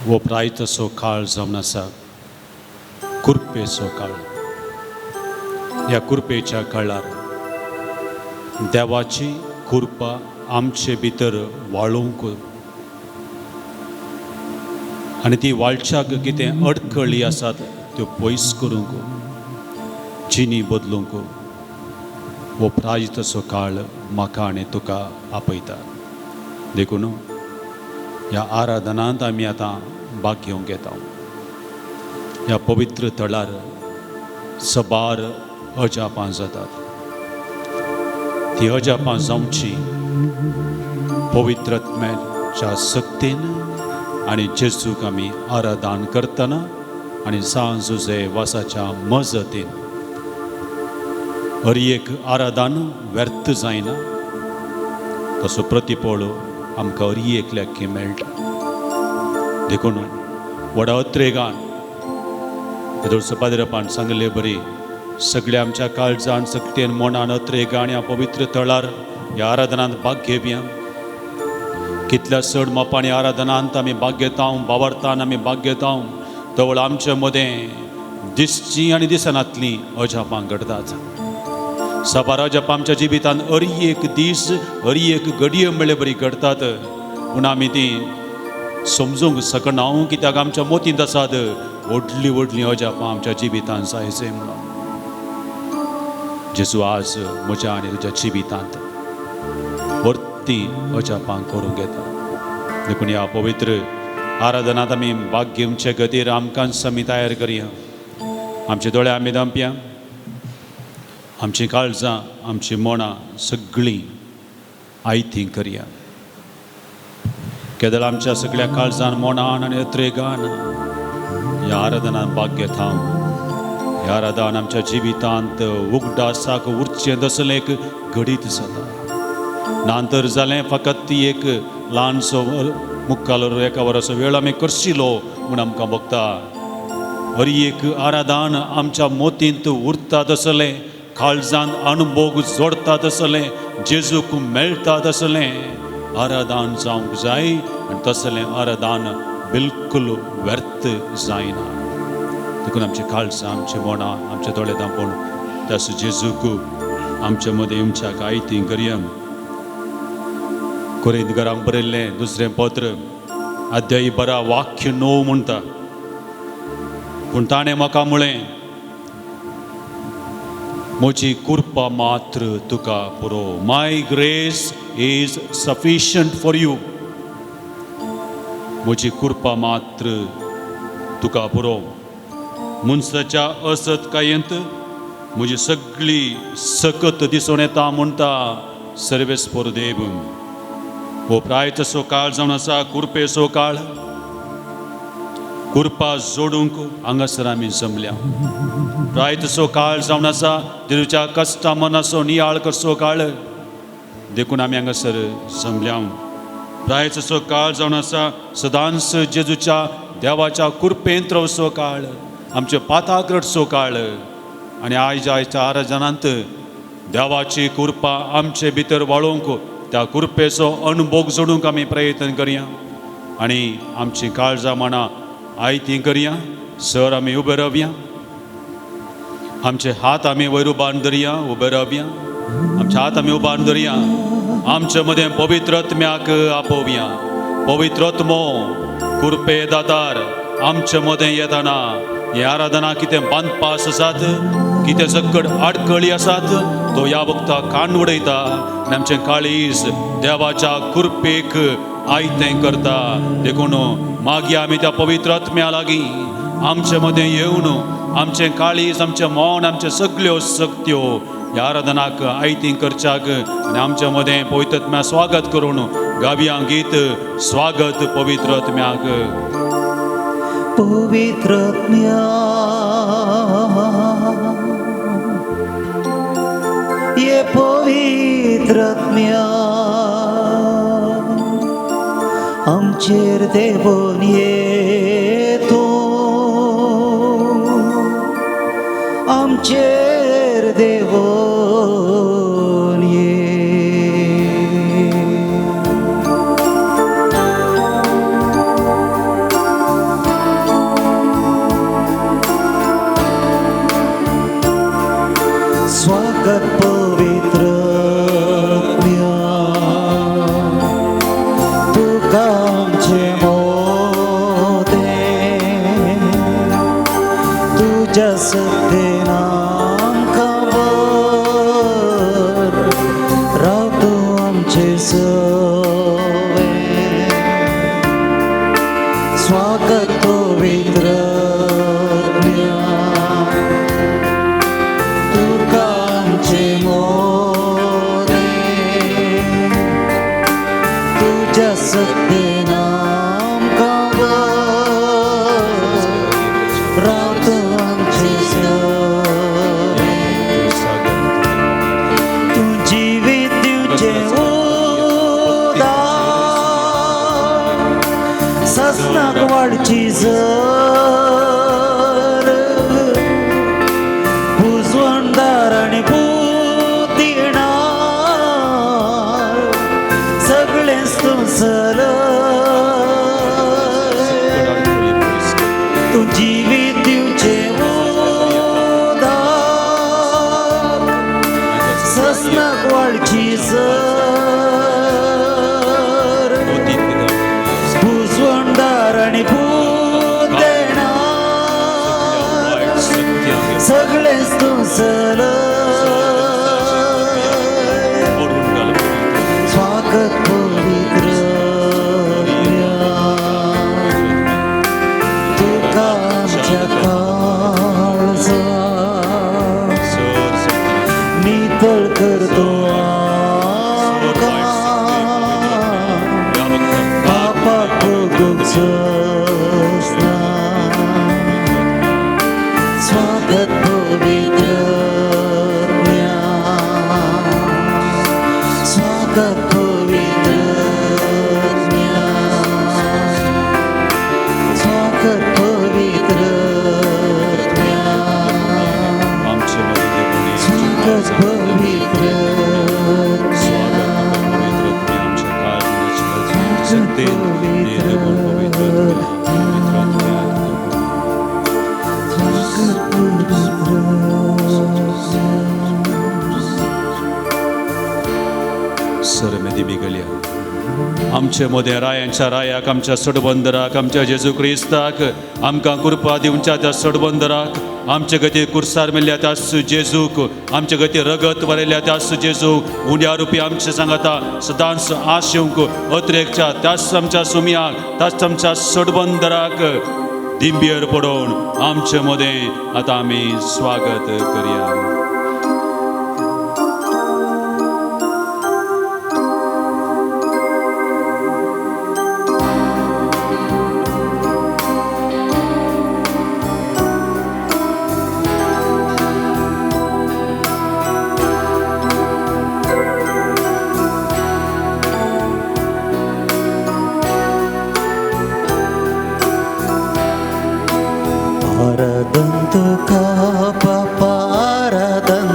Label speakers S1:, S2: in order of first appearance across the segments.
S1: वपरायतसो काळ जावन आसा, कुरपेचो काळ. ह्या कुरपेच्या काळार देवाची कृपा आमचे भितर वाळूंक आनी ती वाळच्याक कितें अडखळी आसात त्यो पयस करूंक, जिनी बदलूंक वपरायतसो काळ म्हाका आनी तुका आपयता. देखून ह्या आराधनांत आमी आतां भाग घेवंक येता. ह्या पवित्र थळार सबार अजापां जातात. ती अजापां जावची पवित्रत्म्याच्या सक्तीन आनी जेजूक आमी आराधन करतना आनी सांज उजे वासाच्या मजतीन. हर एक आराधन व्यर्थ जायना, तसो प्रतिफळ आमकां हर एकल्याक मेळटा. देखून व्हडा अत्रेगान येदोळसो पाद्रपान सांगले बरी, सगळ्या आमच्या काळजान सक्तीन मनान अत्रेगान ह्या पवित्र थळार ह्या आराधनांत भाग घेवया. कितल्या चड मोपांनी आराधनांत आमी भाग घेता, भावार्थान आमी भाग घेता, तवळ आमचे मदें दिसची आनी दिसनातली अजापां घडतात. सबार अजापां आमच्या जिवितांत हर एक दीस हर एक घडये म्हणले बरी घडतात, पूण आमी ती समजूंक शकना कित्याक आमच्या मोतींत आसात व्हडलीं व्हडलीं अजापां आमच्या जिवितांत जायचे म्हणून. जेजू आज म्हज्या आनी तुज्या जिवितांत वर्ती अजापां करूंक येता. देखून ह्या पवित्र आराधनांत आमी भाग घेवचे खातीर आमकांच आमी तयार करया. आमचे दोळे आमी धांपया, आमची काळजां आमची मनां सगळीं आयतीं करया. केदळ आमच्या सगळ्या काळजान मनान आनी अत्रेगान ह्या आराधनांत भाग घेता. ह्या आराधन आमच्या जिवितांत उगडासाक उरचें दसलें घडीत जाता. नांतर जालें फकत ती एक ल्हानसो मुक्काल एका वराचो वेळ आमी करशिलो म्हूण आमकां भोगता. हर एक आराधन आमच्या मोतींत उरता तसलें, काळजांत अनुभव जोडता तसलें, जेजूक मेळटा तसलें आराधन जावंक जाय. आनी तसलें आराधन बिलकुल व्यर्थ जायना. देखून आमचे काळजां आमचे मनां आमचे दोळे धांपून त्यास जेजूक आमचे मदें येवच्याक आयतीं करया. कोरिंथीकारांक बरयल्लें दुसरें पत्र अध्याय 12 वाक्य 9 म्हणटा, पूण ताणें म्हाका म्हळें, म्हजी कृपा मात्र तुका पुरो. My grace is sufficient for you. म्हजी कृपा मात्र तुका पुरो. मनशाच्या असत्कायेंत म्हजी सगळी सकत दिसून येता म्हणटा सर्वेस्पर देव. हो प्रायतसो काळ जावन आसा, कुरपेचो काळ. कृपा जोडूंक हांगासर आमी जमल्या. प्रायतसो काळ जावन आसा, देवाच्या कश्टा मनाचो नियाळ करचो काळ. देखून आमी हांगासर जमल्या. प्रायतसो काळ जावन आसा, सदांच जेजूच्या देवाच्या कृपेंत रावचो काळ, आमचे पाताक रडचो काळ. आनी आयच्या आराधनांत देवाची कृपा आमचे भितर वाळोवंक, त्या कृपेचो अनुभव जोडूंक आमी प्रयत्न करया. आनी आमची काळजां मनां आयतीं करया. सर आमी उबे रावया. आमचे हात आमी वयर उबारून धरया, उबे रावया. आमचे हात आमी उबारून धरया. आमचे मदें पवित्रत्म्याक आपोवया. पवित्रत्मो कृपे दातार आमचे मदें येताना हे आराधना कितें बांदपास आसात, कितें सकट आडखळी आसात, तो ह्या वक्ताक काण उडयता आनी आमचें काळीज देवाच्या कृपेक आयतें करता. देखून मागया आमी त्या पवित्र आत्म्या लागीं आमचे मदें येवन आमचें काळीज, आमचें मौन, आमच्यो सगळ्यो सक्त्यो ह्या आराधनाक आयतीं करच्याक आनी आमचे मदें पवित्र आत्म्या स्वागत करून गावया गीत स्वागत पवित्र आत्म्याक.
S2: पवित्र आत्म्या ये पवित्र आत्म्या आमचेर देवून ये तूं, आमचेर देवून ये. तुझ्या सत्तेन आमकां बर राव तूं आमचे सवे स्वागत पवित्र तुका आमचे मोरे तुझ्या सत्तेन आमकां बर राव तूं आमचे सवे तूं जिवीत दिवचें उदार ससनाक वाडची जर भुजवणदार आनी भूत दिणार सगळेंच तूं सर तूं जिवीत दिवचें उदार ससनाक वाडची जर भुजवणदार आनी भूत देणार सगळेंच तूं सर स्वागत पवित्र तुका आमच्या काळजा नितळ करतो आमकां पापाक भोगूंक सोंसना स्वागत पवित्र स्वागत पवित्र स्वागत पवित्र
S1: आमचे मध्ये
S2: स्वागत पवित्र
S1: आमच्या काळजाची सत्ते निर्गुण पवित्र सरमेदी बिगल्या आमचे मोदें रायांच्या रायाक आमच्या सडबंदराक आमच्या जेजू क्रिस्ताक आमकां कृपा दिवच्या त्या सडबंदराक आमचे गती कुर्सार मेल्ल्या त्या जेजूक आमचे गती रगत वरयल्या त्या जेजूक उड्या रुपी आमचे सांगाता सदांच आशेवंक अत्रेकच्या त्याच आमच्या सुमयाक त्याच आमच्या सडबंदराक दिंबियर पडोवन आमचे मोदें आतां आमी स्वागत करया
S2: आराधन तुका बापा आराधन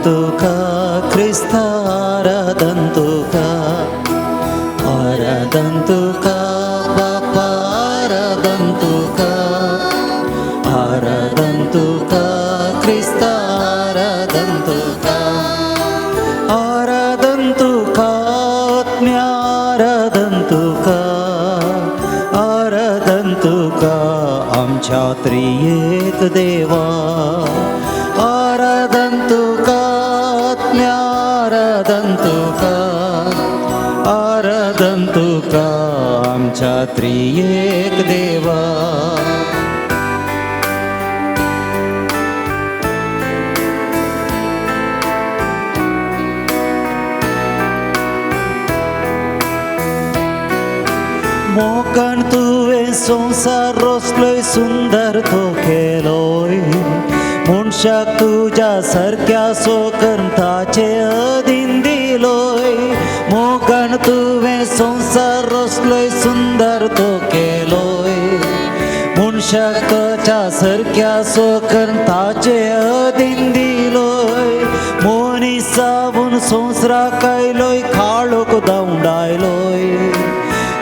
S2: तुका क्रिस्ता आराधन तुका बापा आराधन तुका क्रिस्ता आराधन तुका आत्म्या आराधन तुका आमच्या त्रिएक देवा आराधन तुका आत्म्या आराधन तुका आमच्या त्रिएक देवा मोगान तुवें संसार रचलोय सुंदर तो केलोय मनशाक तुज्या सारक्या सोकन ताचे अधीन दिलोय मोगान तुवें संसार रचलोय सुंदर तो केलोय मनशाक ताच्या सारक्या सोकन ताचे अधीन दिलोय मनीस जावन संवसाराक आयलोय खाळोक धांवडायलोय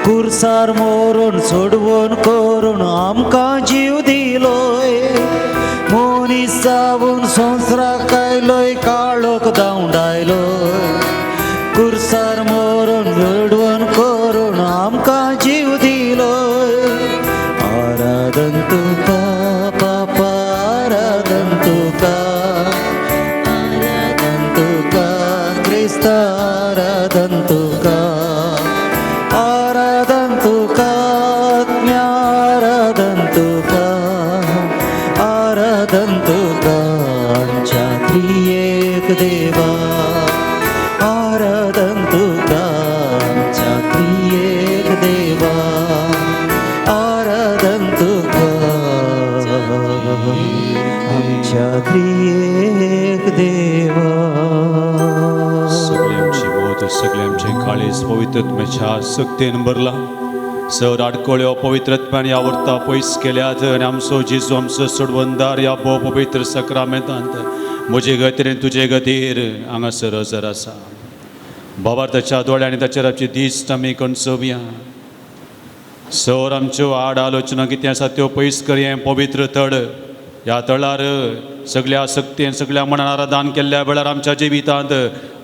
S2: कुर्सार मोरून सोडवून करून आमकां जीव दिलोय मनीस जावन संवसाराक आयलोय काळोख धांवडायलोय कुर्सार मोरून सोडवून करून आमकां जीव दिलोय आराधन
S1: पवित्रत्म्याच्या सक्तीन भरला सर आडकोळ्यो पवित्रत्म्यान आवडता पयस केल्यात आनी आमचो जेजू आमचो सोडवंदार ह्या भोव पवित्र सक्रामेंतांत म्हजे गतीर तुजे गतीर हांगासर हजर आसा बाबार्थाच्या दोळ्यांनी ताचेर आमची दिश्ट आमी कणसोवया सर आमच्यो आड आलोचना कितें आसा त्यो पयस करया पवित्र तळ ह्या तळार सगळ्या सक्तीन सगळ्या मनान आराधन केल्ल्या वेळार आमच्या जिवितांत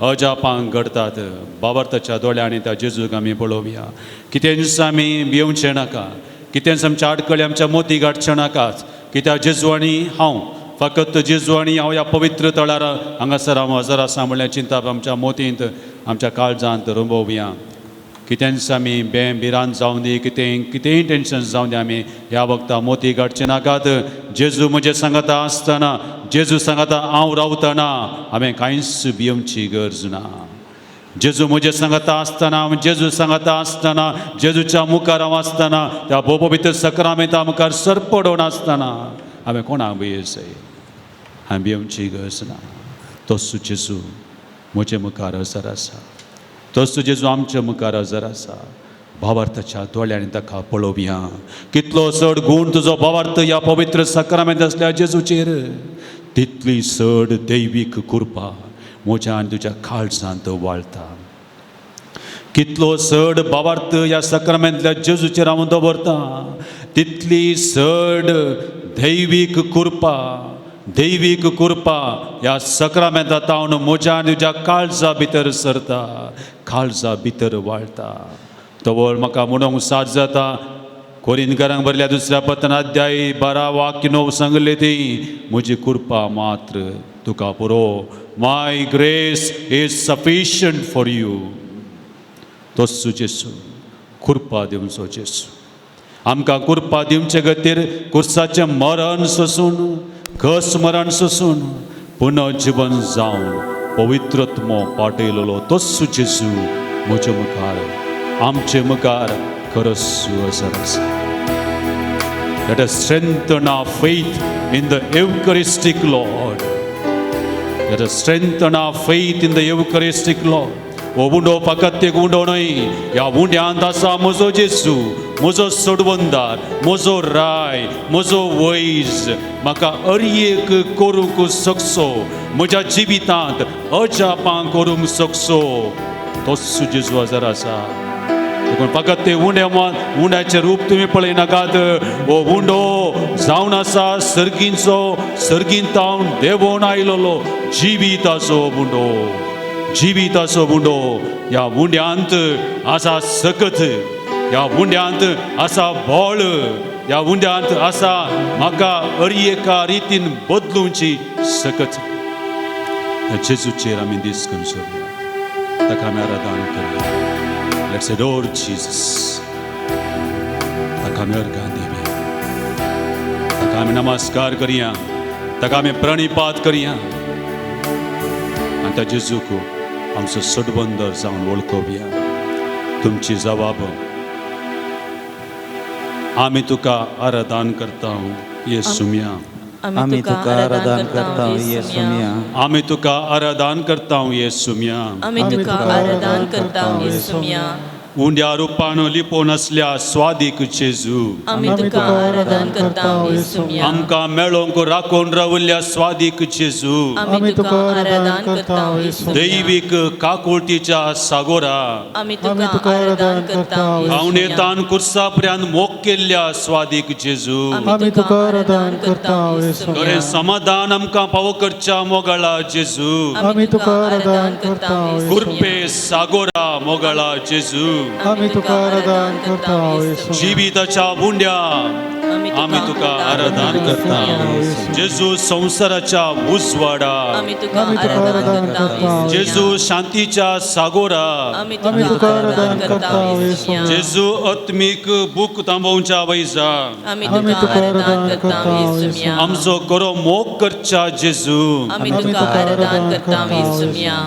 S1: अजापांक घडतात बाबार्थाच्या दोळ्यांनी त्या जेजूक आमी पळोवया कितेंच आमी भिवचे नाका कितेंच आमच्या आडकळे आमच्या मोती गाठचे नाकात कित्याक जेजू आनी हांव फकत जेजू आनी हांव ह्या पवित्र तळार हांगासर हांव हजर आसा म्हणल्यार चिंता आमच्या मोतींत आमच्या काळजांत रंबोवया कितेंच आमी भिरांत जावं दी कितेंय टेन्शन जावं दी आमी ह्या वखदां मोती गाठचे नाकात जेजू म्हजे सांगता आसतना जेजू सांगता हांव रावतना हांवें कांयच भिवची गरज ना जेजू म्हजे सांगता आसतना जेजू सांगता आसतना जेजूच्या मुखार हांव आसतना त्या भोव पवित्र सक्रामेंता मुखार सरपडोवन आसतना हांवें कोणाक भियेसय हांवें भिवची गरज ना तोच जेजू म्हजे मुखार हजर आसा तोच जेजू आमच्या मुखार हजर आसा भावार्थाच्या दोळ्यांनी ताका पळोवया कितलो चड गूण तुजो भावार्थ ह्या पवित्र सक्रामेंत आसल्या जेजूचेर तितली चड दैवीक कृपा म्हज्या आनी तुज्या काळजांत वाळटा कितलो चड भावार्थ ह्या सक्रामेंतल्या जेजूचेर हांव दवरता तितली चड दैवीक कृपा ह्या सक्रामेंतांत हांव म्हज्या आनी तुज्या काळजा भितर सरता काळजा भितर वाळटा तवळ म्हाका म्हणूंक साद जाता कोरिंथकारांक बरयल्या दुसऱ्या पत्रांत अध्याय 12 वाक्य 9 सांगले ती म्हजी कृपा मात्र तुका पुरो my grace is sufficient for you तोच जेजू कृपा दिवचो जेजू आमकां कृपा दिवचे खातीर कुर्साचें मरण सोसून कस मरण सोसून पुनर्जीवन जावन पवित्रत्मो पाटयलो तोच जेजू म्हज्या मुखार आमचे मुखार खरोच हजर आसा Let us strengthen our faith in the Eucharistic Lord. Let us strengthen our faith in the Eucharistic Lord. हो उंडो फकत एक उंडो न्हय ह्या उंड्यांत आसा म्हजो जेजू म्हजो सोडवंदार म्हजो राय म्हजो वैज म्हाका अर्येक करूंक शकसो म्हज्या जिवितांत अजापां करूंक शकसो तोच जेजू हजर आसा देखून फकत ते उंड्याचें रूप तुमी पळयनाकात हो उंडो जावन आसा सर्गींत हांव देवोन आयलोलो जिविताचो उंडो ह्या उंड्यांत आसा सकत ह्या उंड्यांत आसा बळ ह्या उंड्यांत आसा म्हाका अर्येका रितीन बदलूंची सकत जेजूचेर आमी दीस करूया ताका आमी आराधना करूया Let's adore Jesus. ताका आमी अर्घां दिवया ताका आमी नमस्कार करिया ताका आमी प्रणिपात करिया आनी त्या जेजूक आमचो सोडवंदर जावन वळखोवया तुमची जबाब आमी तुका आराधना करता येसुम्या
S2: आमी तुका आराधना करता येसुम्या
S1: आमी तुका आराधना करता येसुम्या
S3: आमी तुका आराधना करता येसुम्या
S1: उंड्या रुपान लिपोवन आसल्या स्वादीक जेजू
S3: आमी तुका आराधना करता येसुम्या
S1: आमकां मेळोंक राखून रावल्ल्या स्वादीक जेजू
S3: आमी तुका आराधना करता येसुम्या
S1: दैवीक काकुळटीच्या सागोरा
S3: आमी तुका आराधना करता
S1: पावणेतान कुर्सापर्यंत मोग केल्ल्या स्वादीक जेजू
S3: आमी तुका आराधना करता येसुम्या
S1: खरें समाधान आमकां फावो करच्या मोगाळा जेजू
S3: आमी तुका आराधना करता
S1: कुर्पे सागोरा मोगाळा जेजू
S2: आमी तुका आराधना करता येसुम्या
S1: जिविताच्या बुंड्या आमी तुका आराधना करता जेजू संसाराच्या उजवाडा
S3: आमी तुका आराधना करता
S1: जेजू शांतीच्या सागोरा
S3: आमी तुका आराधना करता येसुम्या
S1: जेजू आत्मीक भूक थांबोवच्या वैजा
S3: आमी तुका आराधना करता येसुम्या
S1: आमचो खरो मोग करच्या जेजू
S3: आमी तुका आराधना करता येसुम्या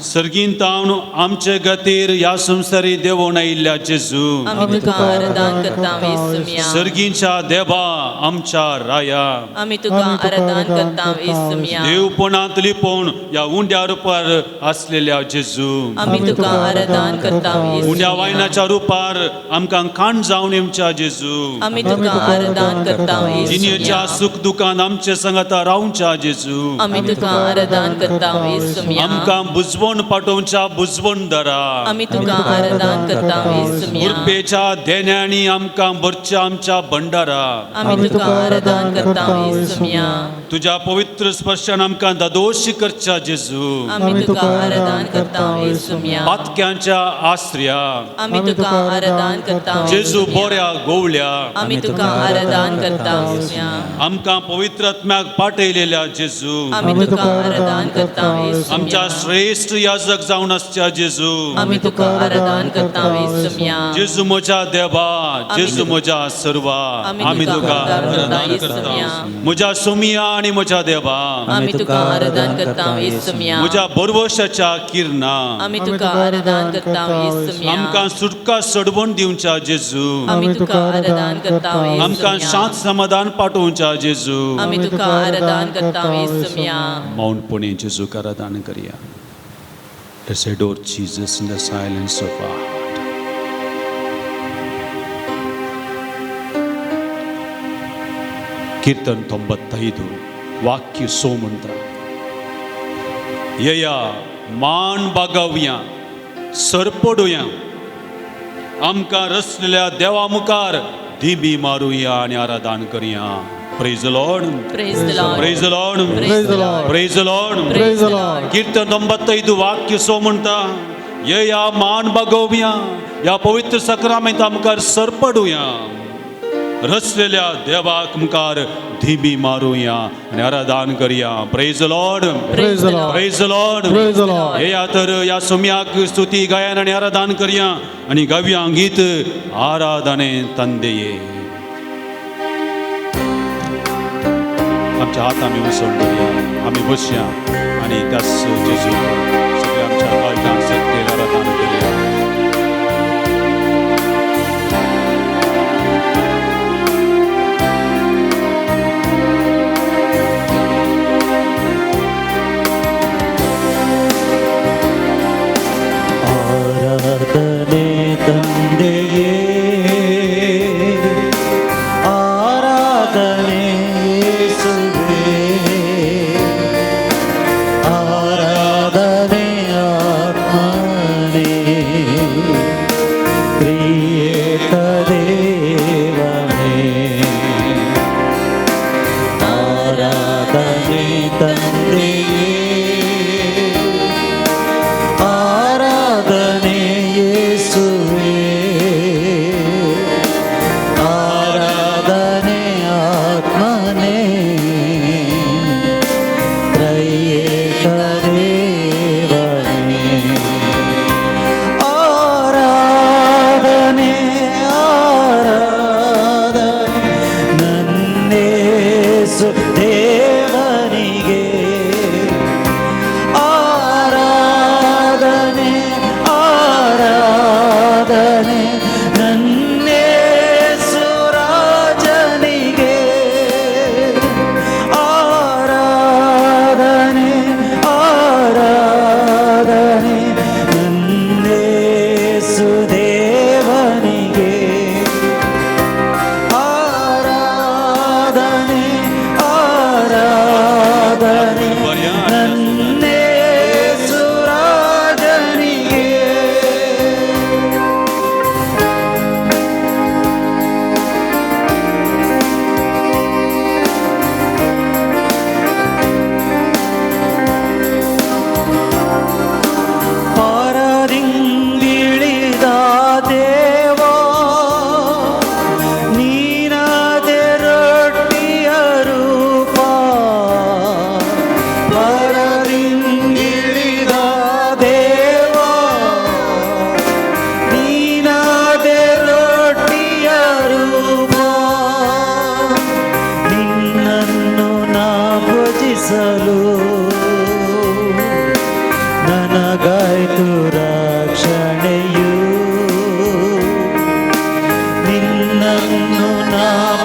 S1: सर्गीन तावन आमचे गतीर ह्या संवसारी देवून आयिल्ल्या जेजू
S4: आमी तुका आराधन करता येसुमिया
S1: सर्गींच्या देवा आमच्या राया
S4: आमी तुका आराधन करता येसुमिया
S1: देवपणांत लिपोवन ह्या उंड्या रुपार आसलेल्या जेजू
S4: आमी तुका आराधन करता
S1: उंड्या
S4: येसुमिया
S1: वायनाच्या रुपार आमकां खाण जावन येवच्या जेजू
S4: आमी तुका आराधन करता
S1: जिणेच्या
S4: येसुमिया
S1: सुख दुखांत आमचे संगता रावच्या जेजू
S4: आमी तुका आराधन करता येसुमिया
S1: आमकां बुजवण पाठोवच्या बुजवण दरा
S4: आमी तुका आराधन करता येसुमिया
S1: उर्बेच्या देण्यांनी आमकां भरच्या आमच्या भंडारा
S4: आमी तुका आराधन करता येसुमिया
S1: तुझ्या पवित्र स्पर्शान आमकां दादोशी करच्या जेजू
S4: आमी तुका आराधन करता येसुमिया
S1: पातक्यांच्या आश्रया
S4: आमी तुका आराधन करता
S1: जेजू बोऱ्या गोवल्या
S4: आमी तुका आराधन करता येसुमिया
S1: आमकां पवित्र आत्म्याक पाठयलेल्या जेजू
S4: आमी तुका आराधन करता येसुमिया
S1: आमच्या श्रेष्ठ याजक जावन आसच्या जेजू
S4: आमी तुका आराधन करता येसुमिया
S1: जेजू म्हज्या देवा जेजू म्हज्या सर्वा आमी तुका आराधन करता म्हज्या सोमिया आनी म्हज्या देवा
S4: आमी तुका आराधन करता येसुमिया
S1: म्हज्या बरवशाच्या किरणा
S4: आमी तुका आराधन करता येसुमिया
S1: आमकां सुटका सडवण दिवच्या जेजू
S4: आमी तुका आराधन करता
S1: आमकां
S4: येसुमिया
S1: शांत समाधान पाठोवच्या जेजू
S4: आमी तुका आराधन करता येसुमिया
S1: मौनपणे जेजूक आराधन करया. Let's adore Jesus in the silence of our heart. ಕೀರ್ತನ 95 ವಾಕ್ಯ ಸೋಮಂತ್ರ ಯಯ मान बागावया सरपडुया आमकां रचलेल्या देवा मुखार दिबी मारुया आनी आराधन करया. Praise the Lord.
S4: Praise the Lord.
S1: Praise the Lord.
S4: Praise the Lord.
S1: Praise the Lord.
S4: Praise the Lord.
S1: कीर्तन 95 वाक्य सो म्हणटा ये या मान बागोवया या पवित्र सक्रामेंत आमकां सरपडुया रचलेल्या देवाक मुखार धिबी मारुया आनी आराधन करया. Praise the Lord.
S3: Praise the Lord.
S1: Praise the Lord.
S3: Praise the Lord.
S1: हे या तर या सोम्याक स्तुती गायन आनी आराधन करया आनी गावया गीत आराधने तंदेये. आमच्या हात आमी उसळून दवरया आमी बसया आनी त्याच जेजू सगळ्या आमच्या गायकांक सत्तेल आराधन करया.
S2: ಆರಾಧನೆ ತಂದೆಯೇ ಆರಾಧನೆ ಯೇಸುವೇ ಆರಾಧನೆ ಆತ್ಮನೇ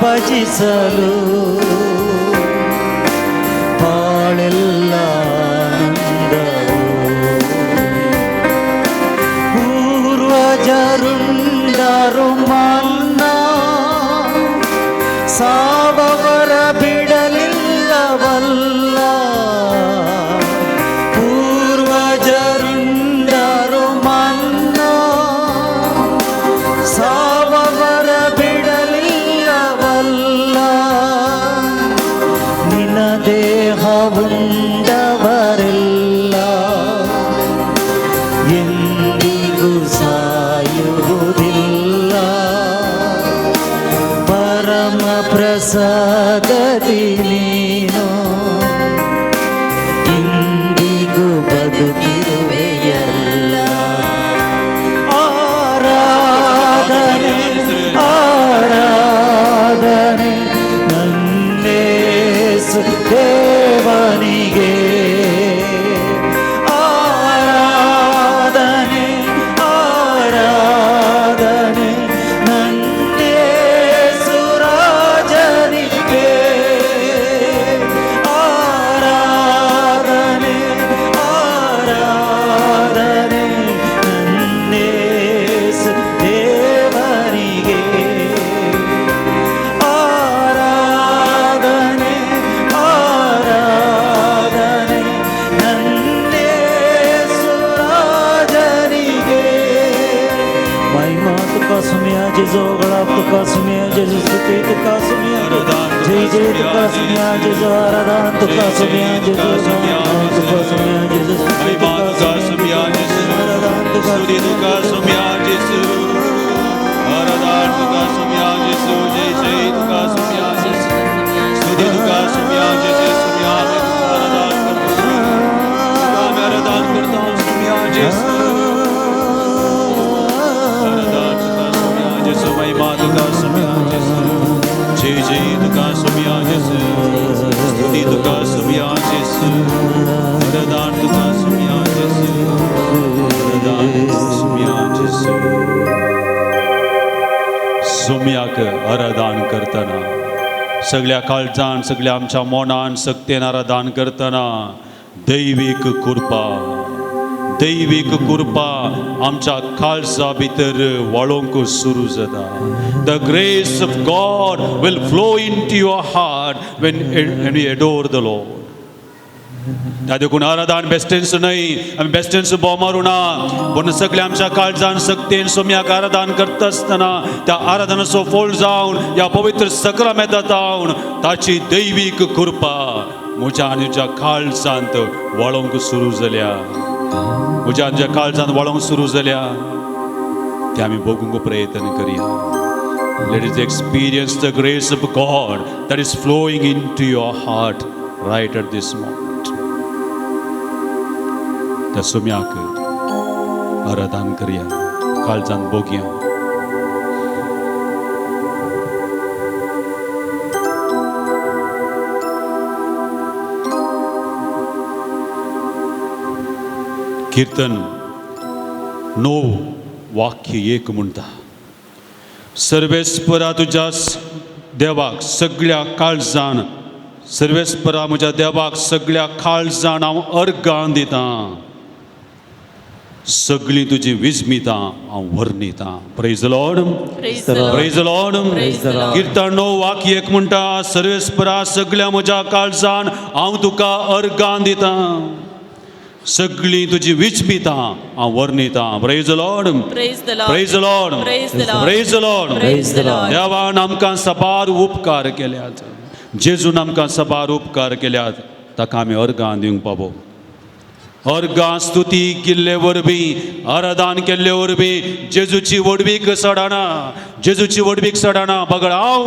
S2: ಭಜಿಸಲು ಬಾಳೆಲ್ಲ ಆನಂದವು. ಪೂರ್ವಜರುಂಡರು ಮನ್ನ ಸಾವವರ ಬಿಡಲಿಲ್ಲವಲ್ಲ. ಪೂರ್ವಜರುಂಡರು ಮನ್ನ ಸಾವವರ ಬಿಡಲಿಲ್ಲವಲ್ಲ. ನಿನ್ನ ದೇಹವುಂಡವರೆಲ್ಲ ಎಂದಿಗೂ ಸಾಯುವುದಿಲ್ಲ. ಪರಮ ಪ್ರಸಾದದಿ ನೀನು ಇಂದಿಗೂ ಬದುಕಿರುವೆಯಲ್ಲ. ಆರಾಧನೆ ಆರಾಧನೆ ನನ್ನೇಸು ದೇವನಿಗೆ. ಆರಾಧನೆ ಆರಾಧನೆ ನನ್ನೇಸು ರಾಜನಿಗೆ. ಆರಾಧನೆ ಆರಾಧನೆ ನನ್ನೇಸು ದೇವನಿಗೆ. ಆರಾಧನೆ ಆರಾಧನೆ ನನ್ನೇಸು ರಾಜನಿಗೆ. महिमा तुका सुमिया जेजो गळा तुका सुमिया जेजो स्तुती तुका सुमिया जय जय तुका सुमिया जेजो आराधना तुका सुमिया जेजो तुका सुमिया जेजो स्तुती तुका सुमिया आराधना तुका सुमिया
S1: सुम्याक आराधन करतना सगळ्या काळजान सगळ्या आमच्या मोनान सक्तेन आराधन करतना दैवीक कृपा आमच्या काळजा भितर वळोंक सुरू जाता. The grace of God will flow into your heart when you adore the Lord. त्या देखून आराधन बेस्टेन्स न्हय, आमी बेस्टेन्स बोमारू ना, पूण सगळ्या आमच्या काळजान सक्तेन सोम्याक आराधन करता आसतना त्या आराधनाचो फळ जावन ह्या पवित्र सक्रामेंतांत जावन ताची दैवीक कृपा म्हज्या आनी तुज्या काळजांत वळोंक सुरू जाल्या. म्हज्या आनी तुज्या काळजांत वळोंक सुरू जाल्या ते आमी बगूंक प्रयत्न करया. Let us experience the grace of God that is flowing into your heart right at this moment. त्या सोम्याक आराधन करया, काळजान बगया. कीर्तन 9 वाक्य 1 म्हणटा, सर्वेस्परा तुज्या देवाक सगळ्या काळजान, सर्वेस्परा म्हज्या देवाक सगळ्या काळजान हांव अर्गां दितां. सगळी तुजी विस्मितां हांव वर्णितां. Praise the Lord,
S4: Praise the Lord.
S1: Praise the Lord.
S4: Praise the Lord.
S1: कीर्तन 9 वाक्य 1 म्हणटा, सर्वेस्परा सगळ्या म्हज्या काळजान हांव तुका अर्गां दितां. सगळी तुजी विस्मितां हांव वर्णितां. Praise the Lord,
S4: Praise the Lord.
S1: Praise the Lord,
S4: Praise the Lord.
S1: Praise the Lord.
S4: Praise the Lord.
S1: देवान आमकां सबार उपकार केल्यात, जेजून आमकां सबार उपकार केल्यात, ताका आमी अर्गां दिवंक पावो. अर्गां स्तुती केल्ले वरवीं, आराधन केल्ले वरवीं जेजूची वडवीक सडना, जेजूची वडवीक सडना. बगळ हांव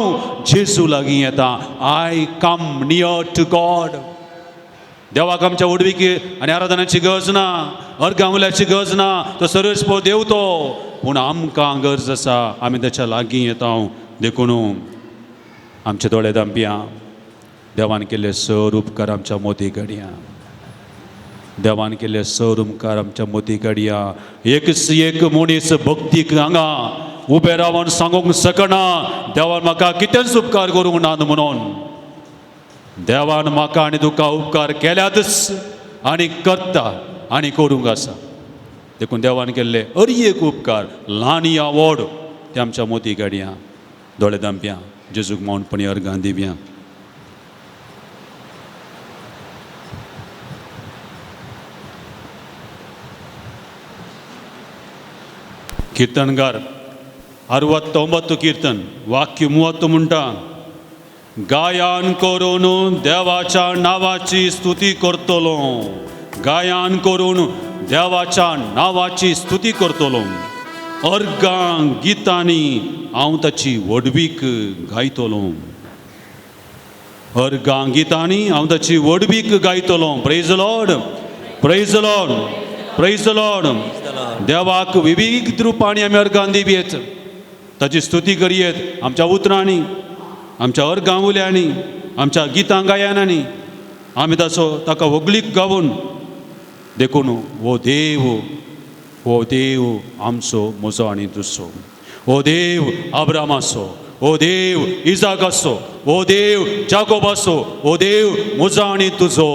S1: जेजू लागीं येतां. I come near to God. देवाक आमच्या वडवीक आनी आराधनाची गरज ना, अर्गां उल्याची गरज ना. तो सर्वेस्पर देव तो, पूण आमकां गरज आसा, आमी ताच्या लागीं येता. देखून आमचे दोळे धांपया. देवान केल्ले सर उपकार आमच्या मोती घडया. देवान केल्ले सर उपकार आमच्या मोती घडया. एक मनीस भक्तीक हांगा उबे रावन सांगूंक शकना देवान म्हाका कितेंच उपकार करूंक ना म्हणून देवान म्हाका आनी तुका उपकार केल्यातच आनी करता आनी करूंक आसा देखून देवान केल्ले हर एक उपकार ल्हान या व्हड ते आमच्या मोती गाडयां दोळे दांप्यां जेजूक मावणपणी अर्गां दिव्यां कीर्तनगार 69 कीर्तन वाक्य 30 म्हणटा गायन करून देवाच्या नावाची स्तुती करतलो गायन करून देवाच्या नावाची स्तुती करतलो अर्गां गितांनी हांव ताची वडवीक गायतलो अर्गां गितांनी हांव ताची वडवीक गायतलो praise Lord praise Lord praise Lord देवाक विविध रुपांनी आमी अर्गां दिवयेत ताची स्तुती करयेत आमच्या उतरांनी आमच्या अर्गां उल्यांनी आमच्या गितां गायनांनी आमी ताका व्हगलीक गावून देखून हो देव आमचो म्हजो आनी तुजो हो देव अब्रामाचो हो देव इजाकाचो हो देव जाकोबाचो हो देव म्हजो आनी तुजो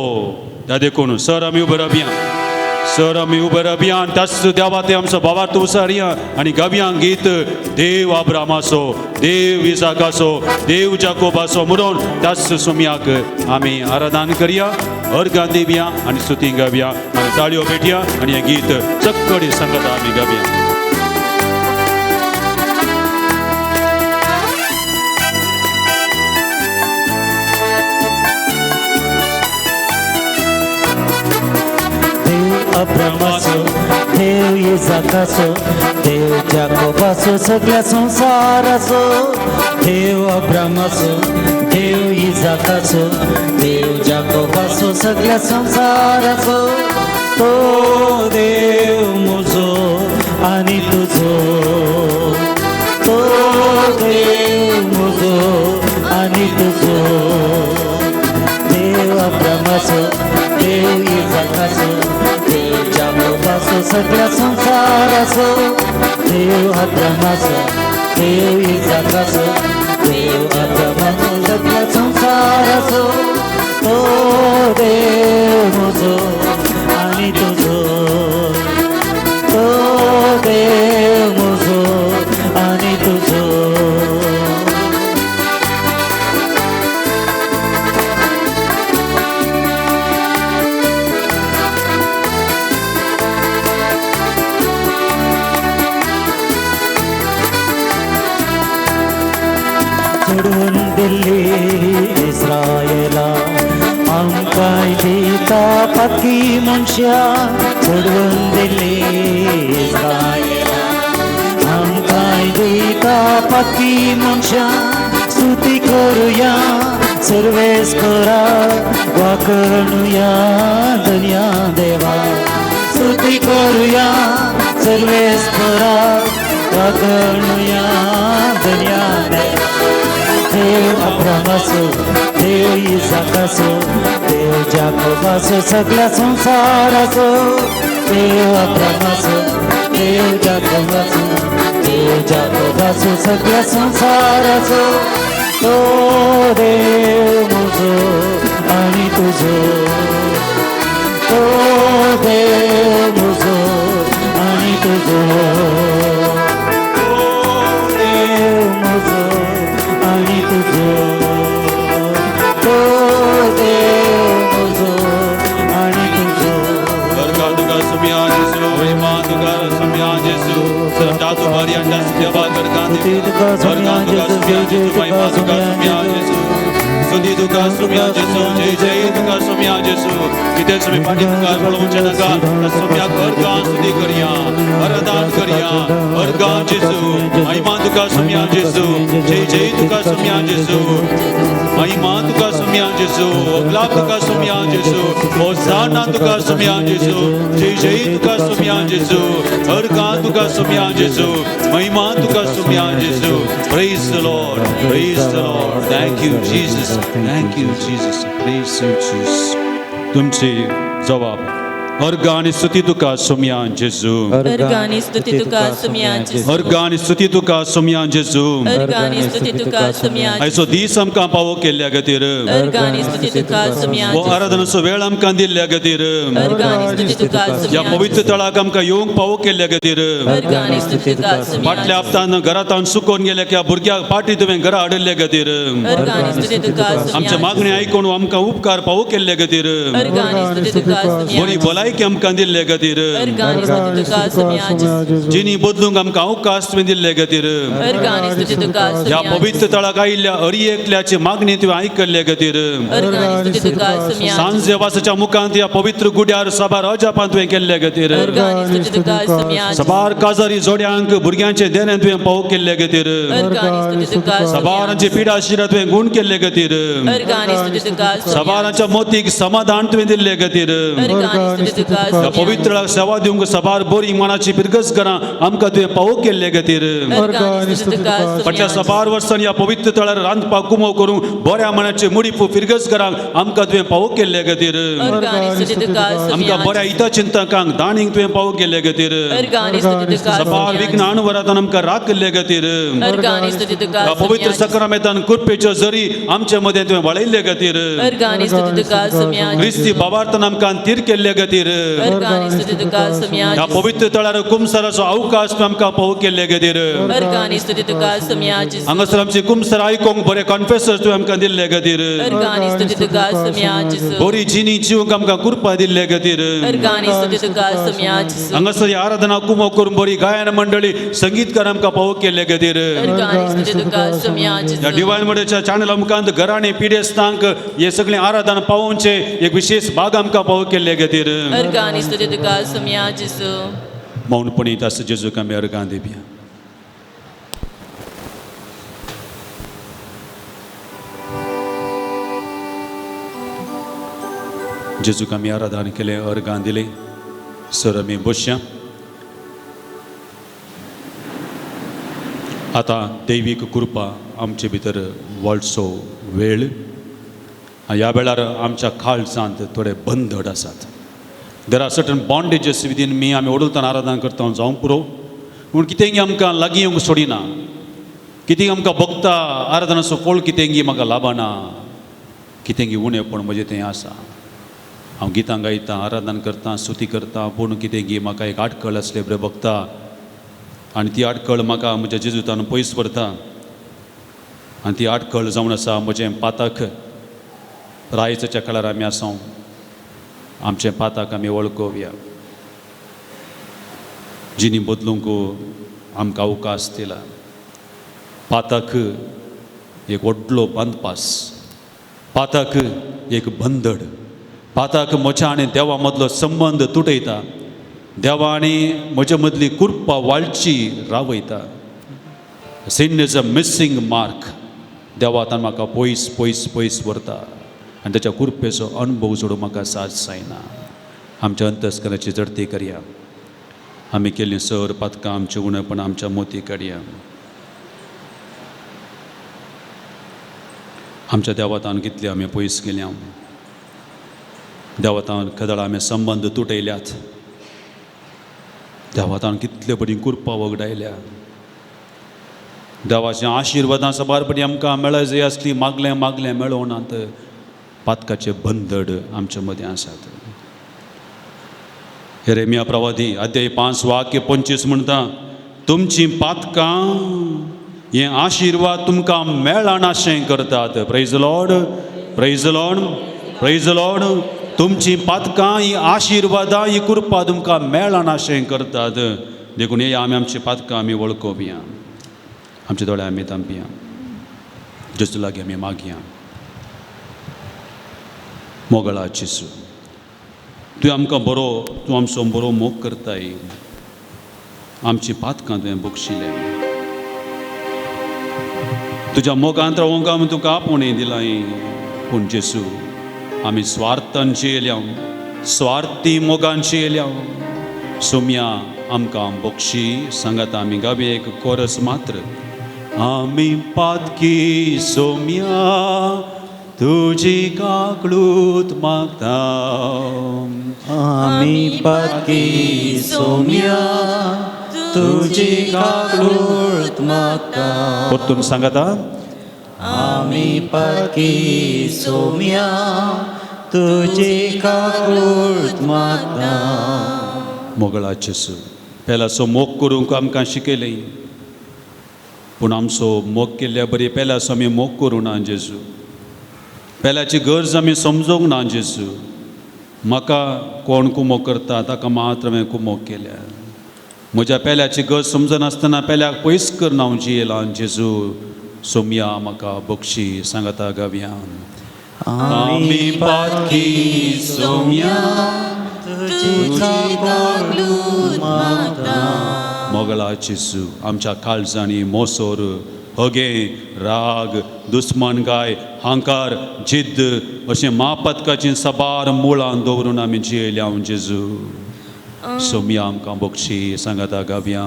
S1: त्या देखून सर आमी उबे रावया त्याच देवा ते आमचो भावार्थ उसारया आनी गावया गीत देव अब्रामाचो देव इसाकाचो देव जाकोबाचो म्हणून त्याच सुमयाक आमी आराधन करया अर्गां दिवया आनी स्तुती गावया आनी ताळयो भेटया आनी हें गीत चक्कडी संगत आमी गावया
S2: अब्रामाचो देव इसाकाचो देव जाकोबाचो सगळ्या संसाराचो देव अब्रामाचो देव इसाकाचो देव जाकोबाचो सगळ्या संसाराचो तो देव म्हजो आनी तुजो तो देव म्हजो आनी तुजो देव अब्रामाचो देव इसाकाचो देव जाकोबाचो सगळ्या संसाराचो देव अब्रामाचो देव इसाकाचो देव अब्रामाचो सगळ्या संसाराचो तो देव म्हजो आनी तुजो तो देव म्हजो आनी तुजो सोडून दिल्ली इस्रायेला आमकां दिता पक्की मनशां सोडून दिल्ली इस्रायेला आमकां दिता पक्की मनशां स्तुती करुया सर्वेस्परा वाकणुया धन्या देवा स्तुती करुया सर्वेस्परा वाकणुया धन्या देवा देव अब्रामाचो देव इसाकाचो देव जाकोबाचो सगळ्या संसाराचो देव अब्रामाचो देव जाकोबाचो सगळ्या संसाराचो तो देव म्हजो आनी तुजो तो देव म्हजो आनी तुजो देव म्हजो आनी तुजो तो देव म्हजो आनी तुजो
S1: अर्गां तुका सुमया जेसू महिमा तुका सुमया जेसू सटा तू बरी अंडास देवा अर्गां दिव्या अर्गां तुका सुमया जेसू महिमा तुका सुमया जेसू स्तुती तुका सुमया जेसू जय जय तुका सुमया जेसू कितें सुमी पाटी तुका पळोवचें नाका सुमयाक अर्गां स्तुती करया आराधन करया अर्गां जेसू महिमा तुका सुमया जेसू जय जय तुका सुमया जेसू महिमा तुका सुमया जेसू अगला तुका सुमया जेसू होसाना तुका सुमया जेसू जय जय तुका सुमया जेसू अर्गां तुका सुमया जेसू महिमा तुका सुमया Jesu praise the Lord thank you Jesus praise you Jesus तुमचे जबाब अर्घ आणि स्तुती तुका सोम्या जेजू
S4: अर्घ आणि स्तुती तुका सोम्या जेजू
S1: अर्घ आणि स्तुती तुका सोम्या जेजू
S4: अर्घ आणि स्तुती तुका सोम्या
S1: आयचो दीस आमकां पावो केल्ल्या खातीर
S4: अर्घ आणि स्तुती तुका सोम्या
S1: हो आराधनाचो वेळ आमकां दिल्ल्या खातीर
S4: अर्घ आणि स्तुती तुका
S1: या
S4: सोम्या
S1: पवित्र तळाक आमकां येवंक पावो केल्ल्या खातीर
S4: अर्घ आणि स्तुती तुका सोम्या
S1: फाटल्या हप्तान घरांत सुकोवन गेल्या त्या भुरग्याक पाटी तुवें घरा हाडल्या खातीर
S4: अर्घ आणि स्तुती तुका
S1: आमच्या
S4: सोम्या
S1: मागणी आयकून आमकां उपकार पावो केल्ल्या खातीर
S4: अर्घ आणि स्तुती तुका सोम्या
S1: बरी भलायकी आमकां दिल्ल्या खातीर
S4: अर्घ आणि स्तुती तुका सोम्या जेजू
S1: जिनी बदलूंक आमकां अवकाश तुवें दिल्ल्या खातीर
S4: अर्घ आणि स्तुती तुका
S1: या
S4: सोम्या
S1: पवित्र तळाक आयिल्ल्या एकल्याची मागणी तुवें आयकल्ल्या खातीर
S4: अर्घ आणि स्तुती तुका सोम्या
S1: सांज देवासाच्या मुखांत या पवित्र गुड्यार सभार अजापान तुवें केल्ल्या खातीर
S4: अर्घ आणि स्तुती तुका सोम्या
S1: सबार काजारी जोड्यांक भुरग्यांचे देण्यान तुवें पावो केल्ल्या खातीर
S4: अर्घ आणि स्तुती तुका
S1: सबारांची पिडा आशिरा तुवें गुण केल्ले खातीर
S4: अर्घ आणि स्तुती तुका सोम्या
S1: सबारांच्या मोतीक समाधान तुवें दिल्ले खातीर
S4: अर्घ आणि स्तुती तुका
S1: या
S4: सोम्या
S1: पवित्र सेवा दिवंक सबार बरी मनाची पिरगस करा आमकां तुवें पावो केल्ले खातीर
S4: अर्घ आणि स्तुती तुका
S1: फाटल्या
S4: सोम्या
S1: सबार वर्सांनी या पवित्र तळार रांदपाक कुमो करूंक बऱ्या मनाचे मुडीपू फिरगस करांक आमकां तुवें पावो केल्ले खातीर
S4: अर्घ आणि स्तुती तुका सोम्या
S1: आमकां बऱ्या हिता चिंतकांक दाणीक तुवें पावो केल्ले खातीर
S4: अर्घ आणि स्तुती तुका
S1: सबार
S4: सोम्या
S1: विघ्न अणवरांतान आमकां राग केल्ले खातीर
S4: अर्घ आणि स्तुती तुका
S1: या पवित्र
S4: सोम्या
S1: सक्रामेतान कृपेच्यो जरी आमचे मदें तुवें वळयल्ले खातीर
S4: अर्घ आणि स्तुती तुका सोम्या
S1: क्रिस्ती बाबार्थान आमकां तीर केल्ले खातीर
S4: अर्घ आणि स्तुती तुका सोम्या
S1: या पवित्र तळार कुमसराचो अवकाश तुवें आमकां पावो केल्ले खातीर
S4: अर्घ आणि स्तुती तुका सोम्या जेजू
S1: हांगासर आमची कुमसर आयकोंक बरे कॉन्फेसर्स तुवें आमकां दिल्ले खातीर
S4: अर्घ आणि स्तुती तुका सोम्या जेजू
S1: बरी जिनी जिवंक आमकां कृपा दिल्ले खातीर
S4: अर्घ आणि स्तुती तुका सोम्या जेजू
S1: हांगासर ह्या आराधना कुमो करून बरी गायन मंडळी संगीतकार आमकां पावो केल्ले खातीर
S4: अर्घ आणि स्तुती तुका सोम्या
S1: या
S4: जेजू
S1: डिवायन मॉडेलच्या चॅनल मुखांत घराणे पिडेस्तांक हे सगळे आराधना पावोवचे एक विशेष भाग आमकां पावो केल्ले खातीर
S4: अर्घ आणि स्तुती तुका सोम्या जेजू
S1: मौनपणी तास जेजूक आमी अर्गां दिवया जेजूक आमी आराधना केले अर्गां दिले सर आमी बसया आतां दैवीक कृपा आमचे भितर व्हडसो वेळ ह्या वेळार आमच्या काळजांत थोडे बंधड आसात there are certain bondages within me आमी ओडलताना आराधना करता जावं पुरो पूण कितेंगी आमकां लागीं येवंक सोडिना कितें आमकां भोगता आराधनाचो फळ कितेंगी म्हाका लाभना कितेंगी उणेपण म्हजें तें आसा हांव गितां गायता आराधना करता स्तुती करता पूण कितेंगी म्हाका एक आडखळ आसले बरें भोगता आनी ती आडखळ म्हाका म्हज्या जेजूतान पयस व्हरता आनी ती आडखळ जावन आसा म्हजें पाताक रायचाच्या काळार आमी आसां आमचें पाताक आमी वळखोवया जिनी बदलूंक आमकां अवकाश दिला पाताक एक व्हडलो बांदपास पाताक एक बंदड पाताक म्हज्या आनी देवा मदलो संबंद तुटयता देवा आनी म्हजे मदली कृपा वाळची रावयता sin is a missing mark देवातान म्हाका पयस पयस पयस व्हरता आनी त्याच्या कृपेचो अनुभव जोडूंक म्हाका साथ जायना आमच्या अंतस्कराची जडती करया आमी केल्लीं सर पातकां आमचें उणेपण आमच्या मोती काडया आमच्या देवातान कितले आमी पयस गेल्या देवातान कदळ आमी संबंद तुटयल्यात देवातान कितले बरी कृपा वगडायल्या देवाच्या आशिर्वादां सबारपणी आमकां मेळय जाय आसली मागलें मागलें मेळोनात पातकाचे बंदड आमचे मदें आसात येरेमिया प्रवादी अध्याय 5 वाक्य 25 म्हणटा तुमची पातकां हें आशिर्वाद तुमकां मेळनाशें करतात praise Lord praise Lord praise Lord तुमची पातकां ही आशिर्वादां ही कृपा तुमकां मेळनाशें करतात देखून हे आमी आमची पातकां आमी वळखोवया आमचे दोळे आमी तांपया जेजू लागीं आमी मागया मोगळा जेजू तुवें आमकां बरो तूं आमचो बरो मोग करताय आमची पातकां तुवें बक्षिलें तुज्या मोगांत रावोंक आमी तुका आपुणूय दिलाय पूण जेजू आमी स्वार्थांची येयल्या स्वार्थी मोगांची येयल्या सोम्या आमकां बक्षी सांगात आमी गावी एक कोरस मात्र आमी पातकी सोम्या तुझी काकळूत मागता
S2: आम्ही पातकी सौम्या तुझी काकूळत मागता
S1: परतून सांगाता
S2: आम्ही पातकी सौम्या तुझी काकूळत मागता
S1: मोगळाचे सू पेला सो मोग करूंक आमकां शिकयलें पूण आमचो मोग केल्ल्या बरी पेला सो आमी मोग करूं ना जेजू पेल्याची गरज आमी समजूंक ना जेजू म्हाका कोण कुमो करता ताका मात्र हांवें कुमो केल्या म्हज्या पेल्याची गरज समजनासतना पेल्याक पयस करना हांव जियेलां जेजू सोम्या म्हाका बक्षी सांगता गावया आमी पातकी सोम्या
S2: तुझी काकूळत मागता
S1: मोगळा जेजू आमच्या काळजांनी मोसोर हगे राग दुस्मानगाय हांकार जिद्द अशें महापतकाची सबार मुळां दवरून आमी जियेल्या जेजू सोम्या आमकां बक्षी सांगता गावया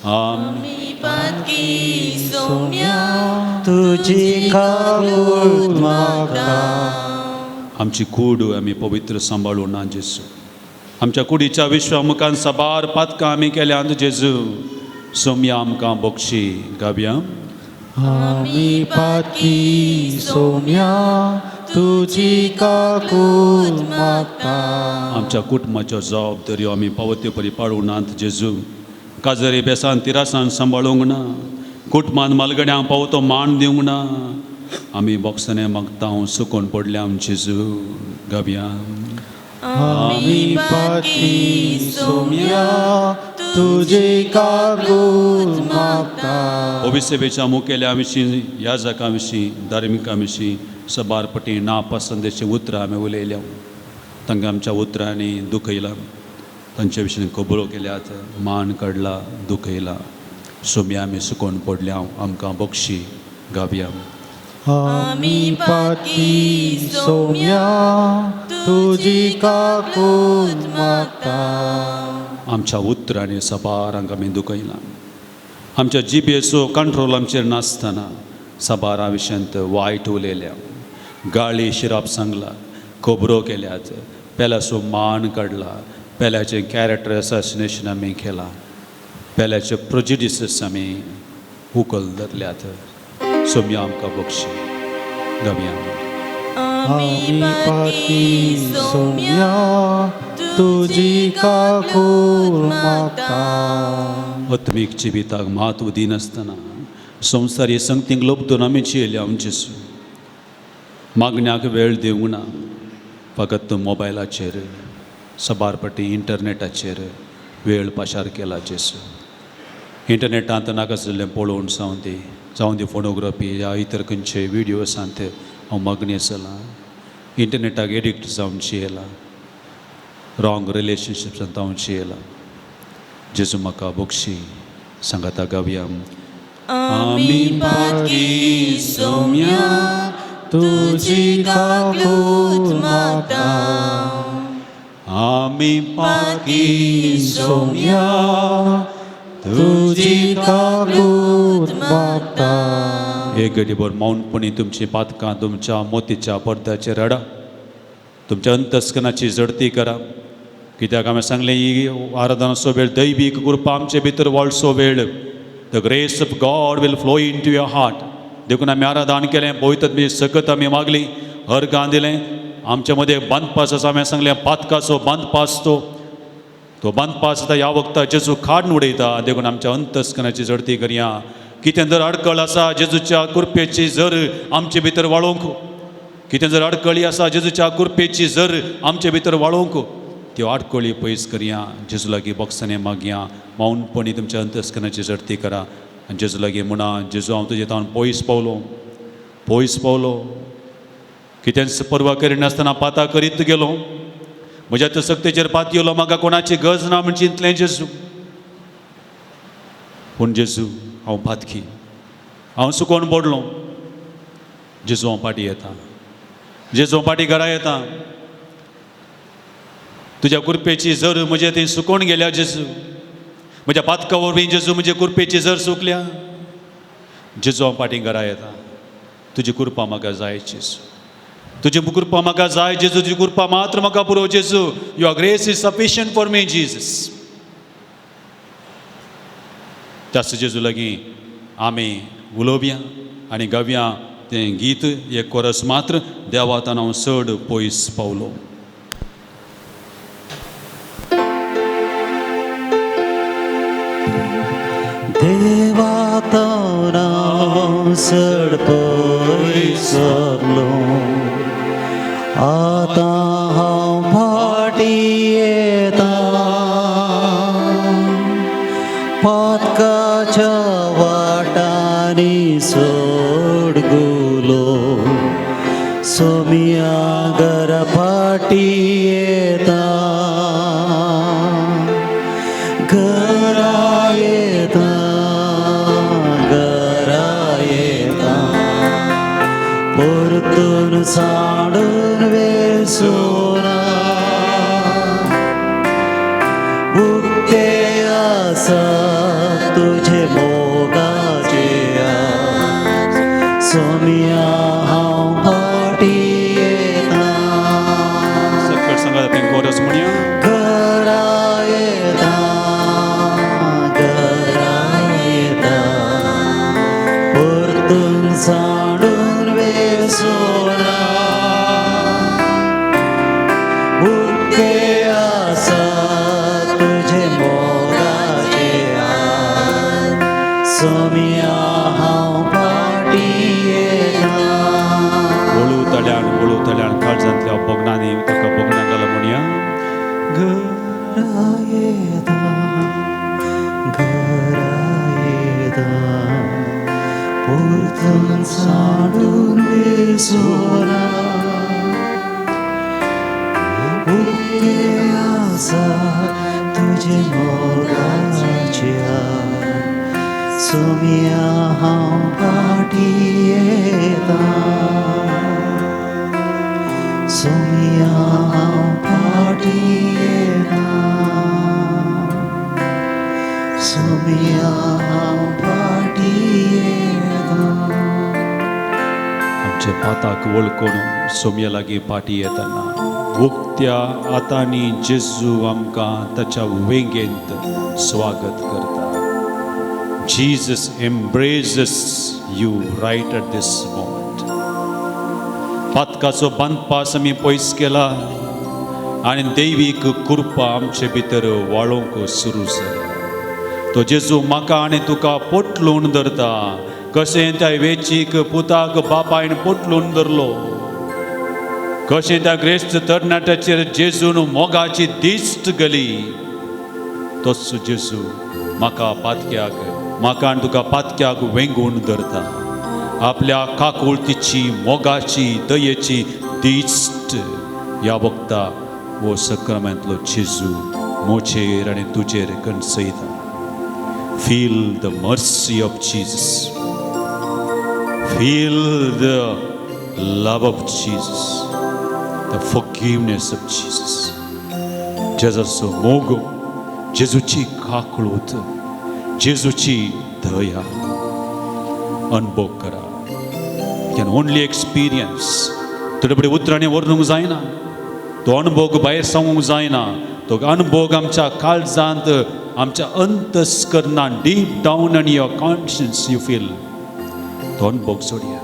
S4: आमी पातकी सौम्या
S2: तुझी काकूळत मागता
S1: आमची कूड आमी पवित्र सांबाळूं ना जेजू आमच्या कुडीच्या विश्वामुखान सबार पातकां आमी केल्यांत जेजू सोम्या आमकां बक्षी गावया
S3: आम्ही पातकी सौम्या तुझी काकूळत मागता
S1: आमच्या कुटुंबाच्यो जबाबदाऱ्यो आमी पावत्यो परी पाळूं नात जेजू काजरी बेसान तिरासान सांबाळूंक ना कुटुंबान मालगड्यांक पावतो मान दिवंक ना आमी बोगसने मागता सुकोवन पडल्या जेजू गावया
S3: आम्ही पातकी सौम्या तुझी काकूळत मागता
S1: भविष्यवेच्या मुखेल्या विशीं याजकां विशीं धार्मिकां विशीं सबार पटी नापसंदेची उतरां आमी उलयल्या तांकां आमच्या उतरांनी दुखयलां तांचे विशीं खबरो केल्यात मान काडला दुखयला सोम्या आमी सुकोवन पडल्या आमकां बक्षी गावया
S3: आम्ही पातकी सौम्या तुझी काकूळत मागता
S1: आमच्या उतरांनी सबारांक आमी दुखयलां आमच्या जिबेचो कंट्रोल आमचेर नासतना सबारां विशयांत वायट उलयल्या गाळी शिराप सांगला खबरो केल्यात पेल्याचो मान काडला पेल्याचें कॅरेक्टर असॅसिनेशन आमी केलां पेल्याचे प्रोजिडिसीस आमी उखल धरल्यात सोम्या आमकां बक्षी गावया
S3: आम्ही पातकी सौम्या तुझी काकूळत मागता
S1: आत्मीक जिविताक म्हत्व दिनासतना संवसारी संगतीक लोबतून आमी जियेल्या जेजू मागण्याक वेळ दिवंक ना फकत मोबायलाचेर सबार पटी इंटरनेटाचेर वेळ पाशार केला जेजू इंटरनेटांत नाका जाल्लें पळोवन जावं दी फोनोग्राफी या इतर खंयचे व्हिडियोसांत हांव मग्न जालां इंटरनेटाक एडिक्ट जावन जियेलां रॉंग रिलेशनशिप्सांत हांव जियेलां जेजू म्हाका बक्षी सांगता गावया
S4: आमी पातकी सौम्या
S3: तुझी काकूळत मागता
S1: आमी पातकी
S3: सौम्या तुझी काकूळत मागता
S1: एक घडीभर मौनपणी तुमची पातकां तुमच्या मोतीच्या पडद्याचेर हाडा तुमच्या अंतस्कनाची जडती करा कित्याक हांवें सांगलें ही आराधनाचो वेळ दैवीक कृपा आमचे भितर वळसो वेळ the grace of God will flow in to your heart देखून आमी आराधन केलें पवित्र बी सकत आमी मागली अर्गां दिलें आमचे मदें बांदपास आसा हांवें सांगलें पातकाचो बांदपास तो बांदपास आतां ह्या वखदां जेजू काडून उडयता देखून आमच्या अंतस्कनाची जडती करया कितें जर अडकळ आसा जेजूच्या कृपेची जर आमचे भितर वाळोवंक कितें जर अडकळी आसा जेजूच्या कृपेची जर आमचे भितर वाळोवंक त्यो आडकळी पयस करया जेजू लागीं बोगसने मागया मौनपणी तुमच्या अंतस्कनाची जडती करा आनी जेजू लागीं म्हणा जेजू हांव तुजे तावन पयस पावलो कितें परवा करिनासतना पातां करीत गेलो म्हज्या त्या सक्तीचेर पात येयलो म्हाका कोणाची गरज ना म्हण चिंतलें जेजू पूण जेजू हांव पातकी हांव सुकोवन पडलो जेजू हांव पाटी येता जेजू हांव पाटी घरा येता तुज्या कुरपेची जर म्हजे थंय सुकोवन गेल्या जेजू म्हज्या पातका वरवीं जेजू म्हजे कुरपेची जर सुकल्या जेजू हांव पाटी घरा येता तुजी कृपा म्हाका जाय जेजू तुझी कृपा म्हाका जाय जेजू, तुजी कृपा मात्र म्हाका पुरो जेजू. Your grace is sufficient for me Jesus. त्याच जेजू लागीं आमी उलोवया आनी गावया तें गीत एक कोरस मात्र. देवातान हांव चड पयस पावलो.
S2: देवातान हांव चड पयसलो, आतां हांव फाटी येता. पातकाच्या वाटांनी सोडगुलो, सोमिया घरा फाटी येता. घरा येता, घरा येता, परतून साडून वेसोना. उक्ते आसा तुझे मोगाचे आज, सोमिया हांव फाटी येता.
S1: सकट सांगात तें कोरस म्हणया.
S2: घरा येता, घरा येता, परतून साडून वेसोना. उक्ते आसा तुझे मोगाचे आज, सोमिया हांव फाटी येता.
S1: वळू तळ्यान काळजांतल्या बोगणांनी ताका बोगणां घाल म्हणया.
S2: घरा येता, घरा येता, परतून साडून वेसोना. उक्ते आसा तुझे मोगाचे आज, सोमिया हांव फाटी येता. सोमिया हांव फाटी येता, सोमिया हांव फाटी येता.
S1: आमचे पाताक वळखून सोम्या लागीं फाटी येतना उक्त्या आतांनी जेजू आमकां ताच्या वेंगेंत स्वागत करता. Jesus embraces you right at this moment. पातकाचो बांदपास आमी पयस केला आनी दैवीक कृपा आमचे भितर वाळोवंक सुरू जाल्या. तो जेजू म्हाका आनी तुका पोटलून धरता. कशें त्या वेचीक पुताक बापायन पोटलून धरलो, कशें त्या ग्रेस्त तरणाट्याचेर जेजून मोगाची दिश्ट गेली, तोच जेजू म्हाका आनी तुका पातक्याक वेंगून धरता. आपल्या काकुळतीची मोगाची दयेची दिश्ट ह्या वक्ता वो सक्रामेंतलो जेजू मोचेर आनी तुजेर कणसयता. Feel the mercy of Jesus. Feel the love of Jesus, the forgiveness of Jesus. जेजूचो मोग, जेजूची काकळूत, जेजूची दया अनुभव करा. You can only experience. तुजे कडेन उतरांनी वर्णूंक जायना. तो अनुभव भायर सांगूंक जायना. तो अनुभव आमच्या काळजांत, आमच्या अंतस्करणांत, deep down in your conscience you feel. तो अनुभव सोडया.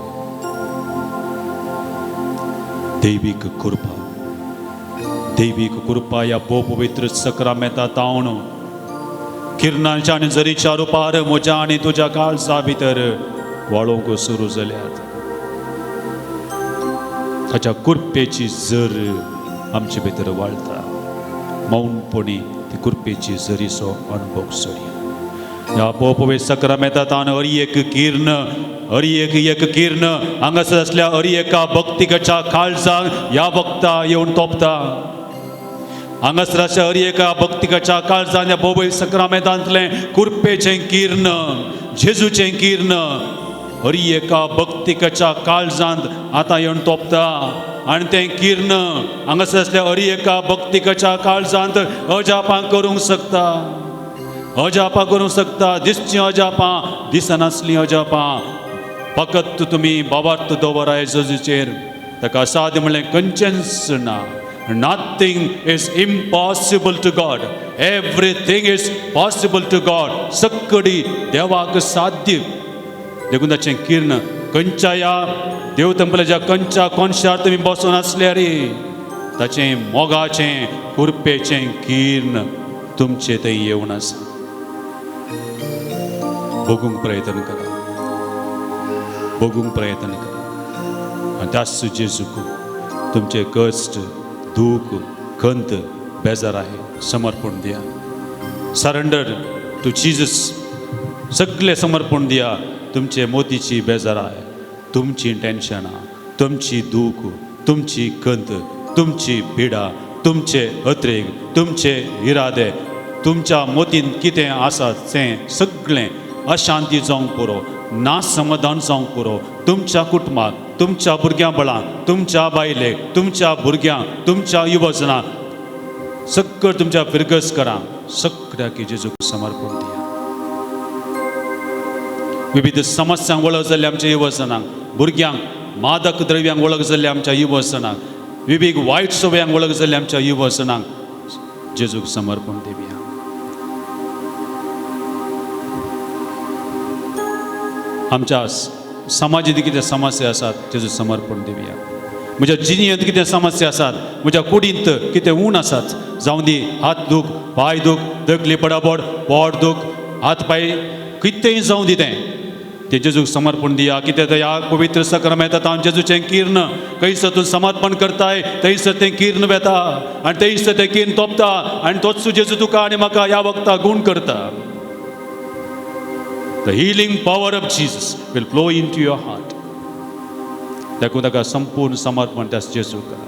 S1: दैवीक कृपा या पवित्र सक्रामेंतांत हांव किरणांच्या आनी जरीच्या रुपार म्हज्या आनी तुज्या काळजा भितर वाळोवंक सुरू जाल्यात. ताच्या कृपेची जर आमचे भितर वाळटा. मौनपणी ती कृपेची जरीचो अनुभव सोडया. ह्या पवित्र सक्रामेंतांत हरी एक किर्ण हांगासर असल्या हरी एका भक्तिकाच्या काळजाक ह्या वक्ता येवन तोपता. हांगासर अशा हरी एका भक्तिकाच्या काळजान ह्या पवित्र सक्रामेंतांतलें कृपेचें किर्ण, जेजूचें किर्ण हरी एका भक्तिकाच्या काळजांत आतां येवन तोपता. आनी तें किर्ण हांगासर असल्या हरी एका भक्तिकाच्या काळजांत अजापां करूंक शकता. अजापां करूंक शकता. दिसचीं दिसनासलीं अजापां फकत तुमी बाबार्थ दवराय जेजूचेर. ताका असाध्य म्हणलें खंयचेंच ना. Nothing is impossible to God. Everything is possible to God. सगळी देवाक साध्य. देखून ताचें किर्ण खंयच्या देव तंपलाच्या खंयच्या कोनशार तुमी बसून आसल्यार ताचें मोगाचें कुरपेचें किर्ण तुमचे थंय येवन आसा. बघूंक प्रयत्न करा, बघूंक प्रयत्न करा आनी त्याच जेजूक तुमचे कश्ट, दूख, खंत, बेजार आहे समर्पण दिया. Surrender to Jesus. सगळे समर्पण दिया. तुमचे मोतीची बेजार आहे, तुमची टेन्शनां, तुमची दूख, तुमची खंत, तुमची पिडा, तुमचे अत्रेक, तुमचे इरादे, तुमच्या मोतीन कितें आसा तें सगळें अशांती जावंक पुरो, ना समाधान जावंक पुरो. तुमच्या कुटुंबाक, तुमच्या भुरग्यां बळांक, तुमच्या बायलेक, तुमच्या भुरग्यांक, तुमच्या युवजनाक सगळं तुमच्या फिरगसकरांक सगळ्याक जेजूक समर्पण दिया. विविध समस्यांक वळख जाल्ल्या आमच्या युवजनांक, भुरग्यांक, मादक द्रव्यांक वळख जाल्ल्या आमच्या युवजनांक, विविध वायट सवयांक वळख जाल्ल्या आमच्या युवजनांक जेजूक समर्पण दिवया. आमच्या समाजीत कितें समस्या आसात तेजो समर्पण दिवया. म्हज्या जिणेंत कितें समस्या आसात, म्हज्या कुडींत कितें उण आसात, जावं दी हात दूख, पाय दूख, तकली पडापड, पोट दूख, हात पाय कितेंय जावं दी तें जेजूक समर्पण दिया. कितें तर ह्या पवित्र सक्रामेंतांत हांव जेजूचें किर्ण खंयसर तूं समर्पण करताय थंयसर तें किर्ण वेता आनी थंयसर तें किर्ण तोपता आनी तोच जेजू तुका आनी म्हाका ह्या वखदाक गूण करता. The healing power of Jesus will flow into your heart. देखून ताका संपूर्ण समर्पण त्यास जेजू करा.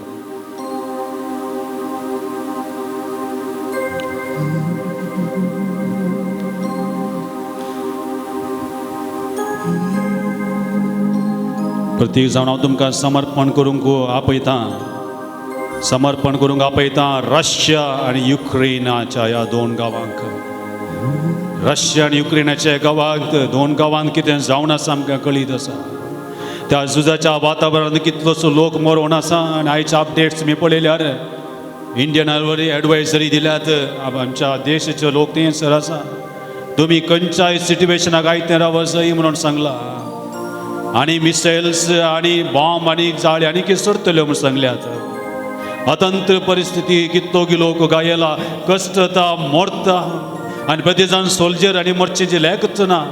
S1: प्रत्येक जाण हांव तुमकां समर्पण करूंक आपयतां, समर्पण करूंक आपयतां रशिया आनी युक्रेनाच्या ह्या दोन गांवांक. रशिया आनी युक्रेनाच्या गांवांत, दोन गांवांत कितें जावन आसा आमकां कळीत आसा. त्या झुजाच्या वातावरणांत कितलोसो लोक मरोवन आसा आनी आयच्या अपडेट्स मी पळयल्यार इंडियन एडवायझरी दिल्यात. आमच्या देशाचे लोक थंयसर आसा. तुमी खंयच्याय सिट्युएशनाक आयतें रावसय म्हणून सांगला आनी मिसायल्स आनी बॉम्ब आनी जाळे आनी कितें सरतल्यो म्हणून सांगल्यात. अतंत्र परिस्थिती, कितलो लोक घायला, कश्टता, मोरता आनी प्रत्येक जाण सोल्जर आनी मरचेची लेखच ना.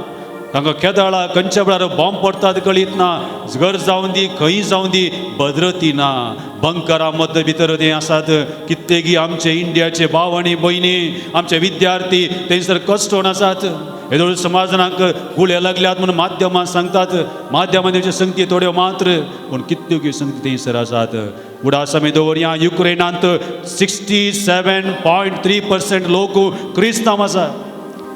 S1: तांकां केदाळा खंयच्या वेळार बॉम्ब पडटात कळीत ना. घर जावं दी, खंय जावं दी, भद्रती ना. बंकरां मद भितर ते आसात. कित्येकी आमचे इंडियाचे भाव आनी भयणी, आमचे विद्यार्थी थंयसर कश्टोवन आसात. येदोळ समाजाक गुळे लागल्यात म्हणून माध्यमां सांगतात. माध्यमांचे संगती थोड्यो मात्र पूण कित्येकी संगती थंयसर आसात. उडास आमी दवरया. युक्रेनांत 67.3% लोक क्रिस्तांव आसा.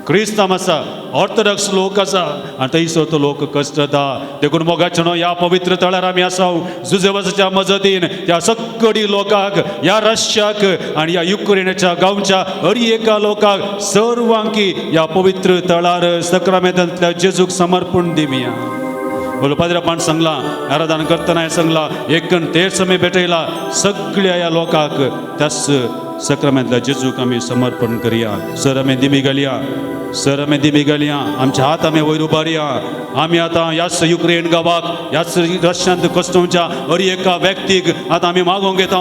S1: क्रिस्तांव आसा, ऑर्थोडॉक्स लोक आसा आनी थंयसर तो लोक कश्टता. देखून मोगाचें ह्या पवित्र तळार आमी आसाव. जुजेवासाच्या मजतीन ह्या सगळी लोकांक, ह्या रशियाक आनी ह्या युक्रेनाच्या गांवच्या हर एका लोकांक सर्वांकी ह्या पवित्र तळार सक्रामेंतांतल्या जेजूक समर्पण दिवया. बोलो पाद्रापान सांगला, आराधना करतना सांगला, एकन तेर समय भेटयला सगळ्या ह्या लोकांक त्याच सक्रामेंतल्या जेजूक आमी समर्पण करया. सर आमी दिमी घालया, सर आमी दिमी घालया. आमचे हात आमी वयर उबारया. आमी आतां ह्याच युक्रेन गांवाक, ह्याच रशियांत कश्टोवच्या हर एका व्यक्तीक आतां आमी मागोवंक येता.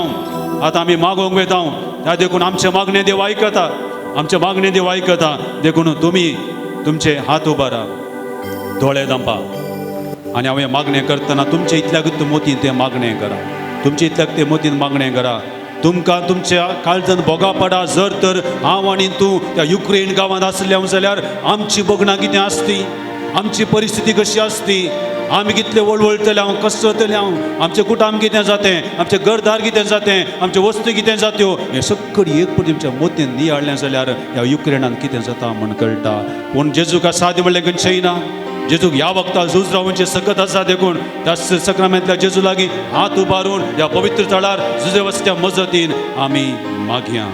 S1: आतां आमी मागोवंक वयता. त्या देखून आमचे मागणे देव आयकता, आमचे मागणे देव आयकता. देखून तुमी तुमचे हात उबारा, दोळे धांपा आनी हांव हें मागणें करतना तुमचे इतल्याक मोतीन तें मागणें करा. तुमचे इतल्याक तें मोतीन मागणें करा. तुमकां तुमच्या काळजांत बोगा पडा. जर तर हांव आनी तूं त्या युक्रेन गांवांत आसल्या जाल्यार आमची बगणां कितें आसती, आमची परिस्थिती कशी आसती, आमी कितले वळवळटले, हांव कसो जातले, हांव आमचें कुटुंब कितें जातें, आमचें घरदार कितें जातें, आमच्यो वस्तू कितें जात्यो, हें सगळी एक पटी तुमच्या मोतीन नियाळलें जाल्यार ह्या युक्रेनांत कितें जाता म्हण कळटा. पूण जेजूक सादें म्हणलें खंयचेंय ना. जेजूक ह्या वखदाक झूज रावचे सकत आसा. देखून त्या सक्रामेंतल्या जेजू लागीं हात उबारून ह्या पवित्र तळार जुजे वसत्या मजतीन आमी मागया.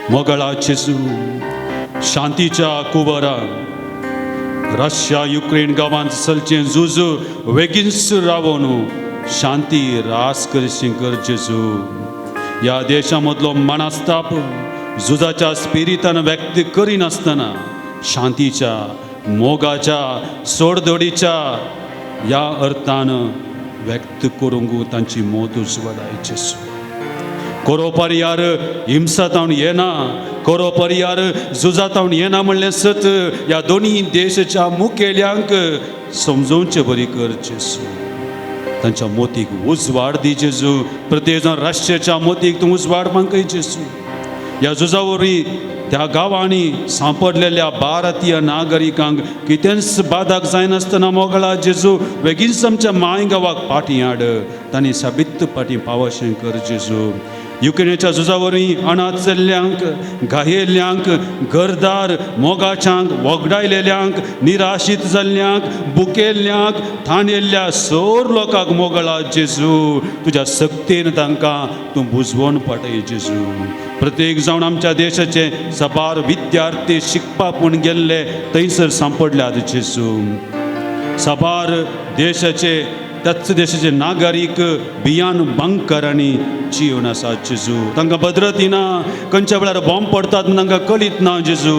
S1: मोगळा जेजू, शांतीच्या कुबरा, रशिया युक्रेन गांवांत चलचें झूज बेगीनच रावून शांती रास करशी कर जेजू. ह्या देशामधलो मनस्ताप झुजाच्या स्पिरितान व्यक्त करिनासतना शांतीच्या, मोगाच्या, सोडदोडीच्या ह्या अर्थान व्यक्त करूंक तांची मोत उजवाडाय जेजू. कोरो पर्यार हिंसातावन येना, कोरो पर्यार झुजातावन येना म्हणलें सत ह्या दोन्ही देशाच्या मुखेल्यांक समजोवचें बरी कर जेजू. तांच्या मोतीक उजवाड दी जेजू. प्रत्येक जाण राष्ट्राच्या मोतीक तूं उजवाड मागय जेजू. ह्या झुजा वरवीं त्या गांवांनी सांपडलेल्या भारतीय नागरिकांक कितेंच बादाक जायनासतना मोगळा जेजू बेगीनच आमच्या माय गांवाक फाटीं हाड. तांणी साबित फाटीं पावशें कर जेजू. युक्रेनाच्या झुजा वरवीं अनाथ चल्ल्यांक, घायेल्ल्यांक, घरदार मोगाच्यांक, वगडायलेल्यांक, निराशीत जाल्ल्यांक, बुकेल्ल्यांक, ठाणेल्ल्या सोर लोकांक मोगळा जेजू. तुज्या सक्तीन तांकां तूं बुजवून पाठय जेजू. प्रत्येक जावन आमच्या देशाचे सबार विद्यार्थी शिकपाक म्हूण गेल्ले थंयसर सांपडल्यात जेजू. सबार देशाचे त्याच देशाचे नागरीक बियान बंकरांनी जीवन आसा जेजू. तांकां भद्रती ना, खंयच्या वेळार बॉम्ब पडटात तांकां कळीत ना जेजू.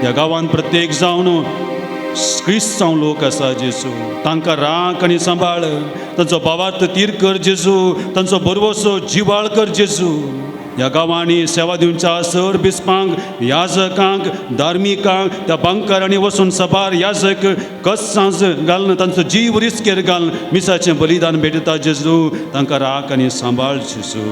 S1: ह्या गांवांत प्रत्येक जावन क्रिस्तांव लोक आसा जेजू. तांकां राख आनी सांबाळ. तांचो भावार्थ तीर कर जेजू. तांचो बरवसो जिवाळ कर जेजू. ह्या गांवांनी सेवा दिवच्या सर बिस्पांक, याजकांक, धार्मिकांक त्या बंकरांनी वचून सबार याजक कसांज घालून तांचो जीव रिस्केर घालून मिसाचें बलिदान भेटता जेजू. तांकां राख आनी सांबाळ जेजू.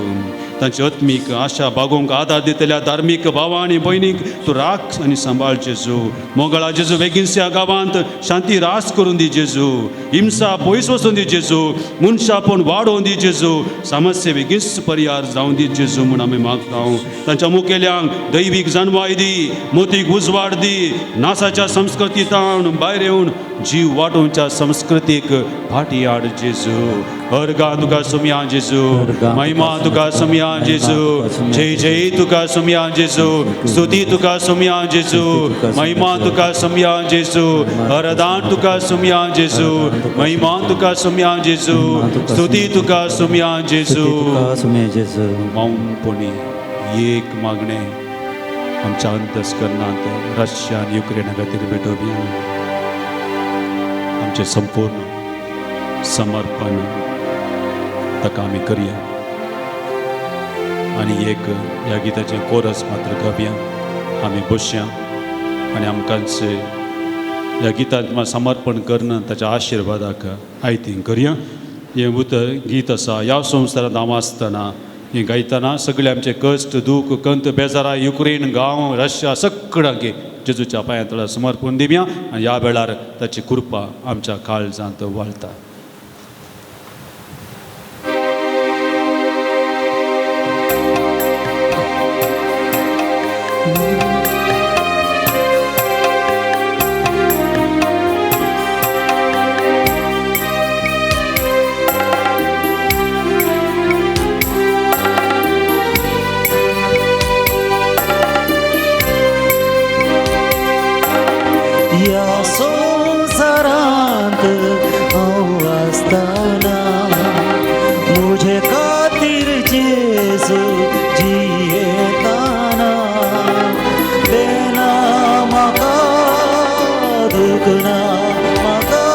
S1: तांची आत्मीक आशा बागोवंक आदार दितल्या धार्मीक भावां आनी भयणीक तूं राख आनी सांबाळ जेजू. मोगळा जेजू बेगीनच ह्या गांवांत शांती रास करून दी जेजू. हिंसा पयस वचून दी जेजू. मनशापण वाडोवन दी जेजू. समस्या बेगीनच पर्याय जावं दी जेजू म्हूण आमी मागता. तांच्या मुखेल्यांक दैवीक जाणवाय दी, मोतीक उजवाड दी. नासाच्या संस्कृतींतल्यान भायर येवन जीव वाटोवच्या संस्कृतीक फाटीं हाड जेजू. अर्गा तुका सुमया जेजू. महिमा तुका सुमया जेजू. जय जय तुका सुमया जेजू. स्तुती तुका सुमया जेजू. महिमा तुका सुमया जेजू. अरदान तुका सुमया जेजू. महिमा तुका सुमया जेजू. स्तुती तुका सुमया जेजू. मौनपणी एक मागणे आमच्या अंतस्करणांत रशिया आनी युक्रेना खातीर भेटोवया. आमचे संपूर्ण समर्पण ताका आमी करया. आनी एक ह्या गिताचें कोरस मात्र गावया. आमी बसया आनी आमकांच ह्या गितांत समर्पण करना ताच्या आशिर्वादाक आयतीं करया. हें गीत आसा ह्या संवसारांत हांव आसतना हें गायतना सगळे आमचे कश्ट, दूख, कंत, बेजारा, युक्रेन, गांव, रशिया सगळ्यांक जेजूच्या पांयां तळा समर्पण दिवया. आनी ह्या वेळार ताची कृपा आमच्या काळजांत वाळटा.
S2: या संसारांत हांव आसतना मुझे खातीर जेजू जियेताना देना म्हाका दुखना म्हाका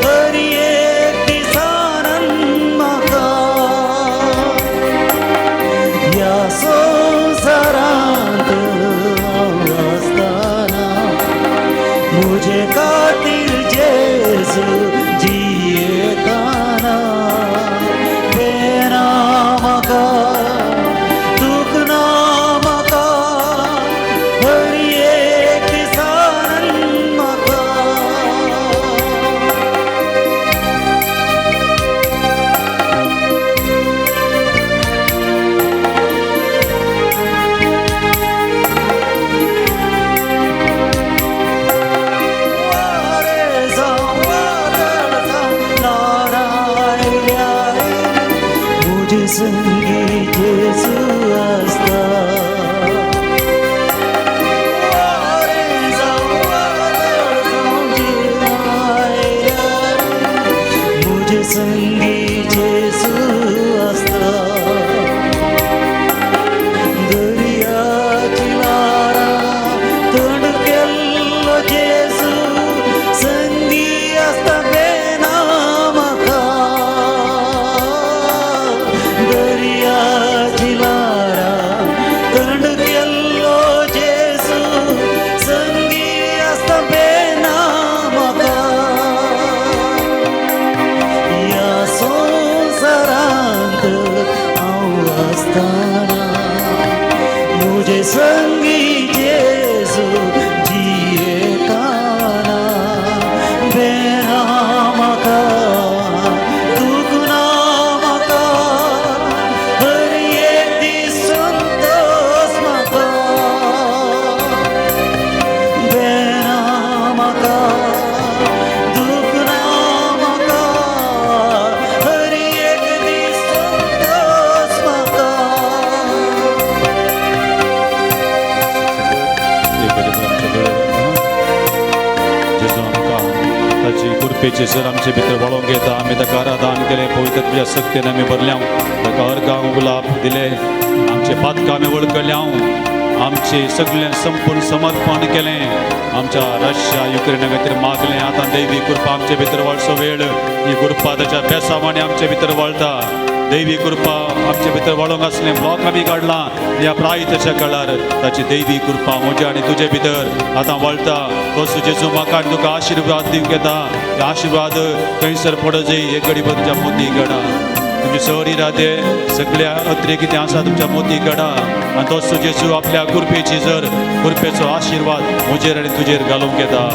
S2: हर एक दिसानन म्हाका या संसारांत हांव आसतना मुझे खातिर जेजू जियेताना देना म्हाका दुखना म्हाका हर एक दिसानन म्हाका. मुझे संगी जेजू आसता. मुझे संगी
S1: कृपेचे सर आमचे भितर वळोवंक येता आमी ताका आराधन केलें पवित्र तुज्या शक्तीन आमी भरल्या ताका अर्गांव गुलाब दिले आमचे पातकां आमी वळखल्या आमचे सगळें संपूर्ण समर्पण केलें आमच्या रशिया युक्रेना खातीर मागलें आतां दैवी कृपा आमचे भितर वळचो वेळ ही कृपा ताच्या बेसामाणे आमचे भितर वळटा दैवी कृपा आमचे भितर वळोंक आसलें ब्लॉक आमी काडलां ह्या प्रायताच्या काळार ताची दैवी कृपा म्हज्या आनी तुजे भितर आतां वळटा तो जेजू म्हाका आनी तुका आशिर्वाद दिवंक येता ते आशिर्वाद खंयसर पडत जाय एक घडी तुज्या मोती घडा तुमचे सरी रादे सगळ्या अत्रे कितें आसा तुमच्या मोती घडा आनी तो जेजू आपल्या कृपेची जर कृपेचो आशिर्वाद म्हजेर आनी तुजेर घालूंक येता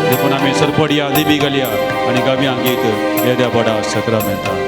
S1: देखून आमी सरपडया दिबी घालया आनी गावया गीत येद्या बडा सक्रामेंता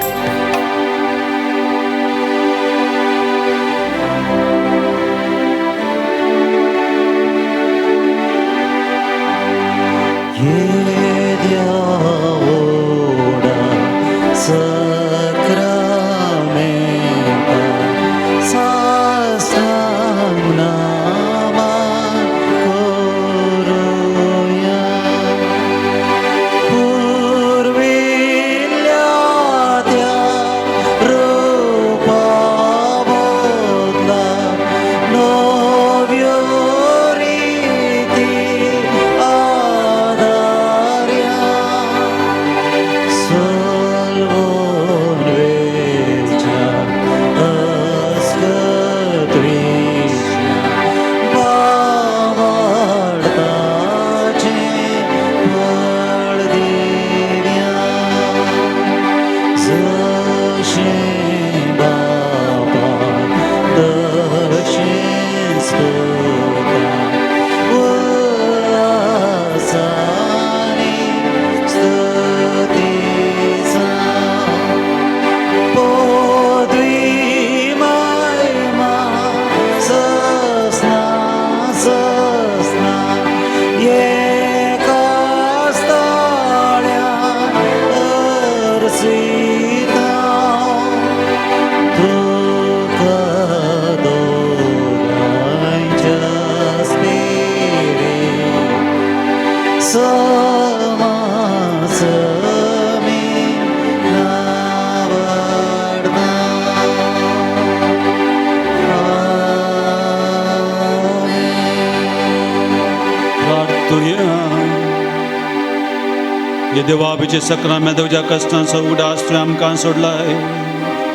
S1: देवाबीचे सक्रामेंत तुज्या कश्टांचो उगडास तुवें आमकां सोडलाय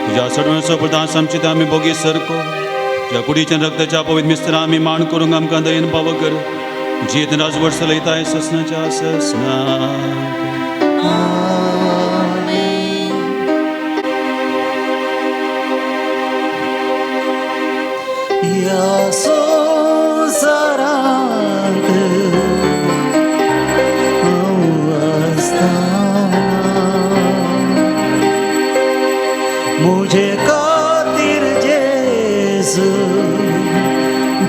S1: तुज्या सडवण्याचो पदार्थ आमचे ते आमी बोगी सरको तुज्या कुडीच्या रक्ताच्या पवित्र मिस्त्रां आमी माण करूंक आमकां दयेन पाव कर जीत राजवट चलयताय ससनाच्या ससना
S2: मुझे खातिर जेसु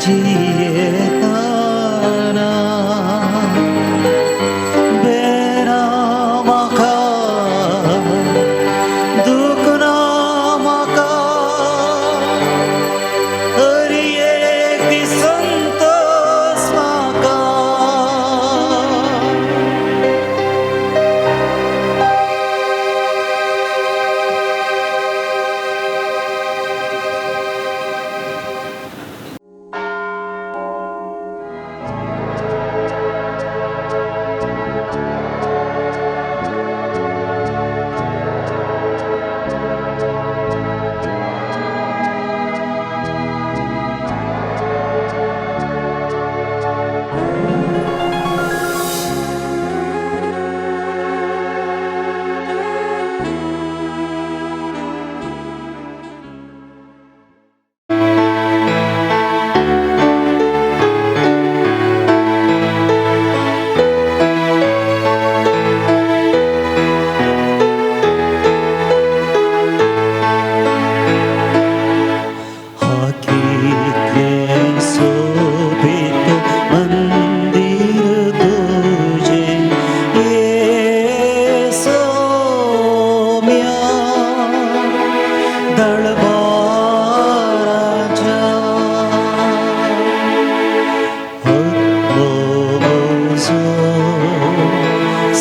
S2: जिए ताना बेना मका दुख ना मका हरी एक संतोष मका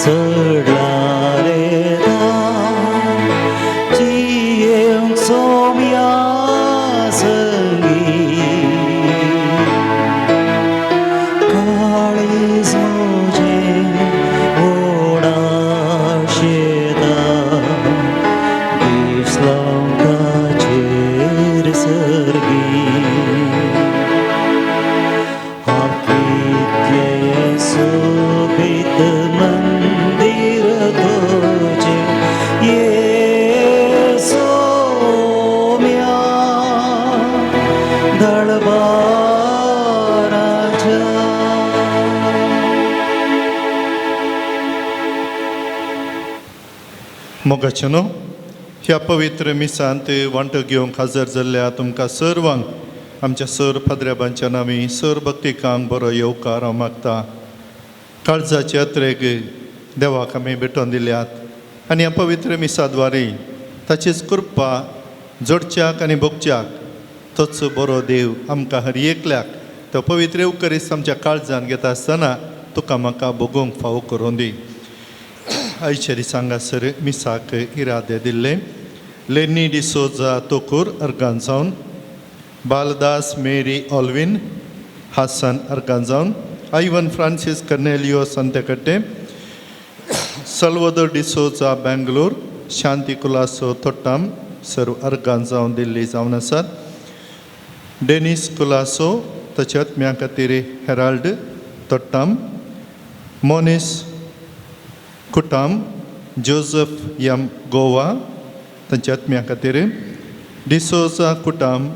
S2: सडला सोम्या संगी काळीज मुझे ओढाशेदा दिसलांकाचेर सर्गी हाकितले सोबीत मंदिर तुझे ये सोम्या दळबाराच्या
S3: मोगाचनो ह्या पवित्र मिसांत वांटो घेवंक हजर जाल्ल्या तुमकां सर्वांक आमच्या सर फादऱ्याबांच्या नांवी सर भक्तिकांक बरो येवकार हांव मागता. काळजाचे यात्रेक देवाक आमी भेटोवन दिल्यात आनी ह्या पवित्र मिसाद्वारे ताचीच कृपा जोडच्याक आनी भोगच्याक तोच बरो देव आमकां हर एकल्याक तो पवित्र उकरीस आमच्या काळजान घेता आसतना तुका म्हाका भोगूंक फावो करून दी. आयच्या दिसांगासर मिसाक इरादे दिल्ले लेनी डिसोजा तोकूर अर्गांजावन बालदास मेरी ऑल्विन हासन अर्गांजावन आयवन फ्रांसीस कर्नेलियो संतेकट्टे सल्वोदर डिसोजा बेंगलोर शांती कुलासो तोट्टाम सर्व अर्गांजावन दिल्ली जावन आसात. डेनिस कुलासो ताच्या आत्म्या खातीर हेराल्ड तोट्टाम मोनिस कुटाम जोसेफ एम गोवा तांच्या आत्म्या खातीर डिसोजा कुटाम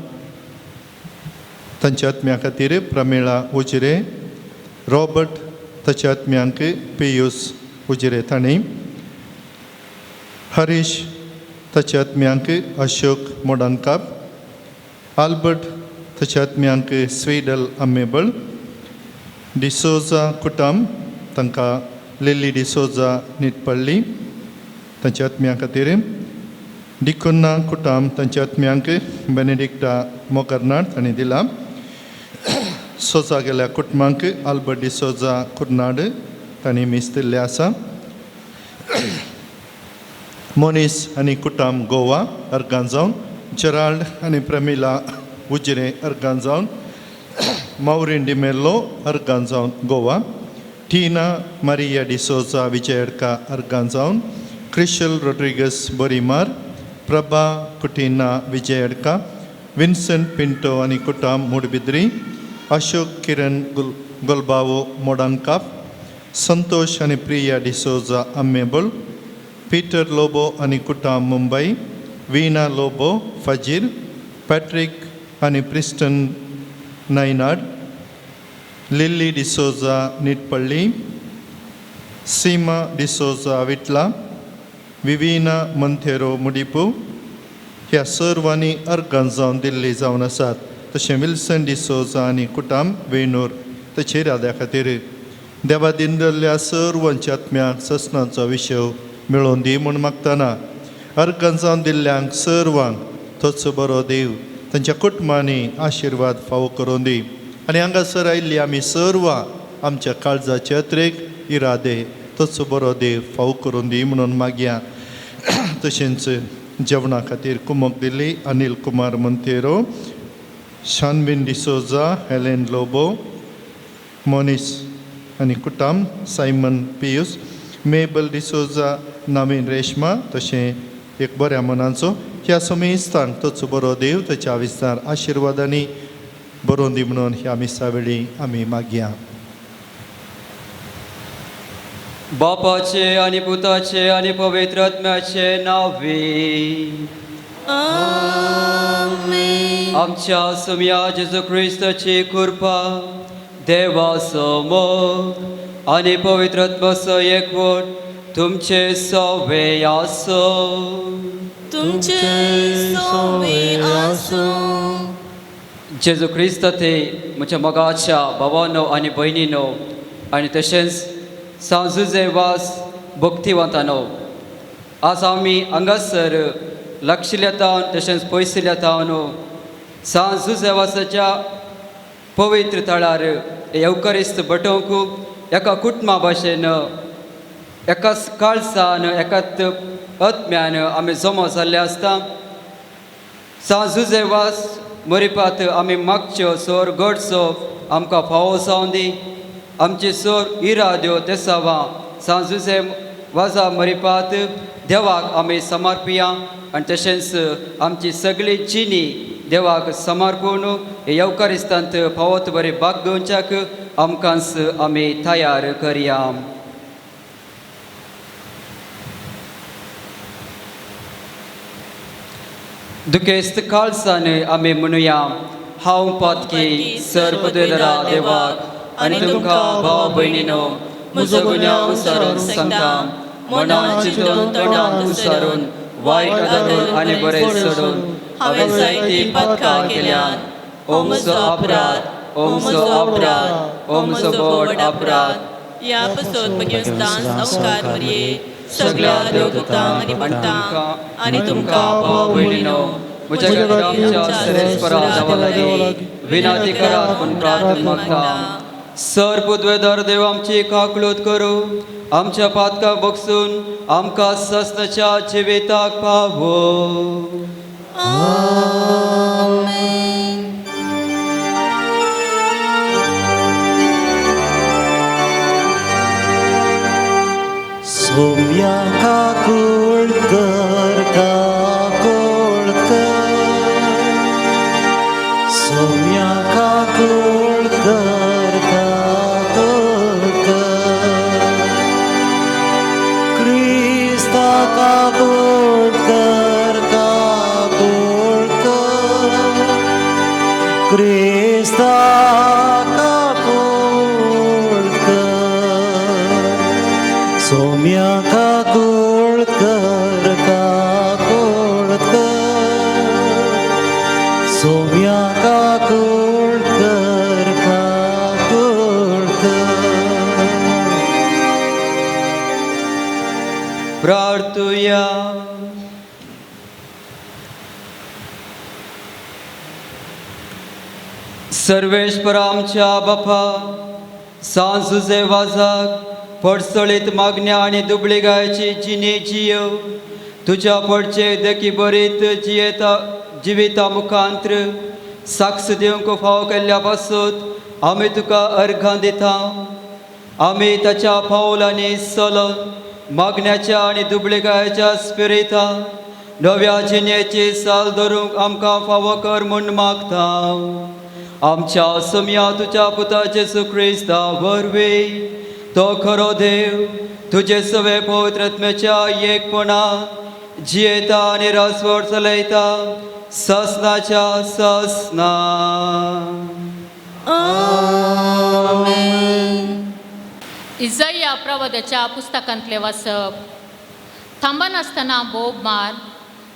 S3: तांच्या आत्म्या खातीर प्रमिळा उजरे रॉबर्ट ताच्या आत्म्यांक पियूस उजरे तांणी हरीश ताच्या आत्म्यांक अशोक मोडंकाप आल्बर्ट ताच्या आत्म्यांक स्वीडल अम्मेबळ डिसोजा कुटाम तांकां लिली डिसोजा निटपल्ली तांच्या आत्म्या खातीर डिकुन्ना कुटाम तांच्या आत्म्यांक बेनेडिक्टा मोकर्नाड तांणी दिला. सोजा गेल्या कुटुंबांक आल्बर्ट डिसोजा कुर्नाड तांणी मीस दिल्ले आसा. मोनीस आनी कुटाम गोवा अर्गांजावन जेराल्ड आनी प्रमिला उजरे अर्गांजावन माउरीन डिमेल्लो अर्गांजावन गोवा टीना मारिया डिसोजा विजयडका अर्गांजावन क्रिशल रोड्रिगस बोरीमार प्रभा कुटिना विजयडका विन्सेंट पिंटो आनी कुटाम मूडबिद्री अशोक किरण गोलबावो मोडंकाप संतोष आनी प्रिया डिसोजा अम्मेबळ पीटर लोबो आनी कुटाम मुंबई वीना लोबो फजीर पॅट्रिक आनी प्रिस्टन नायनाड लिली डिसोजा निटपल्ली सीमा डिसोजा विटला विविना मंथेरो मुडिपू ह्या सर्वांनी अर्गांजावन दिल्ली जावन आसात. तशें विल्सन डिसोजा आनी कुटाम वेणूर ताचे इराद्या खातीर देवा दिनदल्ल्या सर्वांच्या आत्म्याक ससनांचो विशय मेळोवन दी म्हूण मागतना अर्गांजावन दिल्ल्यांक सर्वांक तोच बरो देव तांच्या कुटुंबांनी आशिर्वाद फावो करून दी. आनी हांगासर आयिल्ली आमी सर्वां आमच्या काळजाचे यात्रेक इरादे तोच बरो देव फावो करून दी म्हणून मागया. तशेंच जेवणा खातीर कुमक दिल्ली अनिल कुमार मोंतेरो शानविन डिसोजा हेलेन लोबो मोनीस आनी कुटाम सायमन पियूस मेबल डिसोजा नावीन रेशमा तशें एक बऱ्या मनाचो ह्या समेस्तांक तोच बरो देव ताच्या विस्तार आशिर्वादांनी बरोवन दी म्हणून ह्या मिसा वेळी आमी मागया.
S5: बापाचे आनी पुताचे आनी पवित्र आत्म्याचे नांवे
S4: आमेन.
S5: आमच्या सुम्या जेजू क्रिस्ताची कृपा देवा समोर आनी पवित्र आत्म्याचो एकवट तुमचे सवे आसो.
S4: तुमचे सोवे आसो.
S5: जेजू क्रिस्त ते म्हज्या मोगाच्या भावांनो आनी भयणींनो आनी तशेंच सांजुजे वास भक्तिवंतांनो आज आमी हांगासर लागशिल्ल्यातावन तशेंच पयसुल्ल्यातावन सांजुजे वासाच्या पवित्र थळार येवकारिस्त भटोवंक एका कुटुंबा भाशेन एकाच काळसान एकाच आत्म्यान आमी जमा जाल्ले आसता. सांजुजे वास मरिपात आमी मागच्यो सोर घडसो आमकां फावो जावन दी. आमची सोर इरा देव तेसावा सांजुजे वाजा मरिपात देवाक आमी समर्पिया आनी तशेंच आमची सगळी जिणी देवाक समर्पून हे येवकारिस्तांत फावत बरे भाग घेवच्याक आमकांच आमी तयार करया. दुखेस्त काळसान आमी म्हणुया हांव पातकी सर पदवेदारा देवाक आनी तुमकां भाव भयणीनो म्हजो गुन्यांव उसारून सांगता. मनान चिंतून तोंडान उसारून वायट आदरून आनी बरें सोडून हांवें जायती पातकां केल्यात. ओ म्हजो अपराध, ओ म्हजो अपराध, ओ म्हजो व्हड अपराध.
S4: ह्या पसत मगेस्तान संस्कार मरये सगळ्या देवदूतांक आनी भक्तांक आनी तुमकां भाव भयणीनो
S5: म्हज्या घराच्या सरेस्परा देवा लागीं विनंती करात म्हूण प्रार्थना मागता. सर पदवेदार देव आमची काकळूत करूं आमच्या पातकां बगसून आमकां ससनाच्या जिविताक पावो.
S2: सोम्या काकोळकर काकोळकर सोम्या काकोळकर काकोळकर क्रिस्ता काकोळकर काकोळकर क्रिस्ता सोम्या काकोळकर काकोळकर सोम्या काकोळकर काकोळकर.
S5: प्रार्थुया. सर्वेश्वर आमच्या बापा सांजुजे वाजाक पडसळीत मागण्या आनी दुबळेगायची जिणे जियो तुज्या पडचे देखी बरीत जिविता मुखांत्र साक्ष दिवंक फाव केल्ल्या पासून आमी तुका अर्घां दिता. आमी ताच्या पावलांनी चलून मागण्याच्या आनी दुबळेगायच्या स्पिरिता नव्या जिणेची साल धरूंक आमकां फावो कर म्हूण मागता. आमच्या समया तुज्या पुता जेसू क्रिस्ता वरवीं तो खरो देव तुजे सवे पवित्रत्म्याच्या एकपणान जियेता आनी रासवड चलयता ससनाच्या ससना.
S6: इजाया प्रवाद्याच्या पुस्तकांतले वाचप. थांबनासतना बोब मार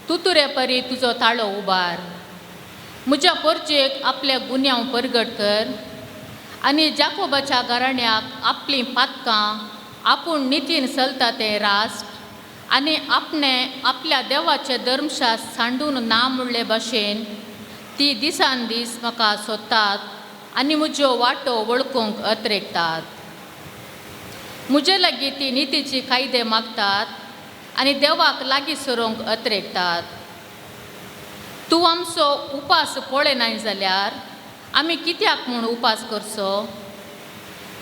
S6: तुतुरे परी तुजो ताळो उबार. म्हज्या परजेक आपल्या गुन्यांव परगट कर आनी जाकोबाच्या घराण्याक आपली पातकां आपूण नितीन चलता तें रास्ट आनी आपणे आपल्या देवाचे धर्मशास्त्र सांडून ना म्हणले भाशेन ती दिसान दीस म्हाका सोदतात आनी म्हज्यो वाटो वळखूंक अत्रेकतात. म्हजे लागीं ती नितीची कायदे मागतात आनी देवाक लागीं सरोंक अत्रेकतात. तूं आमचो उपास पळयनाय जाल्यार आमी कित्याक म्हूण उपास करचो.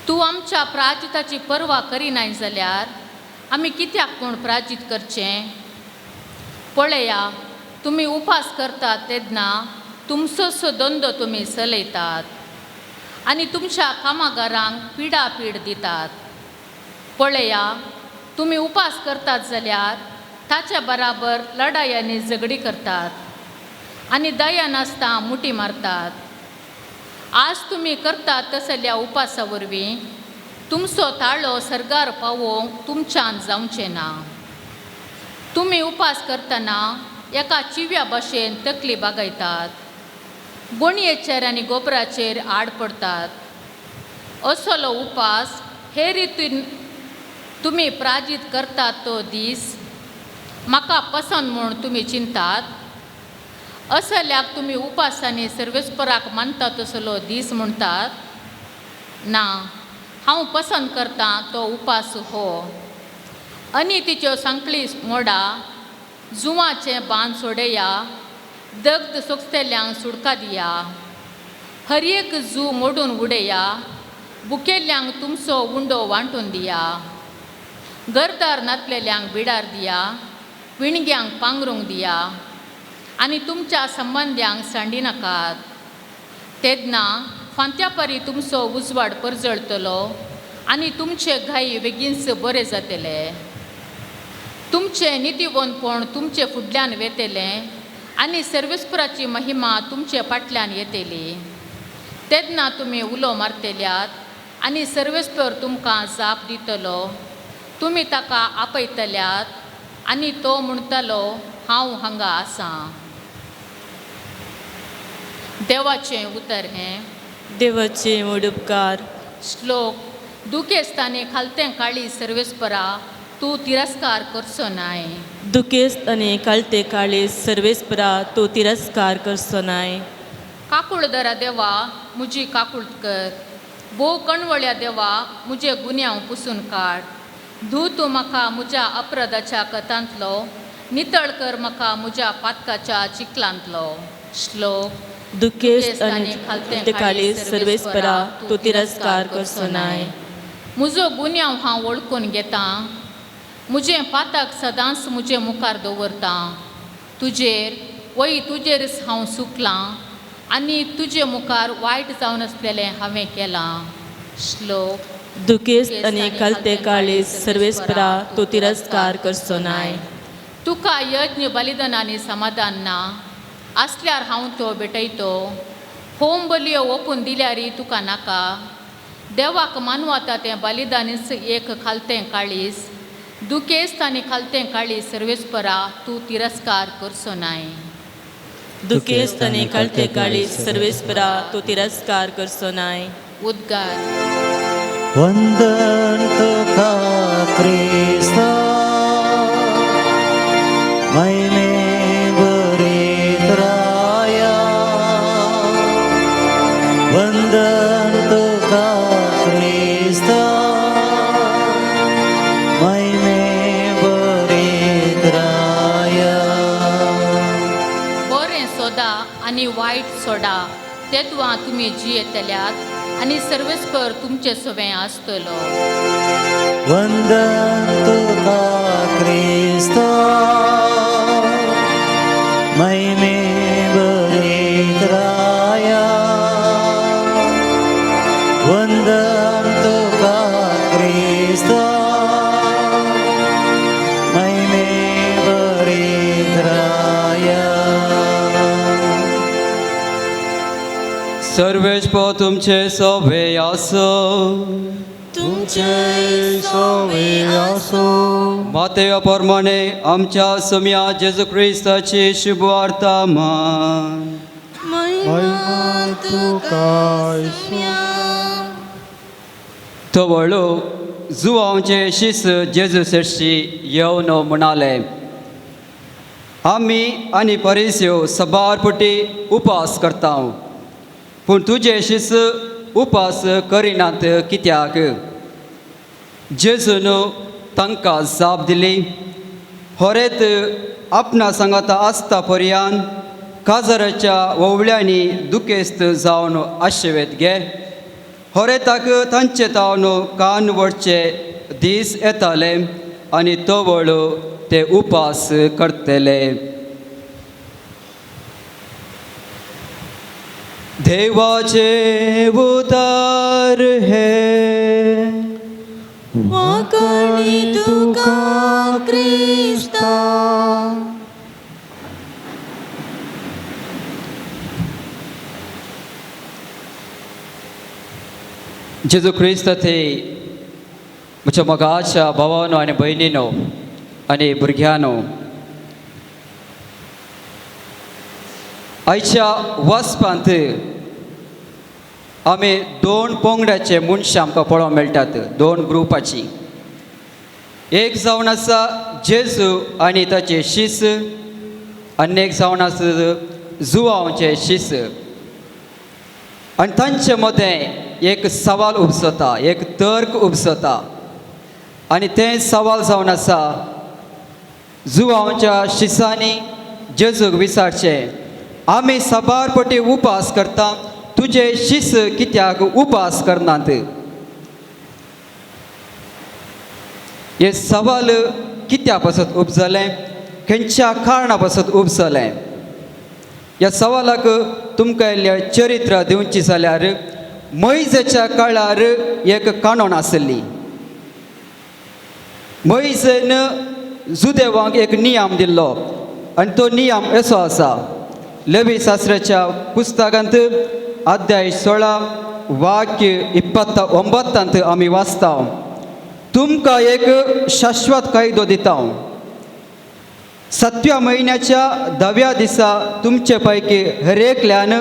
S6: तूं आमच्या प्राजिताची पर्वा करिनाय जाल्यार आमी कित्याक म्हूण प्राजीत करचें. पळया तुमी उपास करतात तेन्ना तुमचोच धंदो तुमी चलयतात आनी तुमच्या कामागारांक पिडापीड दितात. पळया तुमी उपास करतात जाल्यार ताच्या बराबर लढायांनी झगडी करतात आनी दया नासता मुठी मारतात. आज तुमी करतात तसल्या उपासा वरवीं तुमचो ताळो सर्गार पावोवंक तुमच्यान जावचें ना. तुमी उपास करतना एका चिव्या भाशेन तकली बागयतात, बोणयेचेर आनी गोबराचेर आड पडतात. असलो उपास हे रितीन तुमी प्राजीत करतात तो दीस म्हाका पसंद म्हूण तुमी चिंतात. असल्याक तुमी उपासांनी सर्वेस्पराक मानता तसलो दीस म्हणटात. ना, हांव पसंद करतां तो उपास हो. अनितीच्यो सांकळी मोडा, जुवांचें बांद सोडया दग्ध सोंसतेल्यांक सुडका दिया हर एक जू मोडून उडया बुकेल्ल्यांक तुमचो उंडो वांटून दिया घरदार नातलेल्यांक बिडार दिया विणग्यांक पांगरूंक दिया आनी तुमच्या संबंद्यांक सांडी नाकात तेदना फांत्या परी तुमचो उजवाड परजळटलो आनी तुमचे घाई बेगीनच बरें जातले तुमचे नितीवंतपण तुमचे फुडल्यान वेतेलें आनी सर्वेस्पराची महिमा तुमचे फाटल्यान येतली तेदना तुमी उलो मारतल्यात आनी सर्वेस्पर तुमकां जाप दितलो तुमी ताका आपयतल्यात आनी तो म्हणटलो हांव हांगा आसां देवाचें उतर हें
S4: देवाचे मोड उपकार
S6: श्लोक दुखेस्तानी खालतें काळी सर्वेस्परा तूं तिरस्कार करचो नाय
S4: दुखेस्त आनी काळते काळी सर्वेस्परा तूं तिरस्कार करचो नाय
S6: काकुळदरा देवा म्हजी काकुळट कर भोव कणवळ्या देवा म्हजे गुन्यांव पुसून काड धू तूं म्हाका म्हज्या अपराधाच्या कथांतलो नितळ कर म्हाका म्हज्या पातकाच्या चिखलांतलो श्लोक
S4: दुखेस्त आनी खालते काळी सर्वेस्परा तूं तिरस्कार करचो नाय
S6: म्हजो गुन्यांव हांव वळखून घेतां म्हजें पातक सदांच म्हजे मुखार दवरतां तुजेर वय तुजेरच हांव सुकलां आनी तुजे मुखार वायट जावन आसलेलें हांवें केलां श्लोक
S4: दुखेस्त आनी काळते काळी सर्वेस्परा तूं तिरस्कार करचो नाय
S6: तुका यज्ञ बलिदानांनी समाधान ना आसल्यार हांव तो भेटयतो होम बलयो ओपून दिल्यारय तुका नाका देवाक मानवता तें बलिदानीच एक खालतें काळीस दुखेस्त आनी खालतें काळी सर्वेस्परा तूं तिरस्कार करचो नाय
S4: दुखेस्त आनी काळते काळी सर्वेस्परा तूं तिरस्कार करचो नाय
S6: उद्गार
S2: वंदन तुका क्रिस्ता महिमे बरीत राया वंदन तुका क्रिस्ता महिमे बरीत राया
S6: बरें सोदा आनी वायट सोडा तेदवां तुमी जियेतल्यात आनी सर्वेस्पर तुमचे सवें आसतलो
S2: वंदन तुका क्रिस्ता महिमे बरीत राया वंदन तुका क्रिस्ता महिमे बरीत राया
S5: सर्वेस्पर तुमचे सोबे आसो
S3: तुमचे सोवे आसो
S5: मातेया प्रमाणे आमच्या सम्या जेजू ख्रिस्ताची शुभ वार्ता मान
S3: महिमा तुका
S5: तो वळू जुवांचे शिस जेजू सेर्शी येवन म्हणाले आमी आनी परिस्यो सबारपटी उपास करता पूण तुजे शिस उपास करिनात कित्याक जेजून तांकां जाप दिली होरेत आपणा सांगात आसता पर्यान काजराच्या वोवळ्यांनी दुखेस्त जावन आशेवेत घे होरेताक तांचे तावन कान वडचे दीस येताले आनी तो वळू ते उपास करतले देवाचे उदार हे
S4: वाकणी तुका क्रिस्ता
S5: जेजू ख्रिस्त ते म्हज्या मोगाच्या भावानो आनी भयणीनो आनी भुरग्यानो आयच्या वाचपांत आमी दोन पंगडाचे मनशां आमकां पळोवंक मेळटात दोन ग्रुपाची एक जावन आसा जेजू आनी ताचे शिस आनी एक जावन आसा जुवांचे शिस आनी तांचे मदें एक सवाल उपसता एक तर्क उपसता आनी तें सवाल जावन आसा जुवांच्या शिसांनी जेजूक विचारचें आमी साबारपटी उपास करता तुझे शिस कित्याक उपास करनात. हे सवाल कित्या पासत उपजलें, खंयच्या कारणा पासत उपजलें. ह्या सवालाक तुमकां इल्लें चरित्र दिवची जाल्यार मोइजेच्या काळार एक कानून आसली. मोइजेन जुदेवांक एक नियम दिल्लो आनी तो नियम असो आसा. लेवी शास्त्राच्या पुस्तकांत अध्याय 16 वाक्य 29 आमी वाचता. तुमकां एक शाश्वत कायदो दिता. 7व्या म्हयन्याच्या 10व्या दिसा तुमचे पैकी हर एकल्यान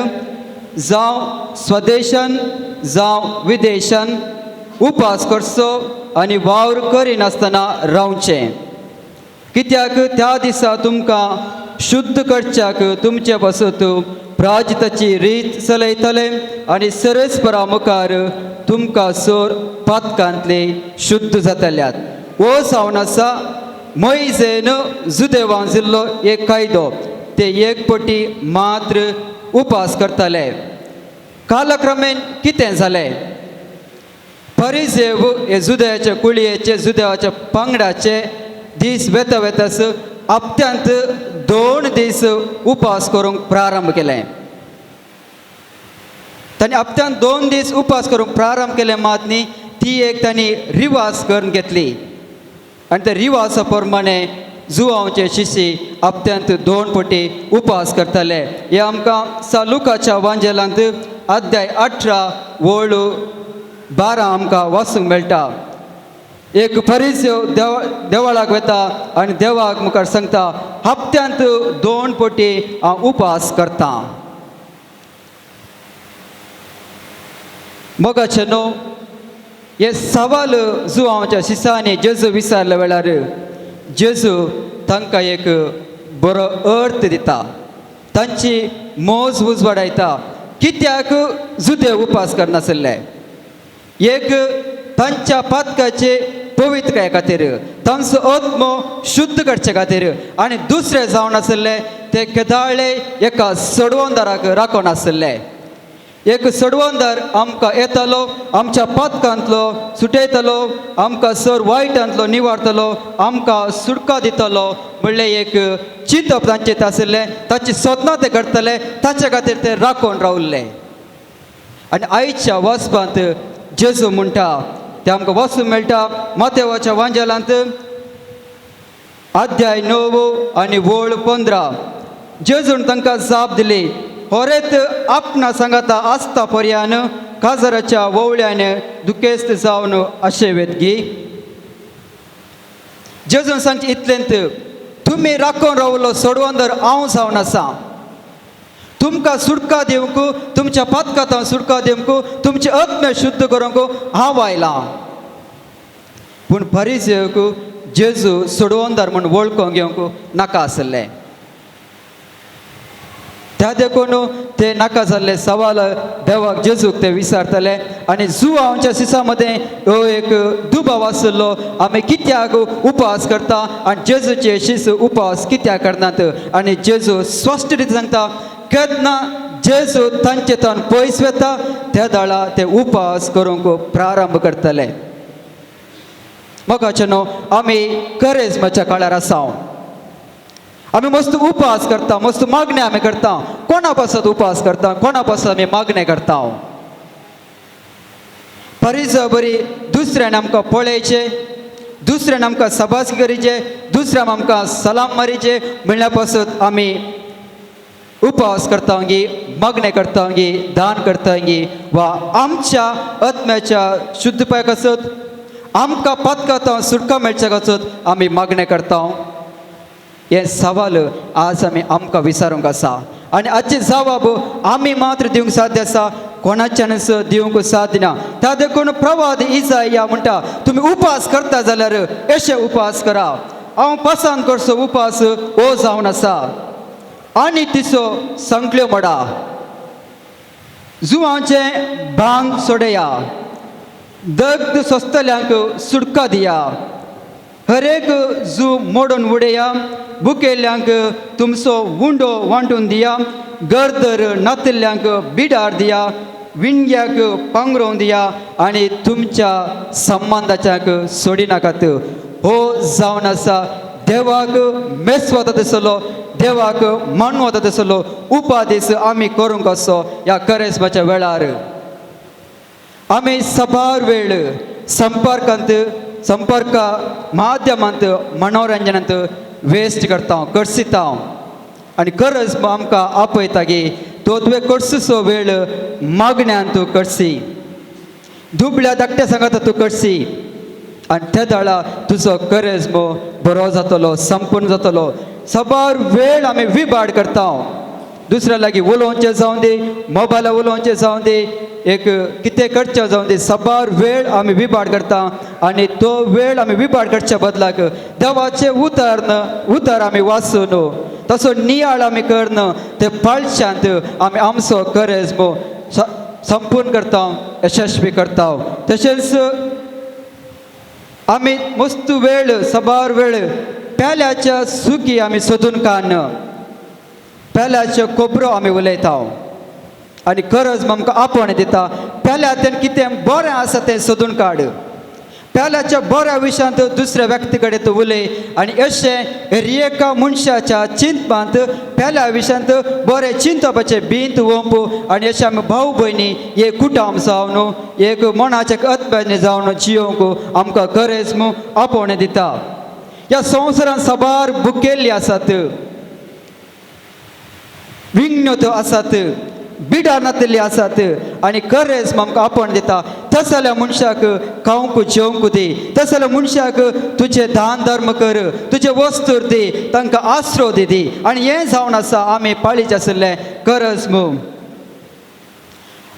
S5: जावं स्वदेशान जावं विदेशान उपास करचो आनी वावर करिनासतना रावचें. कित्याक त्या दिसा तुमकां शुद्ध करच्याक तुमचे पासत प्राजताची रीत चलयतले आनी सरस्परा मुखार तुमकां सोर पातकांतले शुद्ध जातल्यात. हो जावन आसा मोइजेन जुदेवांक दिल्लो एक कायदो. ते एक पटी मात्र उपास करताले. कालक्रमेन कितें जालें, फरिसेव हे जुदयाचे कुळयेचे जुदेवाच्या पंगडाचे दीस वेता वेतास हप्त्यांत 2 दीस उपास करूंक प्रारंभ केलें. तांणी हप्त्यांत 2 दीस उपास करूंक प्रारंभ केलें मात न्ही ती एक तांणी रिवाज करून घेतली. आनी त्या रिवाजा प्रमाणे जुवांवचे शिशी हप्त्यांत 2 पटी उपास करताले. हे आमकां लुकाच्या वांजेलांत अध्याय 18 वळ 12 आमकां वाचूंक मेळटा. एक फरिसेव देवळाक वता आनी देवाक मुखार सांगता हप्त्यांत 2 पटी हांव उपास करता. मोगाचे न्हू हे सवाल जुवांवच्या शिसांनी जेजू विचारल्या वेळार जेजू तांकां एक बरो अर्थ दिता. तांची मोज उजवाडायता. कित्याक जुदे उपास करनासले. एक तांच्या पातकाचे पवित्रकाये खातीर, तांचो आत्मो शुद्ध करचे खातीर. आनी दुसरे जावन आसले ते केदाळे एका सडवंदाराक राखून आसले. एक सडवंदार आमकां येतालो, आमच्या पातकांतलो सुटयतलो, आमकां सर वायटांतलो निवारतलो, आमकां सुटका दितलो म्हणलें एक चिंतप तांचें आसलें. ताची सदनां ते करतले, ताचे खातीर ते राखून रावल्ले. आनी आयच्या वचपांत जेजू म्हणटा ते आमकां वाचूंक मेळटा मत्तेवाच्या वांजेलांत अध्याय 9 आनी वळ 15. जेजून तांकां जाप दिली, होरेत आपणा सांगाता आसता पर्यान काजराच्या वोवळ्यान दुखेस्त जावन आशेवेत गी. जेजून सांगचे इतलेंत तुमी राखून रावलो सोडवंदर हांव जावन आसा. तुमकां सुटका दिवंक, तुमच्या पातकांत सुटका दिवंक, तुमचे आत्मे शुद्ध करूंक हांव आयलां. पूण फरिसेवक जेजू सोडवंदर म्हूण वळखूंक घेवंक नाका आसले. त्या देखून ते नाका जाल्ले सवाल देवाक जेजूक ते विचारतले. आनी जुवांवच्या शिसा मदें हो एक दुबाव आसलो. आमी कित्याक उपास करता आनी जेजूचे शीस उपास कित्याक करनात. आनी जेजू स्पश्ट रीत सांगता केन्ना जेजू तांचे तन पयस वेता त्या दाळा ते उपास करूंक प्रारंभ करतले. मोगाचे न्हू आमी करेजमाच्या काळार आसा. आमी मस्त उपास करता, मस्त मागणे आमी करता. कोणा पासत उपास करता, कोणा पासत आमी मागणे करता. फरिसा बरी दुसऱ्यान आमकां पळयचे, दुसऱ्यान आमकां सभास करीचे, दुसऱ्यान आमकां सलाम मारीचे म्हणल्या पासत आमी उपास करतांगी, मागणे करतांगी, दान करतांगी वा आमच्या आत्म्याच्या शुद्धपायाक आसत, आमकां पातकां सुटका मेळच्या आसत आमी मागणे करता. हे सवाल आज आमकां विचारूंक आसा. आनी हाचे जबाब आमी मात्र दिवंक साध्य आसा, कोणाच्यानच दिवंक साध्य ना. त्या देखून प्रवाद इसाया म्हणटा तुमी उपास करता जाल्यार अशे उपास करा. हांव पसंत करचो उपास हो जावन आसा आनी तिचो संकल्यो मोडा. जुवांचे भांग सोडया, दग्ध सोंसतल्यांक सुटका दिया, हरेक जू मोडून उडया, भुकेल्यांक तुमचो उंडो वांटून दिया गरदर नातिल्ल्यांक बिडार दिया, विणग्याक पांगरोवन दिया आनी तुमच्या संबंधाच्याक सोडी नाकात. हो जावन आसा देवाक मेस वता दिसलो, देवाक मन वता दिसलो उपादीस आमी करूंक असो ह्या करेस्माच्या वेळार. आमी सबार वेळ संपर्क माध्यमांत मनोरंजनांत वेस्ट करता, करसिता आनी गरज आमकां आपयता की तो तुवें करचो वेळ मागण्यांत तूं करसी, दुबळ्या धाकट्या सांगात तूं करसी आनी त्या दाळा तुजो गरज बरो जातलो, संपूर्ण जातलो. सबार वेळ आमी विबाड करता, दुसऱ्या लागीं उलोवचें जावं दी, मोबायला उलोवचें जावं दी, एक कितें करचें जावं दी, सबार वेळ आमी विबाड करता आनी तो वेळ आमी विबाड करच्या बदलाक देवाचें उतर आमी वाचून तसो नियाळ आमी करन ते पाळशांत आमी आमचो गरज संपूर्ण करता, यशस्वी करता. तशेंच आमी मस्त वेळ सबार वेळ पेल्याच्या सुकी आमी सोदून काडन, पेल्याचे खोबरो आमी उलयता आनी गरज आमकां आपण दिता पेल्यान कितें बरें आसा तें सोदून काड. पेल्याच्या बऱ्या विशयांत दुसऱ्या व्यक्ती कडेन तूं उलय आनी अशें एका मनशाच्या चिंतपांत पेल्या विशयांत बरें चिंतपाचें भिंत वंपू आनी अशें आमी भाव भयणी एक कुटुंब जावन एक मनाचे अतबेजने जावन जियोंक आमकां गरज आपण दिता. ह्या संवसारांत सबार भुकेल्ली आसात, विघ्नतो आसात, बिडार नातिल्ली आसात आनी गरज आमकां आपण दिता. तस जाल्यार मनशाक खावंक जेवंक दी, तस जाल्यार मनशाक तुजें दान धर्म कर, तुजे वस्तूर दी, तांकां आसरो दी आनी हें जावन आसा आमी पाळीचे आशिल्ले गरज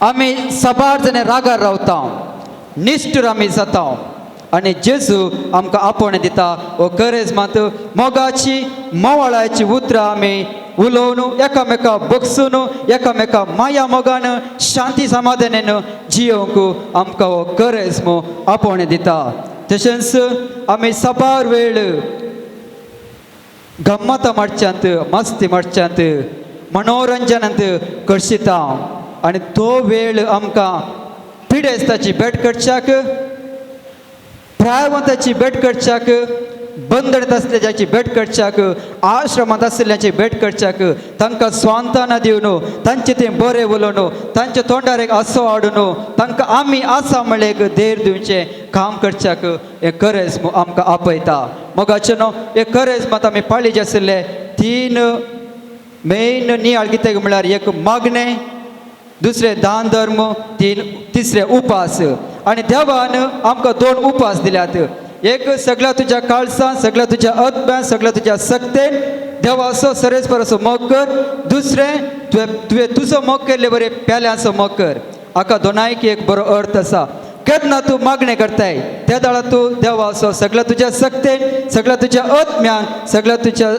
S5: आमी सबार जणे रागार रावता, निश्ठूर आमी जाता आनी जेजू आमकां आपण दिता. हो गरज मात मोगाची मोवाळाची उतरां आमी उलोवन एकामेका बगसून एकामेका माया मोगान शांती समाधानान जियोंक आमकां हो गरज आपण दिता. तशेंच आमी सबार वेळ गम्मत मारच्यांत, मस्ती मारच्यांत, मनोरंजनांत करशिता आनी तो वेळ आमकां पिडेस्ताची भेट करच्याक, प्रायवंताची भेट करच्याक, बंदडत आसलेल्याची भेट करच्याक, आश्रमांत आशिल्ल्याची भेट करच्याक, तांकां स्वांतना दिवन तांचे तें बरें उलोवन तांच्या तोंडार एक आसो हाडून तांकां आमी आसा म्हणलें एक धैर्य दिवचें काम करच्याक हें गरज आमकां आपयता. मोगाचें न्हू हें गरज मात आमी पाळीचे आशिल्ले 3 मेन नियाळ कितें म्हळ्यार एक मागणें, दुसरें दान धर्म, तिसरें उपास आनी देवान आमकां 2 उपास दिल्यात. एक सगळ्या तुज्या काळजान, सगळ्या तुज्या अतब्यान, सगळ्या तुज्या सक्तेन देवाचो सरेस्पराचो मोग कर. दुसरें तुवें तुजो मोग केल्ले बरें पेल्याचो मोग कर. हाका दोनायक एक बरो अर्थ आसा. केन्ना तूं मागणें करताय त्या दाळा तूं देवाचो सगळ्या तुज्या सक्तेन, सगळ्या तुज्या अतम्यान, सगळ्या तुज्या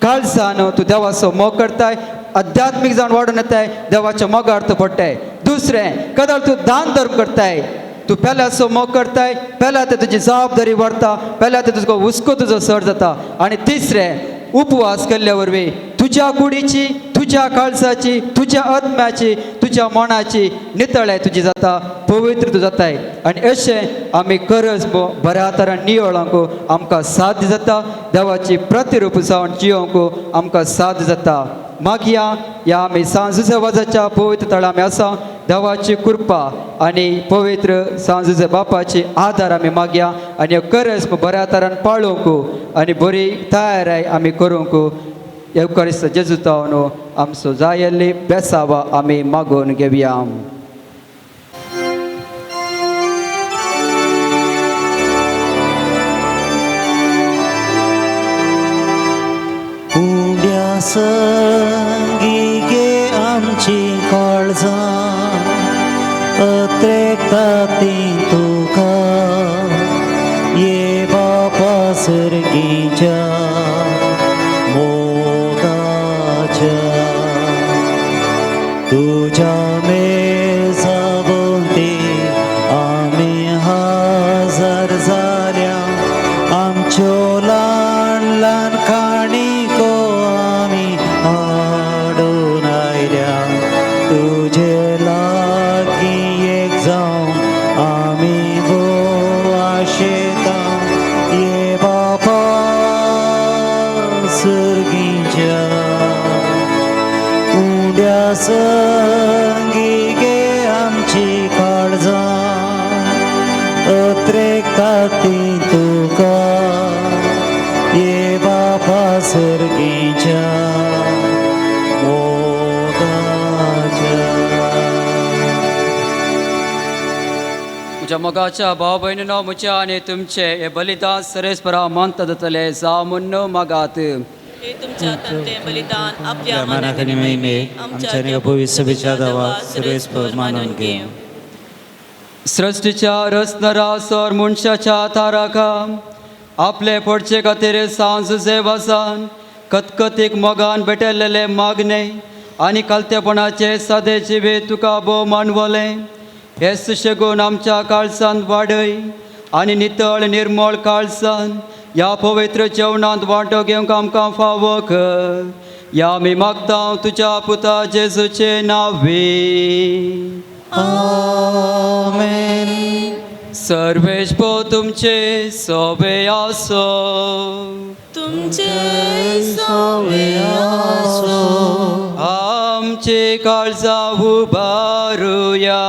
S5: काळजान तूं देवाचो मोग करताय, आध्यात्मीक जावन वाडून येताय, देवाच्या मोगार तूं पडटाय. दुसरें कदाळ तूं दान धर्म करताय, तूं पेल्याचो मोग करताय, पेल्या ते तुजी जबाबदारी वाडटा, पेल्या ते तुजो हुस्को तुजो चड जाता. आनी तिसरें उपवास केल्ल्या वरवीं तुज्या कुडीची, तुज्या काळजाची, तुज्या आत्म्याची, तुज्या मनाची नितळाय तुजी जाता, पवित्र तूं जाताय. आनी अशें आमी गरज बऱ्या तरान निवळोंक आमकां साध्य जाता, देवाची प्रतिरूप जावन जियोंक आमकां साध्य जाता. मागया ह्या आमी सांजुजे वाजाच्या पवित्र तळा आमी आसा, देवाची कृपा आनी पवित्र सांजुजे बापाची आदार आमी मागया आनी गरज बऱ्या तरान पाळोवंक आनी बरी तयाराय आमी करूंक एवकारिस्त जेजू तावन आमचो जायल्ली बेसावा आमी मागून घेवया.
S2: संगी गे आमची काळजां अत्रेकता ती तुका ये बापा सर्गीच्या मोगाच्या तुझ्या मेजा भोवती आमी हाजर जाल्या आमच्यो ल्हान ल्हान काणिको आमी हाडून प्रसंगी गे आमची काळजां अत्रेकता ती तुका ये बापा सर्गीच्या
S5: म्हज्या मोगाच्या भाव भयणीनो म्हज्या आनी तुमचे हे बलिदान सरेस्परा मानत जातले जावं म्हूण मागात.
S4: हे तुमच्या तंते बलिदान आपल्या
S2: मनाकनी महिमे आमच्या आणि भविष्य सभेच्या दावा सर्वेस्पर मानून घे.
S5: सृष्टीच्या रचणारा सर मनशाच्या ताराका आपले पडचे खातीर सांज जेवासान कतकतीक मोगान भेटलेले मागणे आनी कालतेपणाचे सादे जिवे तुका भोव मानवले. हे सुशेगून आमच्या काळजांत वाडय आनी नितळ निर्मळ काळजान ह्या पवित्र जेवणांत वांटो घेवंक आमकां फावो कर. या आमी मागता तुज्या पुता जेजूचे नांवे.
S2: आमेन.
S5: सर्वेश भो तुमचे सोबे आसो.
S4: तुमचे
S2: सोवे आसो.
S5: आमचे काळजां उबारुया.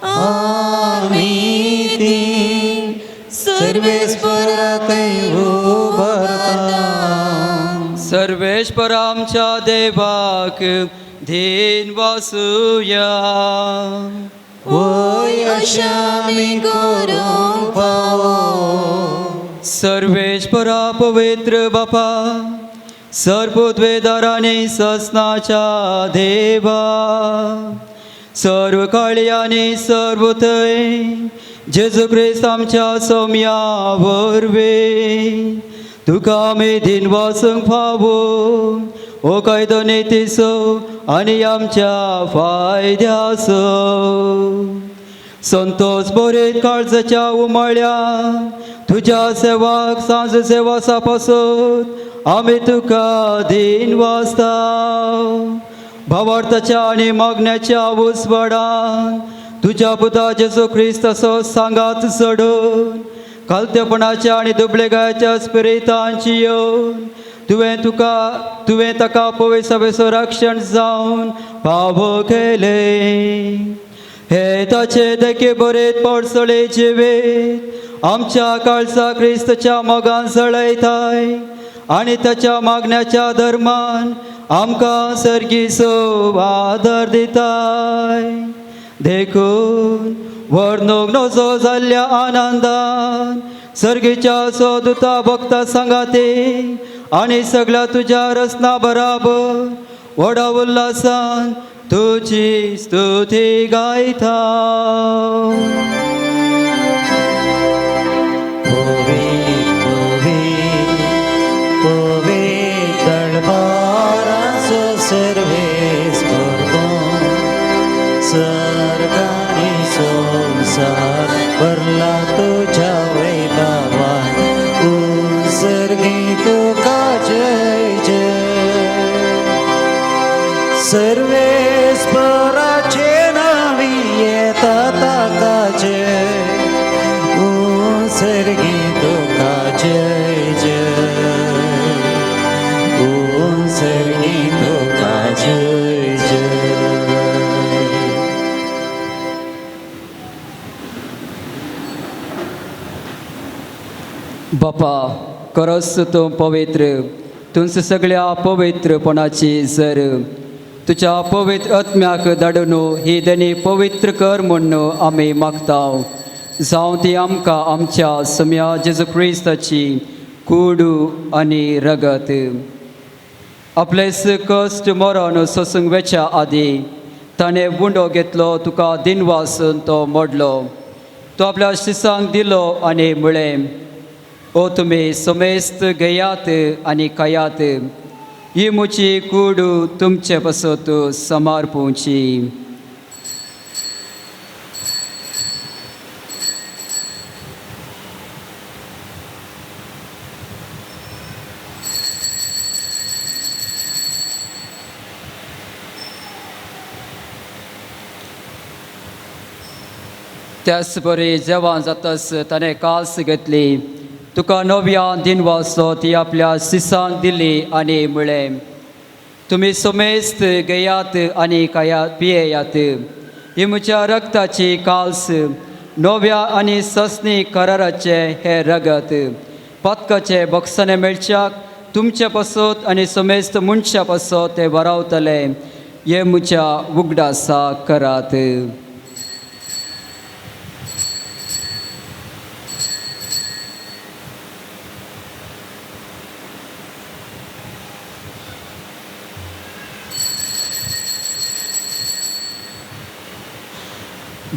S2: आमी ती सर्वेस्परातय उबारता.
S5: सर्वेश्वर आमच्या देवाक धीन वासुया.
S2: वय अशामी करूंक पावो.
S5: सर्वेश्वरा पवित्र बापा सर्वोद्वेदारांनी ससनाच्या देवा सर्व काळी आनी सर्व थंय जेजू क्रिस्त आमच्या सौम्या वरवे तुका आमी दिन वासूंक फावो ओ कायदो नेतीसो आनी आमच्या फायद्यासो. संतोष बरेत काळजाच्या उमळ्या तुज्या सेवाक सांज सेवासा पासत आमी तुका दिन वाजता. भावार्थाच्या आनी मागण्याच्या उसवडान तुज्या पुता जेजू क्रिस्ताचो सांगात चडून कालतेपणाच्या आनी दुबळेगायच्या स्पिरितांची येवन तुवें ताका पवित्र सभेचो रक्षण जावन फावो केले. हे ताचे देखे बरेत पडसळे जिवेत आमच्या काळजा क्रिस्तच्या मोगान जळयताय आनी ताच्या मागण्याच्या धर्मान आमकां सर्गीचो आदर दिताय. देखून वर्णूक नजो जाल्ल्या आनंदान सर्गीच्या सोदुता भक्ता सांगाती आनी सगळ्या तुज्या रसना बराबर व्हडा उल्हासान तुजी स्तुती गायता.
S2: सर्वेस करतो सर्गानी संसार भरला तुझ्या वैभवान सर्गी तुका जय जय. सर्वेस्पराचे नावी येता ताका जय सर्गी तुका जय जय. सर्गी तुका जय जय.
S5: बापा करस तूं पवित्र तुंच सगळ्या पवित्रपणाची जर तुज्या पवित्र आत्म्याक धाडून ही देणी पवित्र कर म्हूण आमी मागता. जावं ती आमकां आमच्या सम्या जेजू क्रिस्ताची कूड आनी रगत आपलेस कश्ट मरण सोसूंक वेच्या आदी ताणें बुंडो घेतलो तुका दिन वासून तो मोडलो. तो आपल्या शिसांक दिलो आनी म्हळें ओ तुमी समेस्त घेयात आनी खायात ही म्हजी कूड तुमचे पासत समर्पूची. त्याच बरी जेवण जाताच ताणें कास घेतली तुका नव्या दिन वासलो ती आपल्या शिसांक दिली आनी म्हळें तुम्ही समेस्त घेयात आणि पियेयात. ही म्हज्या रक्ताची काल्स, नव्या आणि ससनी कराराचे हे रगत. पदकाचे बक्षणे मेळच्याक तुमचे पासत आणि समेस्त मनशा पासत ते वरावतले. हे म्हज्या उगडासा करात.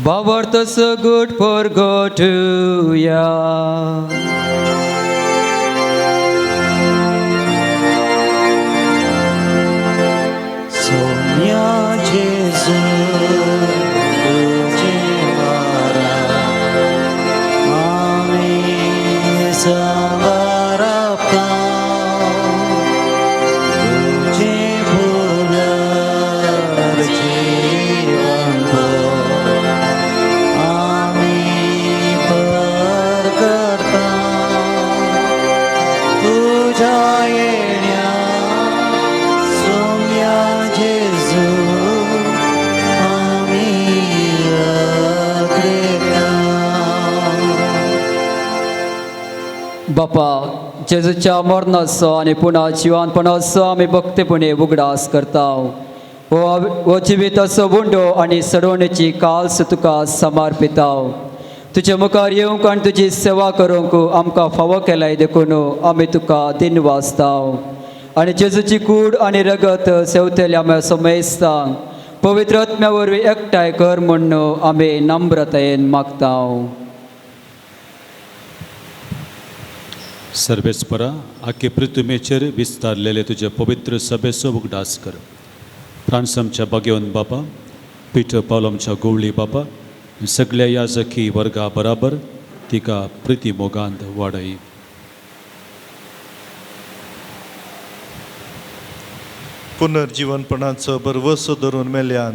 S5: Bavartas good for God to ya.
S2: Sonia Jesu Jevara Ami Savarapta Jevular Jevanto Ami Parkarta Tuja Yenya Sonia Jesu Ami Agreta
S5: बापा जेजूच्या मरणाचो आणि पुन्हा जिवानपणाचो आमी भक्तीपणे उगडास करता. हो जिविताचो बुंडो आणि सडवणेची काल्स तुका समर्पिता. तुजे मुखार येवंक आनी तुजी सेवा करूंक आमकां फावो केलाय देखून आमी तुका दिन वाजता. आणि जेजूची कूड आणि रगत सेवतेल्या आमी समेजता. पवित्र आत्म्या वरवीं एकठांय कर म्हूण आमी नम्रतायेन मागता.
S1: सर्वेस्परा आखे पृथ्वीचेर विस्तारलेले तुझे पवित्र सभेचो उगडास कर. फ्रांसमच्या बागेवन बापा, पिटर पावलमच्या गोवळी बापा, सगळ्या याजकी वर्गा बराबर तिका प्रिती मोगांत वाडय.
S3: पुनर्जीवनपणाचो बरवसो धरून मेल्यान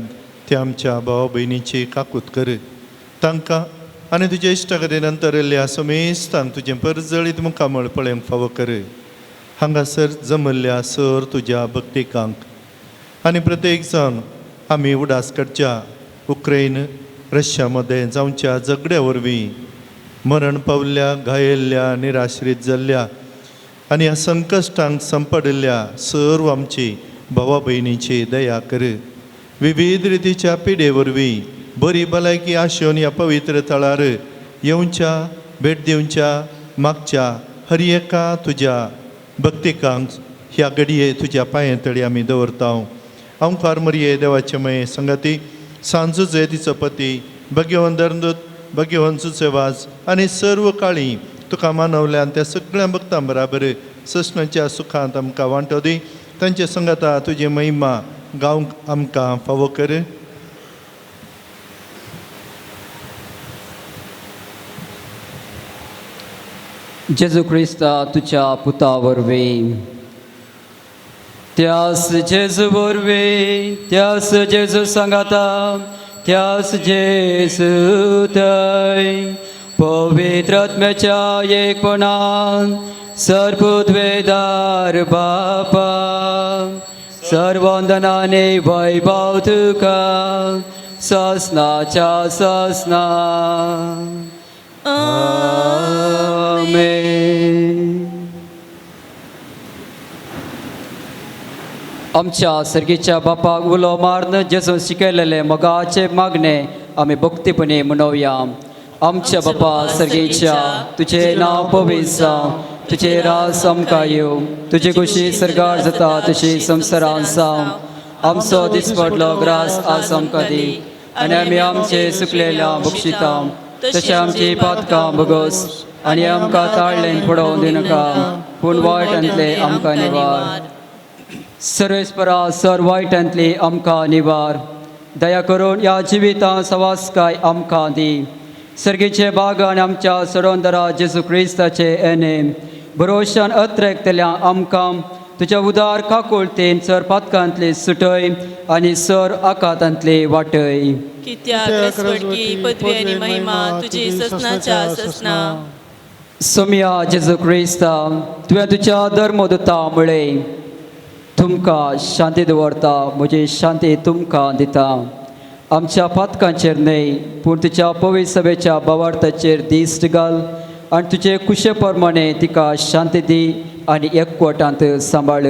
S3: ते आमच्या भावा भयणीची काकूत कर. तांकां आनी तुज्या इश्टा कडेन अंतरल्ल्या समेस्तांक तुजें परजळीत मुखामळ पळोवंक फावो कर. हांगासर जमल्ल्या सर तुज्या भक्तिकांक आनी प्रत्येक जावन आमी उडास काडच्या उक्रेन रशिया मध्ये जावच्या झगड्या वरवीं मरण पावल्ल्या, घायल्ल्या, निराश्रीत जाल्ल्या आनी ह्या संकश्टांक संपडिल्ल्या सर्व आमची भावा भयणीची दया कर. विविध रितीच्या पिडे वरवीं बरी भलायकी आशेवन ह्या पवित्र थळार येवच्या, भेट दिवच्या मागच्या हर एका तुज्या भक्तिकांक ह्या घडये तुज्या पांये तळी आमी दवरता. ओंकार मरिये देवाचे मये संगती, सांजुजे तिचो पती, भगवंत धर्मदूत, भगवंत सुसेवाज आनी सर्व काळी तुका मानवल्यान त्या सगळ्या भक्तां बराबर ससणाच्या सुखांत आमकां वांटो दी. तांचे संगता तुजी महिमा गावंक आमकां फावो कर.
S5: जेजू क्रिस्ता तुझ्या पुता वरवीं, त्यास जेजू वरवीं, त्यास जेजू सांगाता, त्यास जेजू थंय पवित्र आत्म्याच्या एकपणान सर्वोद्वेदार बापा सर्वंदनाने वैभव तुका ससनाच्या ससना. आमेन. आमच्या सर्गीच्या बापाक उलो मारन जेजून शिकयलेले मोगाचे मागणे आमी भक्तीपणे मनोवया. आमच्या बापा सर्गीच्या, तुझे नांव पवित्र जावं, तुझे राज आमकां येवं, तुजी खुशी सरगार जाता तशी संवसारांत जावं. आमचो दिसपडलो ग्रास आज आमकां दी, आनी आमी आमचे सुकलेल्या बक्षिता तशें आमची पातकां भोगोस, आनी आमकां ताळ्ळेन पडोवंक दिनाका, पूण वायटांतले आमकां निवार. सर्वेस्परा सर वायटांतली आमकां निवार. दया करून ह्या जिवितां सवास्काय आमकां दी. सर्गीचे बागान आमच्या सडोंदरा जेजू क्रिस्ताचे येणे भरोशान अत्रेकतल्या आमकां तुज्या उदार काकुळतेन सर पातकांतली सुटय आनी सर आकांतांतली वाटय.
S4: कित्याक रेसवडकी पदवी आनी महिमा तुजी ससनाच्या ससना.
S5: सोम्या जेजू क्रिस्ता, तुवें तुज्या धर्मदुता म्हळें, तुमकां शांती दवरता, म्हजी शांती तुमकां दिता. आमच्या पातकांचेर न्हय पूण तुज्या पवित्र सभेच्या बावार्थाचेर दिश्ट घाल आनी तुजे कुशे प्रमाणे तिका शांती दी आनी एकवटांत सांबाळ.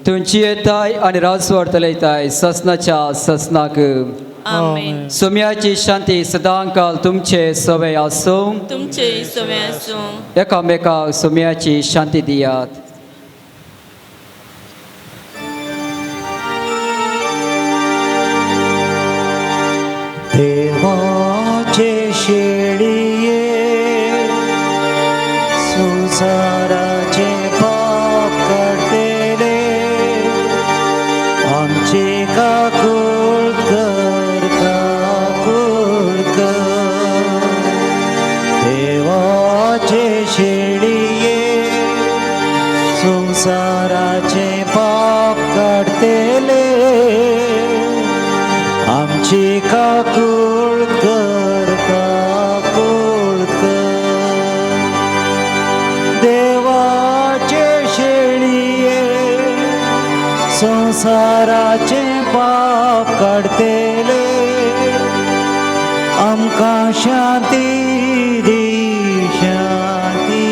S5: तुमची येताय आनी राजवर चलयताय ससनाच्या ससनाक.
S4: आमेन.
S5: सोम्याची शांती सदांकाल तुमचे सवय आसूं.
S4: तुमचे सवे आसूं.
S5: एकामेकाक सोम्याची शांती दियात.
S2: देवाचे शेळिये संसाराचे पाप काढतेले आमचे काकुळ कर देवाचे शेळिये संसाराचे पाप काढतेले आमची काकुळ कर देवाचे शेळिये संसाराचे पाप काढतेले आमकां शांती दी, शांती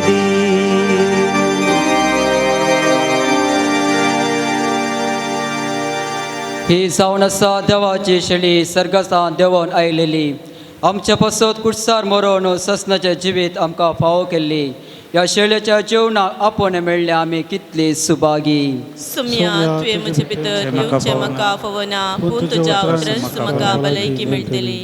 S2: दी.
S5: ही जावन आसा देवाची शेळी सर्गसान देवान आयलेली. आमच्या पासत कुटसार मरोन ससनाचें जिवीत आमकां फावो केल्ली. ह्या शेळयेच्या जेवणाक आपण मेळ्ळे आमी कितली सुभागी.
S4: सुम्या तुवें म्हजे भितर येवचें म्हाका फवना पूण तुज्या उतरांत म्हाका भलायकी मेळटली.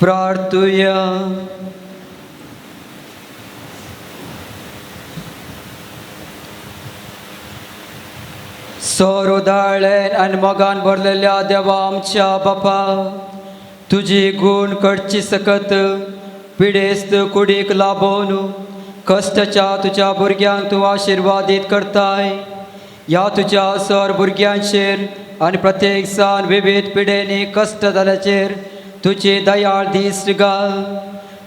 S5: प्रार्थुया. सोर उदाळेन आनी मोगान भरलेल्या देवा आमच्या बापा, तुजी गूण कडची सकत पिडेस्त कुडीक लाभोवन कश्टाच्या तुज्या भुरग्यांक तूं आशिर्वादीत करताय. ह्या तुज्या सर भुरग्यांचेर आनी प्रत्येक सान विविध पिडेनी कश्ट जाल्याचेर तुजी दयाळ दिश्ट घाल.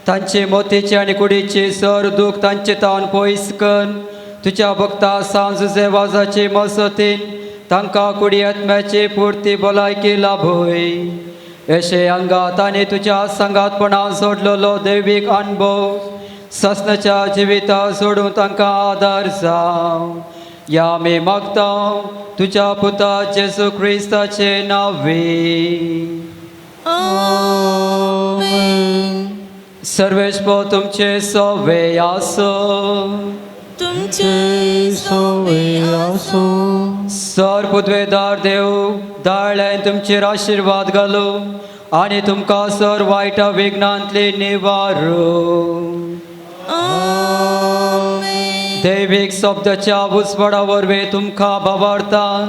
S5: तांचे मोतीचे आनी कुडीचे सर दूख तांचे तावन पयस कर तुज्या भक्ता सांज जेवाजाचे मसतीन तांकां कुडी आत्म्याची पुर्ती भलायकी लाभय अशे अंगात आनी तुज्या संगातपणान सोडलेलो दैवीक अनुभव ससनाच्या जिविता सोडून तांकां आदार जावं या आमी मागता तुज्या पुता जेजू क्रिस्ताचे नांवे. सर्वेश्वर तुमचे सवे आसो.
S4: तुमचे सोवे आसो.
S5: सर पुद्वेदार देव दाळ्यान तुमचेर आशिर्वाद घालो आनी तुमकां सर वायटा विघ्नांतली निवारो. दैवीक शब्दाच्या उजवाडा वरवीं तुमकां बाबार्थान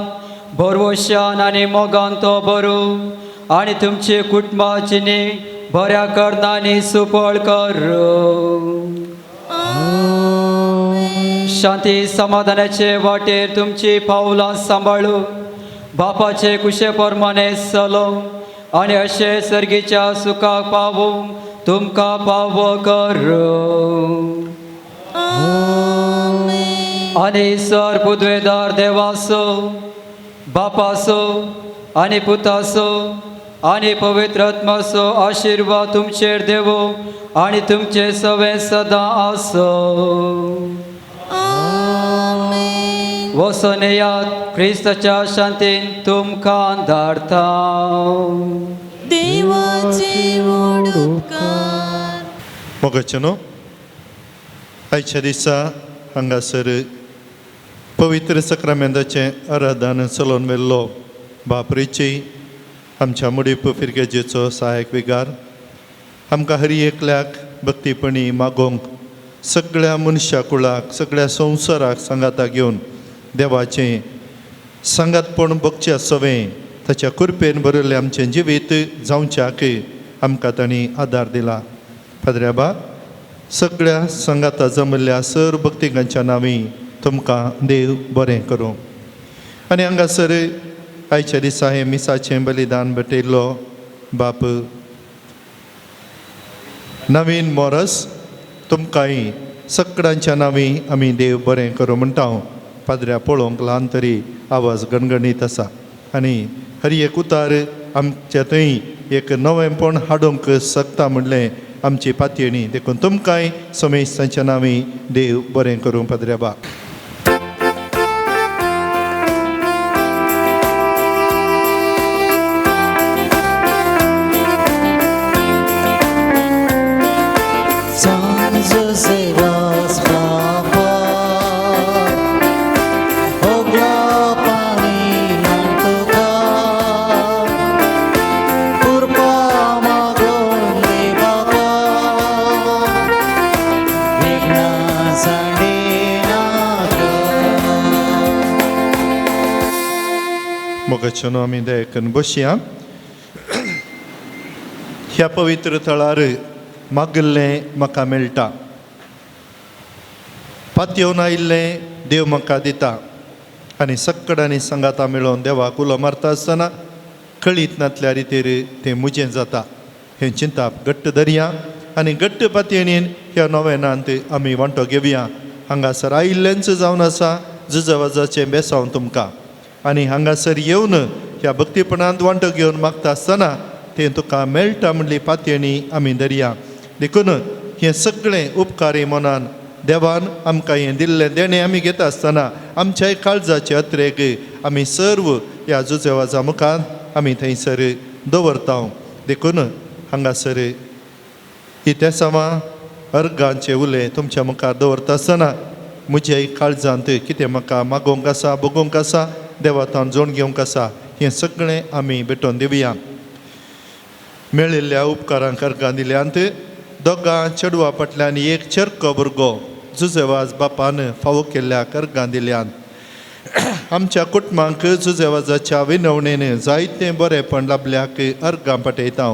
S5: भरवशान आनी मोगान तो बरो आनी तुमचे कुटुंबाची बऱ्या कारणांनी सुपळ करो. शांती समाधानाचे वाटेर तुमची पावलां सांबाळू बापाचे कुशे प्रमाणे चलो आनी अशे सर्गीच्या सुखाक पावूंक तुमकां पावो करो. आनी सर पुद्वेदार देवासो बापासो आनी पुतासो आनी पवित्र आत्माचो आशिर्वाद तुमचेर देवो आनी तुमचे सवे सदां आसो. वचून येयात क्रिस्ताच्या शांतीन तुमकां धाडटा.
S4: देवाचे व्हड उपकार.
S3: मोगाचनो आयच्या दिसा हांगासर पवित्र सक्रामेंताचें आराधन चलोवन व्हेल्लो बापरेची आमच्या मुडीप फिरगेजेचो सहायक विगार आमकां हर एकल्याक भक्तीपणी मागोवंक सगळ्या मनशा कुळाक सगळ्या संवसाराक सांगाता घेवन देवाचें सांगातपण भोगच्या सवें ताच्या कृपेन भरिल्लें आमचें जिवीत जावच्याक आमकां तांणी आदार दिला. पाद्र्याबा सगळ्या संगाता जमिल्ल्या सर भक्तिकांच्या नांवी तुमकां देव बरें करूं. आनी हांगासर आयच्या दिसा हें मिसाचें बलिदान भेटयल्लो बाप नवीन मोरस तुमकांय सगळ्यांच्या नांवी आमी देव बरें करूं म्हणटा. पाद्र्या पळोवंक ल्हान तरी आवाज गणगणीत आसा आनी हर एक उतार आमच्या थंय एक नवेंपण हाडूंक शकता म्हणलें आमची पातयणी देखून तुमकांय समेस्तांच्या नांवी देव बरें करूं. पाद्र्या बा
S2: सांज सेवास बाबा ओगला पाणी तुका कृपा मागून दे बाबा विघ्ना सांडेनाका.
S3: मोगाचनो आमी दयेकन बसया. ह्या पवित्र थळार मागिल्लें म्हाका मेळटा. पातयेवन आयिल्लें देव म्हाका दिता आनी सगळ्यांनी सांगाता मेळोवन देवाक उलो मारता आसतना कळीत नातल्या रितीर तें मुजें जाता. हें चिंताप घट्ट धरया आनी घट्ट पातयेनीन ह्या नोवेनांत आमी वांटो घेवया. हांगासर आयिल्लेंच जावन आसा जुजवाजाचें बेसांव तुमकां आनी हांगासर येवन ह्या भक्तीपणांत वांटो घेवन मागता आसतना तें तुका मेळटा म्हणली पातयेणी आमी धरया. देखून हें सगळें उपकारी मनान देवान आमकां हें दिल्लें देणें आमी घेता आसतना आमच्याय काळजाचे अत्रेक आमी सर्व ह्या जुजेवाजा मुखार आमी थंयसर दवरता. देखून हांगासर इतेसांवां अर्गांचे उलें तुमच्या मुखार दवरता आसतना म्हज्याय काळजांत कितें म्हाका मागोवंक आसा भोगूंक आसा देवातान जोड घेवंक आसा हें सगळें आमी भेटोवन दिवया. मेळिल्ल्या उपकारांक अर्गां दिल्यांत दोगां चेडवां फाटल्यान एक चरको भुरगो जुजेवाज बापान फावो केल्ल्या अर्गां दिल्यांत आमच्या कुटुंबांक जुजेवाजाच्या विनवणेन जायतें बरेंपण लाभल्याक अर्गां पाठयता.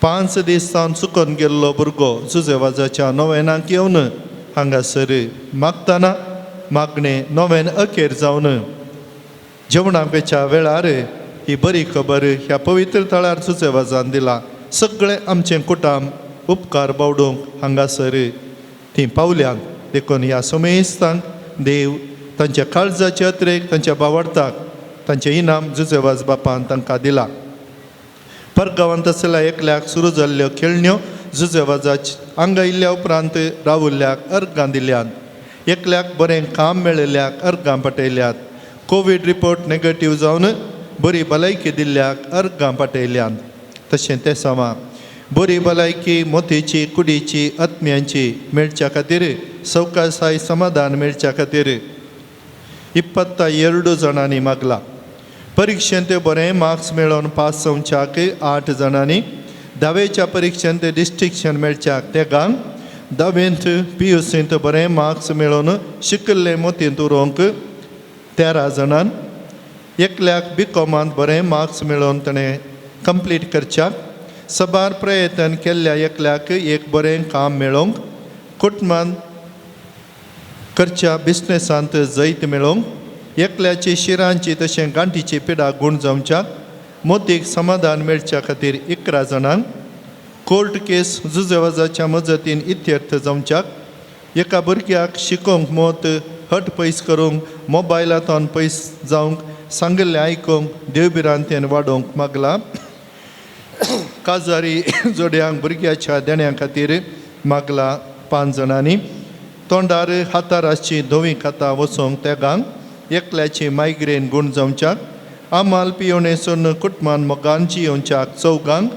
S3: 5 दीस जावन चुकोवन गेल्लो भुरगो जुजेवाजाच्या नोवेनाक येवन हांगासर मागतना मागणें नोवेन अखेर जावन जेवणाच्या वेळार ही बरी खबर ह्या पवित्र थळार जुजेवाजान दिला. सगळें आमचें कुटुंब उपकार बावडोवंक हांगासर ती पावल्यांक देखून ह्या समेस्तांक देव तांच्या काळजाच्या अत्रेक तांच्या बावडताक तांचें इनाम जुजेवाज बापान तांकां दिलां. परगांवांत आसलेल्या एकल्याक सुरू जाल्ल्यो खेळण्यो जुजेवाजाच्या हांगा इल्ल्या उपरांत रावुल्ल्याक अर्गां दिल्यात. एकल्याक बरें काम मेळिल्ल्याक अर्गां पटयल्यात. कोवीड रिपोर्ट नेगेटीव जावन बरी भलायकी दिल्ल्याक अर्गां पटयल्यात. तशें ते सामा बरी भलायकी मोतीची कुडीची आत्म्यांची मेळच्या खातीर सवकासाय समाधान मेळच्या खातीर 22 जाणांनी मागला. परिक्षेंत बरें मार्क्स मेळोवन पास जावच्याक 8 जाणांनी, 10वेच्या परिक्षेंत डिस्टिंक्शन मेळच्याक तेगांक, 10वेंत PUCंत बरें मार्क्स मेळोवन शिकिल्ले मोतींत उरोवंक 13 जाणांक, एकल्याक BCOMांत बरें मार्क्स मेळोवन ताणें कंप्लीट करच्याक, सबार प्रयत्न केल्ल्या एकल्याक एक बरें काम मेळोवंक, कुटुंबांत करच्या बिझनेसांत जैत मेळोवंक, एकल्याची शिरांची तशें गांठीची पिडा गूण जावच्याक, मोतीक समाधान मेळच्या खातीर 11 जाणांक, कोर्ट केस जुजेवाजाच्या मजतीन इत्यर्थ जावच्याक, एका भुरग्याक शिकोवंक मोत हट पयस करूंक, मोबायलांतून पयस जावंक, सांगिल्लें आयकूंक, देवबिरांतेन वाडोवंक मागला. काजारी जोड्यांक भुरग्याच्या देण्या खातीर मागला 5 जाणांनी. तोंडार हातार आसची धवी खातां वचोवंक तेगांक, एकल्याची मायग्रेन गूण जावच्याक, आमाल पियोणे सोन कुटुंबान मोगांची येवच्याक 4गांक,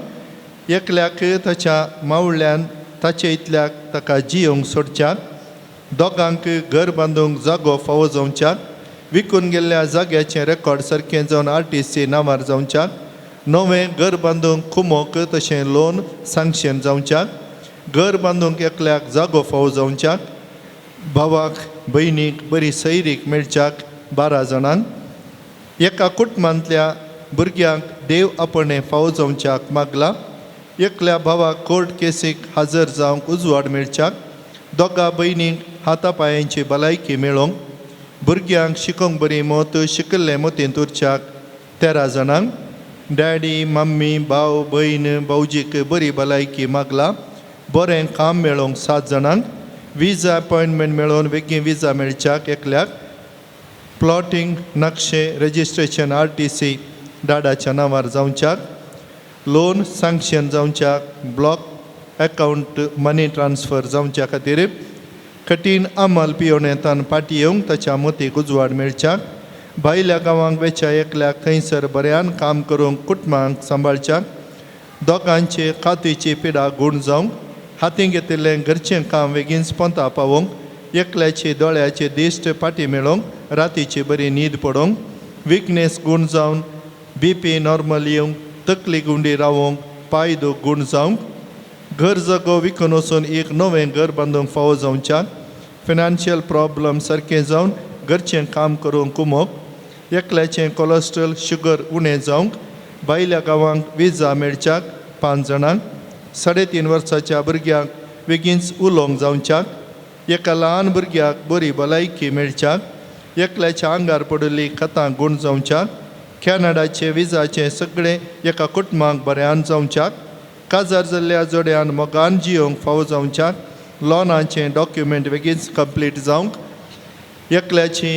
S3: एकल्याक ताच्या मावळ्यान ताचे इतल्याक ताका जियोंक सोडच्याक, 2गांक घर बांदूंक जागो फावो जावच्याक, विकून गेल्ल्या जाग्याचें रेकॉर्ड सारकें जावन RTC नांवार जावच्याक, 9वें घर बांदूंक कुमोक तशें लोन सँक्शन जावच्याक, घर बांदूंक एकल्याक जागो फावो जावच्याक, भावाक भयणीक बरी सैरीक मेळच्याक 12 जाणांक, एका कुटुंबांतल्या भुरग्यांक देव आपणे फावो जावच्याक मागला. एकल्या भावाक कोर्ट केसीक हजर जावंक उजवाड मेळच्याक, 2 भयणींक हातापांयांची भलायकी मेळोवंक, भुरग्यांक शिकोवंक बरी मोत शिकिल्ले मोतींत उरच्याक 13 जाणांक, डॅडी मम्मी भाव भयण भावजीक बरी भलायकी मागला. बरें काम मेळोवंक 7 जाणांक, विजा अपॉयंटमेंट मेळोवन बेगीन विजा मेळच्याक एकल्याक, प्लॉटिंग नक्षे रजिस्ट्रेशन RTC डाडाच्या नांवार जावच्याक, लोन सँक्शन जावच्याक, ब्लॉक अकावंट मनी ट्रान्सफर जावच्या खातीर, कठीण आमाल पियोनेतान फाटी येवंक ताच्या मोतीक उजवाड मेळच्याक, भायल्या गांवांक वेच्या एकल्याक थंयसर बऱ्यान काम करूंक कुटुंबांक सांबाळच्याक, 2गांचे खातीची पिडा गूण जावंक, हातीन घेतिल्लें घरचें काम बेगीन स्पोंता पावोवंक, एकल्याची दोळ्याचे दिश्ट फाटी मेळोवंक, रातीची बरी न्हीद पडोवंक, विकनेस गूण जावन BP नॉर्मल येवंक, तकली गुंडी रावोवंक, पांय दूख गूण जावंक, घर जगो विकून वचून एक नवें घर बांदूंक फावो जावच्याक, फिनान्शियल प्रॉब्लम सारकें जावन घरचें काम करूंक कुमोक, एकल्याचें कोलेस्ट्रॉल शुगर उणें जावंक, भायल्या गांवांक विजा मेळच्याक 5 जाणांक, 3.5 वर्साच्या भुरग्याक बेगीनच उलोवंक जावच्याक, एका ल्हान भुरग्याक बरी भलायकी मेळच्याक, एकल्याच्या आंगार पडिल्ली खतां गूण जावच्याक, कॅनडाचे विजाचें सगळें एका कुटुंबाक बऱ्यान जावच्याक, काजार जाल्ल्या जोड्यान मोगान जियोंक फावो जावच्याक, लॉनाचें डॉक्युमेंट बेगीन कंप्लीट जावंक, एकल्याची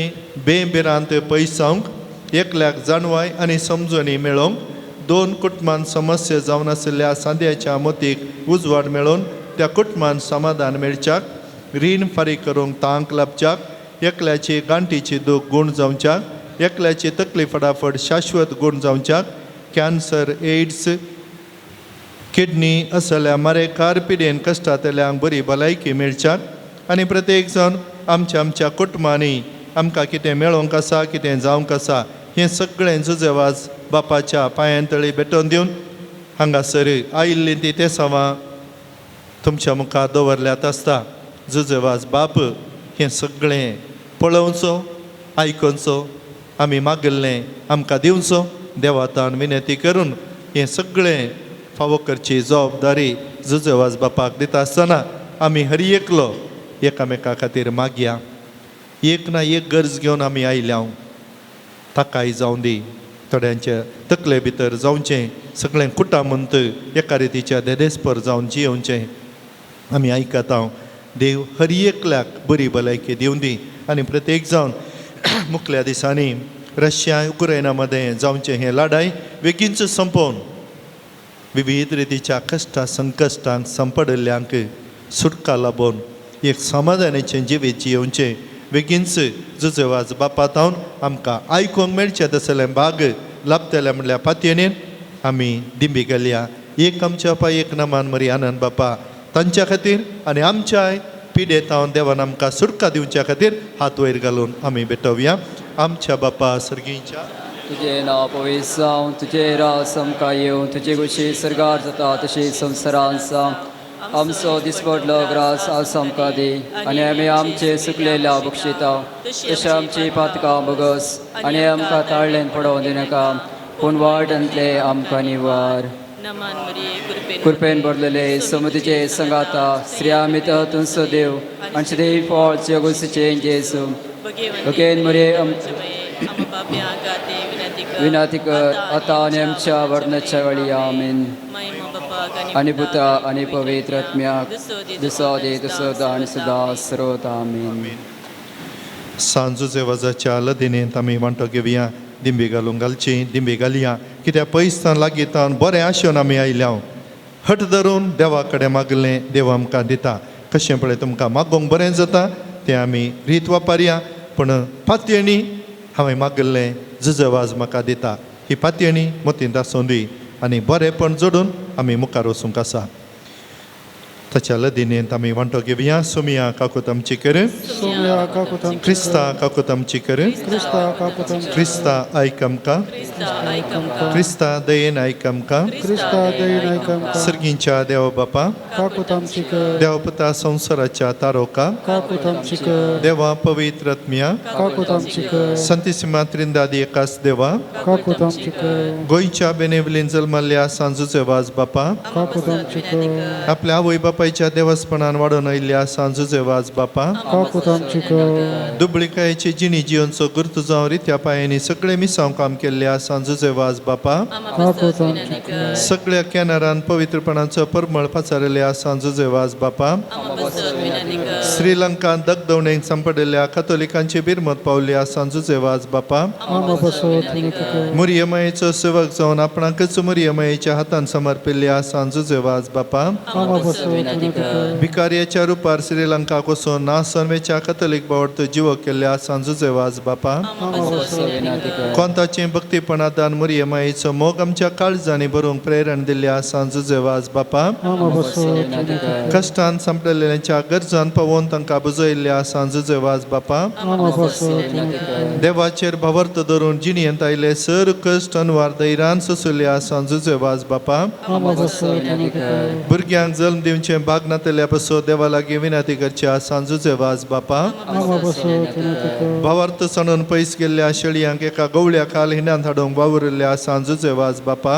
S3: बेबिरांत पयस जावंक, एकल्याक जाणवाय आनी समजणी मेळोवंक, 2 कुटुंबांत समस्या जावन आशिल्ल्या सांद्याच्या मोतीक उजवाड मेळोवन त्या कुटुंबांत समाधान मेळच्याक, रीण फारीक करूंक तांक लाभच्याक, एकल्याची गांठीची दूख गूण जावच्याक, एकल्याची तकली फटाफट शाश्वत गूण जावच्याक, कॅन्सर एड्स किडनी असल्या मारेकार पिडेन कश्टांतल्यांक बरी भलायकी मेळच्याक, आनी प्रत्येक जण आमच्या कुटुंबांनी आमकां कितें मेळोवंक आसा कितें जावंक आसा हें सगळें जुजेवाज बापाच्या पांयां तळी भेटोवन दिवन हांगासर आयिल्लीं ती ते सवां तुमच्या मुखार दवरल्यात आसता. जुजेवाज बाप हें सगळें पळोवचो आयकोवचो, आमी मागिल्लें आमकां दिवचो, देवातान विनंती करून हें सगळें फावो करची जबाबदारी जुजेवाज बापाक दिता आसतना आमी हर एकलो एकामेका खातीर मागया. एक ना एक गरज घेवन आमी आयल्या, ताकाय जावं दी. थोड्यांच्या तकले भितर जावचें सगळें कुटामंत एका रितीच्या देदेस्पर जावन जियोवचें आमी आयकता देव हर एकल्याक बरी भलायकी दिवन दी आनी प्रत्येक जावन मुखल्या दिसांनी रशिया युक्रेना मध्ये जावचें हें लढाई बेगीनच संपोवन विविध रितीच्या कश्टा संकश्टांक संपडल्ल्यांक सुटका लाभून एक समाधानाचें जिवीत जियोवचें बेगीनच जुजवाज बापातावन आमकां आयकूंक मेळचें तसलें भाग लाभतले म्हणल्या पातयेन आमी दिंबी गेल्या एक आमच्या पाय एक नमान मरी आनंद बापा तांच्या खातीर आनी आमच्याय पिडेतावन देवान आमकां सुटका दिवच्या खातीर हात वयर घालून आमी भेटोवया. आमच्या बापा सर्गीच्या
S5: तुजें नांव पवित्र जावं, तुजें राज आमकां येवं, तुजी कुशी सर्गार जाता तशी संवसारांत जावं. आमचो दिसपडलो ग्रास आज आमकां दी आनी आमी आमचे सुकलेल्या बक्षिता तशें आमची पातकां बगस आनी आमकां ताळ्ळेन पडोवं दिनाका पूण वाडंतले आमकां निवार.
S4: नमन मरिये
S5: कृपेन भरलेले समतीचे संगाता श्री आमी तुमचो देव आमचे देव फळचे गुसीचे जेसू बकेन मरे विनाती कर आता आनी आमच्या वर्णाच्या वेळी आमीन. आनी पुता आनी पवित्र आत्म्याक दुसो दे तसो आनी सदां सर्वत आमीन.
S3: सांजुचे वजाच्या लदिनेंत आमी वांटो घेवया. दिंबी घालूंक घालची दिंबी घालया कित्याक पयसतान लागीं बरें आशेवन आमी आयल्या. हट धरून देवा कडेन मागलें देव आमकां दिता. कशें पळय तुमकां मागोवंक बरें जाता तें आमी रीत वापरया. पूण पातयेणी हांवें मागल्लें जुजवाज म्हाका दिता ही पातयेणी मतींत आसूं दी आनी बरेंपण जोडून आमी मुखार वचूंक आसा. ताच्या लदिनेंत आमी वांटो घेवया. सोमिया काकूत आमची कर, क्रिस्ता काकूत आमची कर, क्रिस्ता आयक आमकां, क्रिस्ता दयेन आयक आमकां, सर्गींच्या देव बापा, देव पुता संवसाराच्या तारोका, देवा पवित्र आत्म्या, संतिसिमा त्रिंदादी एकाच देवा, गोंयच्या बेनेवलीन जल्मल्ल्या सांजुचे वाज बापा, आपल्या आवय बापायच्या देवस्पणान वाडून आयिल्ल्या सांजुचे वाज बापा, दुबळिकायेची जिणी जियोनचो गुर्त जावं रित्या पायांनी सगळे मिसांव काम केल्ल्या सांजुचे वाज बापा, सगळ्या कॅनरान पवित्रपणाचो परमळ पचारल्या सांजुचे वाज बापा, श्रीलंका दगदवणेक सांपडलेल्या कातोलिकांची बिरमत पावल्या सांजुचे वाज बापा, मुरियमायेचो सेवक जावन आपणाकच मुरियमायेच्या हातान समर्पिल्ल्या सांजुचे वाज बापा, भिकार्याच्या रुपार श्रीलंकाक वचून नासनवेच्या कातोलिक बावडत जिवो केल्ल्या सांजुचे वाज बापा, कोंताचें भक्तीपणादान मुरियमायेचो मोग आमच्या काळजांनी भरूंक प्रेरण दिल्ल्या सांजुचे वाज बापा, कश्टान संपलेल्यांच्या गरजान पावोवन तांकां बुजयल्ल्या सांजुचे वाज बापा, देवाचेर भावर्त धरून जिणयेंत आयले सर कश्ट अनवार दैरान सोंसुल्ल्या सांजुचे वाज बापा, भुरग्यांक जल्म दिवचे भाग नातल्या पासो देवा लागीं विनंती करच्या सांजुचे वाज बापा, भावार्थ सणून पयस गेल्ल्या शेळयांक एका गवळ्या खाल हिण्यान हाडूंक वावुरल्या सांजुचे वाज बापा,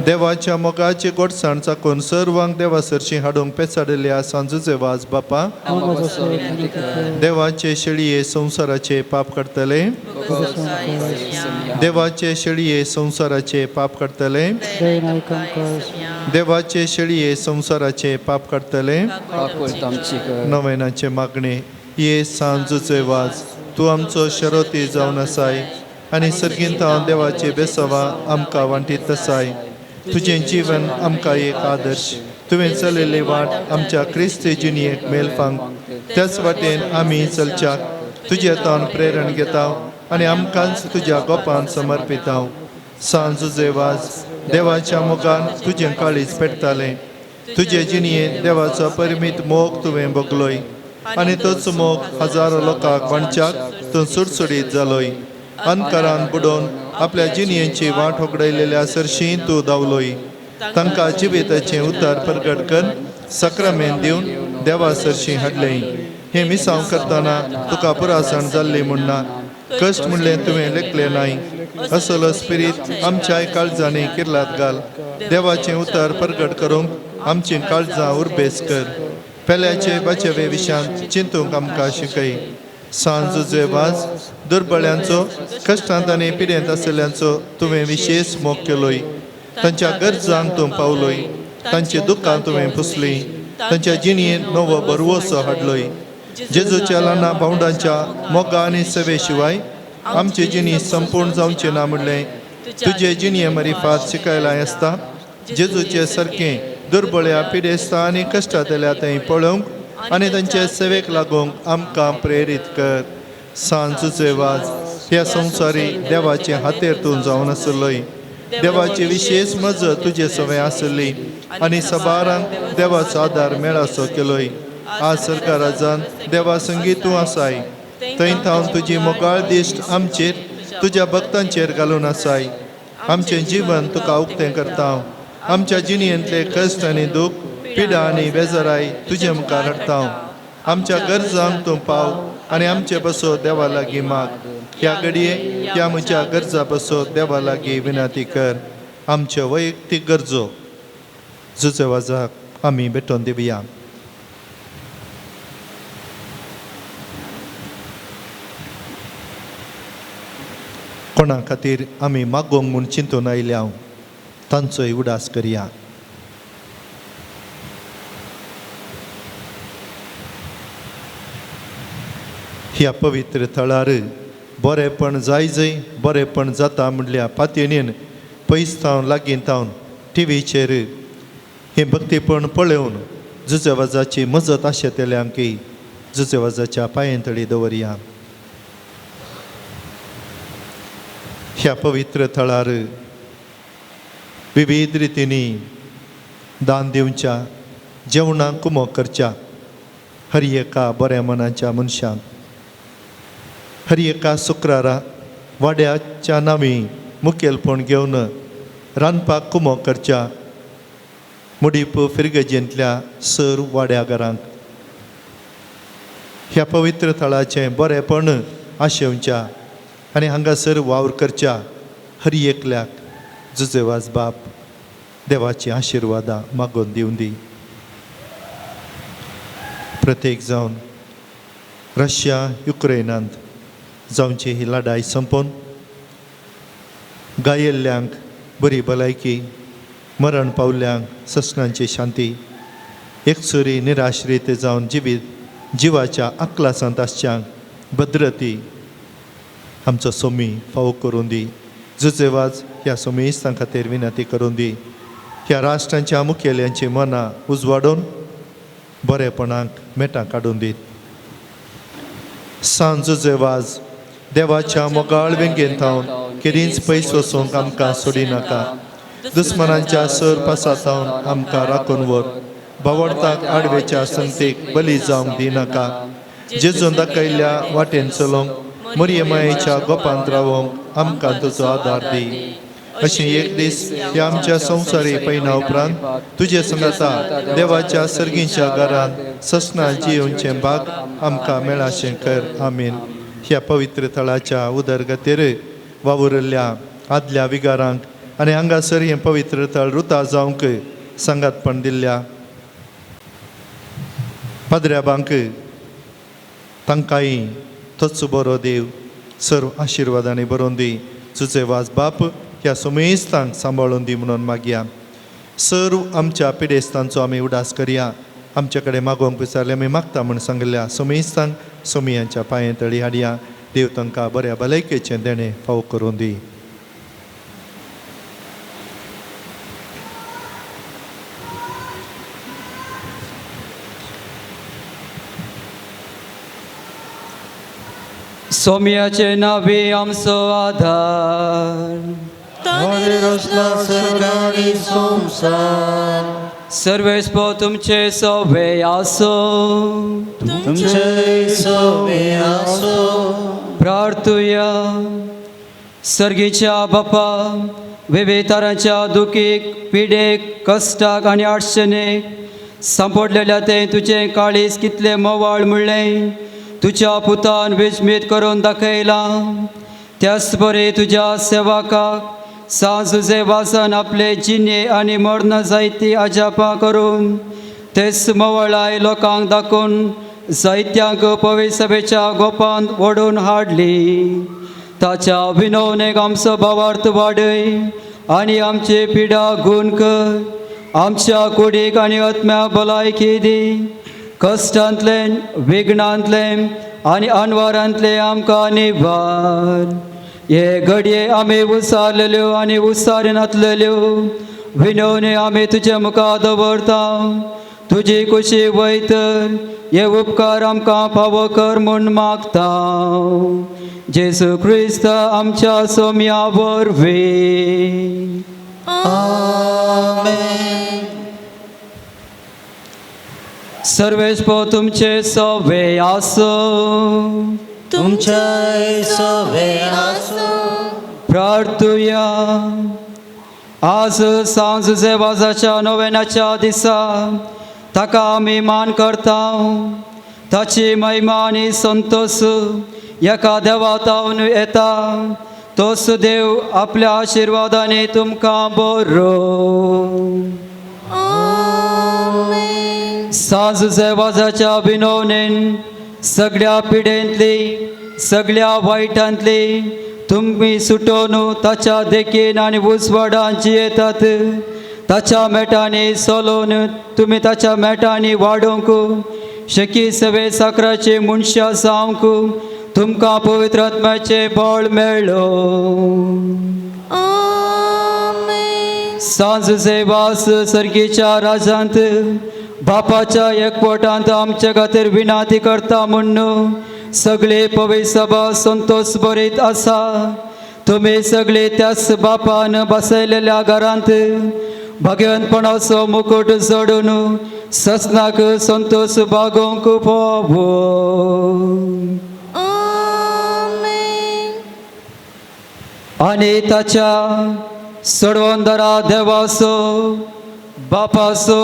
S3: देवाच्या मोगाची गोडसाण चाकून सर्वांक देवा सरशी हाडूंक पेचाडल्या सांजुचे वाज बापा, देवाचे शेळये संवसाराचे पाप करतले, देवाचे शेळये संवसाराचे पाप करतले, देवाचे शेळये संवसाराचे पाप करतले. नवेनाचे मागणे ये सांजुचे वाज तूं आमचो शरोती जावन आसाय आनी सर्गींत हांव देवाची बेसवा आमकां वांटीत आसाय. तुजें जीवन आमकां एक आदर्श, तुवें चलयल्ली वाट आमच्या क्रिस्ती जिणयेक मेलफांग त्याच वाटेन आमी चलच्याक तुजे हातान प्रेरण घेता आनी आमकांच तुज्या गोपान समर्पिता. सांजुचे वाज देवाच्या मोगान तुजें काळीज पेटतालें, तुजे जिणयेंत देवाचो परिमीत मोग तुवें भोगलोय आनी तोच मोग हजारो लोकांक वणच्याक तूं सुटसुडीत जालोय. अंतकारान बुडोवन आपल्या जिणयेची वाट उगडयलेल्या सरशी तूं धांवलोय. तांकां जिविताचें उतार प्रगट कर सक्रामेंत दिवन देवा सरशी हाडलें. हें मिसांव करतना तुका पुरासण जाल्ली म्हूण ना, कश्ट म्हणलें तुवें लेखलें नाय. असलो स्पिरीत आमच्या काळजांनी किर्लात घाल, देवाचें उतार प्रगट करूंक आमची काळजां उर्बेस कर. पेल्याचे बाचेवे विशांत चिंतूंक आमकां शिकय. सांजुचे वाज दुर्बळ्यांचो कश्टांत आनी पिडेंत आशिल्ल्यांचो तुवें विशेश मोग केलोय. तांच्या गरजांक तूं पावलोय तांचे दुखां तुवें पुसली तांच्या जिणेंत नवो बरवोसो हाडलोय जेजूच्या ल्हान भावंडांच्या मोगा आनी सेवे शिवाय आमची जिणी संपूर्ण जावचें ना म्हणलें तुजे जिणये मरिफात शिकयलाय आसता जेजूचे सारकें दुर्बळ्या पिडेस्तां आनी कश्टांतल्या थंय पळोवंक आनी तांचे सेवेक लागूंक आमकां प्रेरीत कर सांजचे वाज ह्या संवसारी देवाचे हातेर जावन आसलोय देवाची विशेष मजत तुजे सवय आसली आनी सबारांक देवाचो आदार मेळासो केलोय आज सरकाराजान देवा संगी तूं आसाय थंय थावन तुजी मोगाळ दिश्ट आमचेर तुज्या भक्तांचेर घालून आसाय आमचें जीवन तुका उक्तें करता आमच्या जिणयेंतले कश्ट आनी दूख पिडा आनी बेजाराय तुजे मुखार हाडटा आमच्या गरजांक तूं पाव आनी आमचे बसो देवा लागीं माग ह्या घडये ह्या म्हज्या गरजा बसो देवा लागीं विनंती कर आमच्यो वैयक्तीक गरजो जुजे वाजाक आमी भेटोवन दिवया कोणा खातीर आमी मागोंक म्हूण चिंतून आयल्या तांचोय उडास करया ह्या पवित्र थळार बरेपण जाय जंय बरेपण जाता म्हणल्या पातयेन पयस थावन लागीं थावन टीव्हीचेर हें भक्तीपण पळोवन जुजेवाजाची मजत आशेतल्यांकय जुजेवाजाच्या पांयेंतळी दवरया ह्या पवित्र थळार विविध रितींनी दान दिवच्या जेवणाक कुमो करच्या हर एका बऱ्या मनाच्या मनशांक हर एका शुक्रारा वाड्याच्या नांवी मुखेलपण घेवन रांदपाक कुमो करच्या मुडीप फिरगजेंतल्या सर वाड्यागारांक ह्या पवित्र थळाचें बरेपण आशेवच्या आनी हांगासर वावर करच्या हर एकल्याक जुजेवाज बाप देवाची आशिर्वादां मागोवन दिवन दी प्रत्येक जावन रशिया युक्रेनांत जावची ही लढाई संपोवन गायिल्ल्यांक बरी भलायकी मरण पावल्ल्यांक ससनांची शांती एकसुरी निराश्रीत जावन जिवाच्या अक्लासांत आसच्यांक भद्रती आमचो सोमी फावो करून दी जुजेवाज ह्या सोमेस्तां खातीर विनंती करून दी ह्या राष्ट्रांच्या मुखेल्यांची मनां उजवाडून बरेपणाक मेटां काडून दीत सांज जुजेवाज देवाच्या मोगाळ वेंगेन थावन केदींच पयस वचूंक आमकां सोडी नाका दुस्मनांच्या सर पासातावन आमकां राखून व्हर भावडताक आडवेच्या संगतीक बली जावंक दिनाका जेजून दाखयल्ल्या वाटेन चलोवंक मरियमायेच्या गोपांत रावोंक आमकां तुजो आदार दी अशें एक दीस ह्या आमच्या संवसारी पैना उपरांत तुजे संगता देवाच्या सर्गीच्या घरांत ससना जियोवचें भाग आमकां मेळाशें कर आमीन ह्या पवित्र थळाच्या उदरगतेर वावुरल्ल्या आदल्या विगारांक आनी हांगासर हें पवित्र थळ रुता जावंक सांगातपण दिल्ल्या पाद्र्याबांक तांकांय तोच बरो देव सर्व आशिर्वादांनी बरोवन दी तुजे वाज बाप ह्या सोमेस्तांक सांबाळून दी म्हणून मागया सर्व आमच्या पिडेस्तांचो आमी उडास करया आमचे कडेन मागोवंक विचारले आमी मागता म्हूण सांगल्या सोमेस्तांक सोमियांच्या पांये तळी हाडया देव तांकां बऱ्या भलायकेचें देणें फावो करून दी
S5: सोम्याचे नावे आमचो आधार
S2: सरकारी संसार
S5: सर्वेस्पो तुमचे सोबे आसो
S2: तुमचे सोबे आसो
S5: प्रार्थुया सर्गीच्या बापा विवेतारांच्या दुखीक पिडेक कश्टाक आनी अडचणेक सांपडलेल्या ते तुजें काळीज कितलें मोवाळ म्हणलें तुज्या पुतान विस्मीत करून दाखयलां त्याच बरे तुज्या सेवकाक सांजुजे वासन आपले जिणे आनी मर्ण जायती अजापां करून तेच मोवळाय लोकांक दाखोवन जायत्यांक पवित्र सभेच्या गोपांत ओडून हाडली ताच्या विनवणेक आमचो भावार्थ वाडय आनी आमचे पिडा गूण कर आमच्या कुडीक आनी आत्म्या भलायकी दी कश्टांतल्यान विघ्नांतल्यान आनी अनवरांतले आमकां निभार हे घडये आमी उसारलेल्यो आनी उसारनातलेल्यो विनवणी आमी तुज्या मुखार दवरता तुजी कुशी वयतर हे उपकार आमकां फावो कर म्हूण मागता जेसू क्रिस्त आमच्या सोम्या वरवीं सर्वेस्पो तुमचे सवे आसो
S2: तुमच्या सवे आसो
S5: प्रार्थुया आज सांज जेवाजाच्या नोवेनाच्या दिसा ताका आमी मान करता ताची महिमा आनी संतोष एका देवा तावन येता तोच देव आपल्या आशिर्वादाने तुमकां बरो सांज जेवाजाच्या विनवणेन सगळ्या पिडेंतली सगळ्या वायटांतली तुम्ही सुटोवन ताच्या देखीन आनी उजवाडांत जियेतात ताच्या मेटांनी सोलोवन तुमी ताच्या मेटांनी वाडोवंक शकी सवे साकराचे मनशां जावंक तुमकां पवित्र आत्म्याचे बळ मेळ्ळो सांज सेवास सर्गीच्या राजांत बापाच्या एकवटांत आमच्या खातीर विनाती करता म्हणून सगळे पवित्र सभा संतोष बरीत आसा तुमी सगळे त्याच बापान बसयलेल्या घरांत भगवंतपणाचो मुकुट जोडून ससनाक संतोष बागोवंक फावो आनी ताच्या सडवंदरा देवाचो बापाचो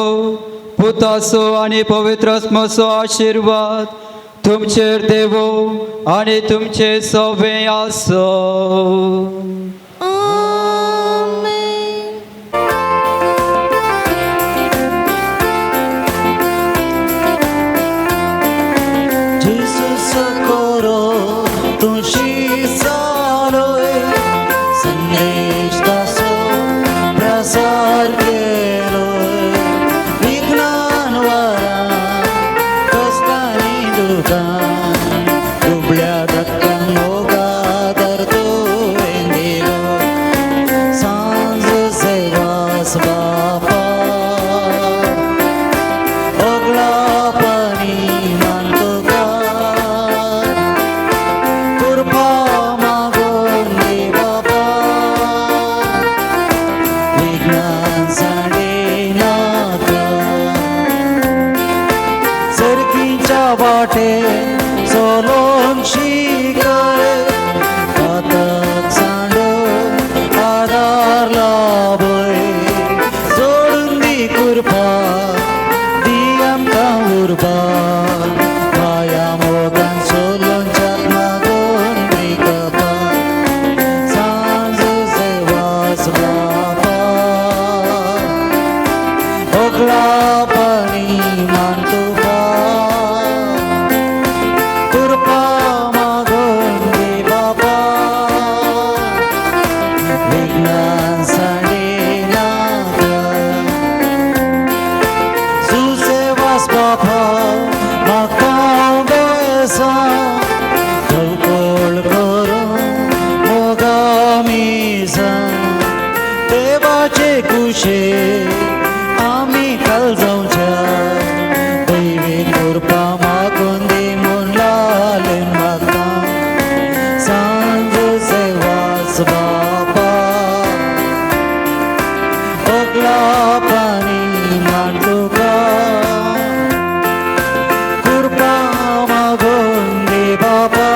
S5: पुताचो आनी पवित्र आत्म्याचो आशिर्वाद तुमचेर देवो आनी तुमचे सवे आसो
S2: Jesus koro तुझी चालोय संदेश तासो प्रसार केलोय विज्ञान वरा कष्टानी दुकान दुबळ्या धक्कन मोगा धरतो वेंदिलो सांज सेवास बापा ओगळा पाणी मानतो का कृपा मागून दे बाबा विज्ञान साडे नाका सरकीच्या वाटे सोलोन शिकय पातक सांडो आधार लाभय जोडून दी कृपा दी आमकां उर्बा माया मोगान सोलोन जल्मा दोन विकपा सांज सेवास बापा ओगळा पाणी मानतो बा कृपा मागून दे बाबा विज्ञान साडे नाका सुसेवास बापा म्हाका बेसा धवकोळ करून मोगामी सांग देवाचे कुशे आमी काल जावच्या दैवी कृपा मागून दे म्हूण लालन मागता सांज सेवास बापा ओगळा पाणी मांडतो का कृपा मागून दे बाबा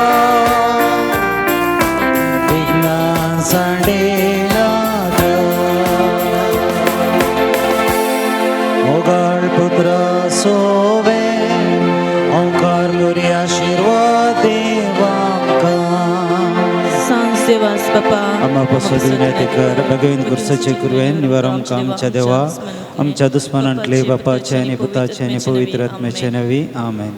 S2: विज्ञान सांडे नाका मोगाळ पुत्र सोवे ओंकार मोरी आशीर्वाद देवांका
S4: सांज सेवास बापा
S2: आम्हा पसोदिनाते कर भगवेन कुर्साचे कुरवेन निवारम आमच्या देवा आमच्या दुश्मनांतले बापाचे आणि पुताचे आणि पवित्र आत्म्याचे नवी आमेन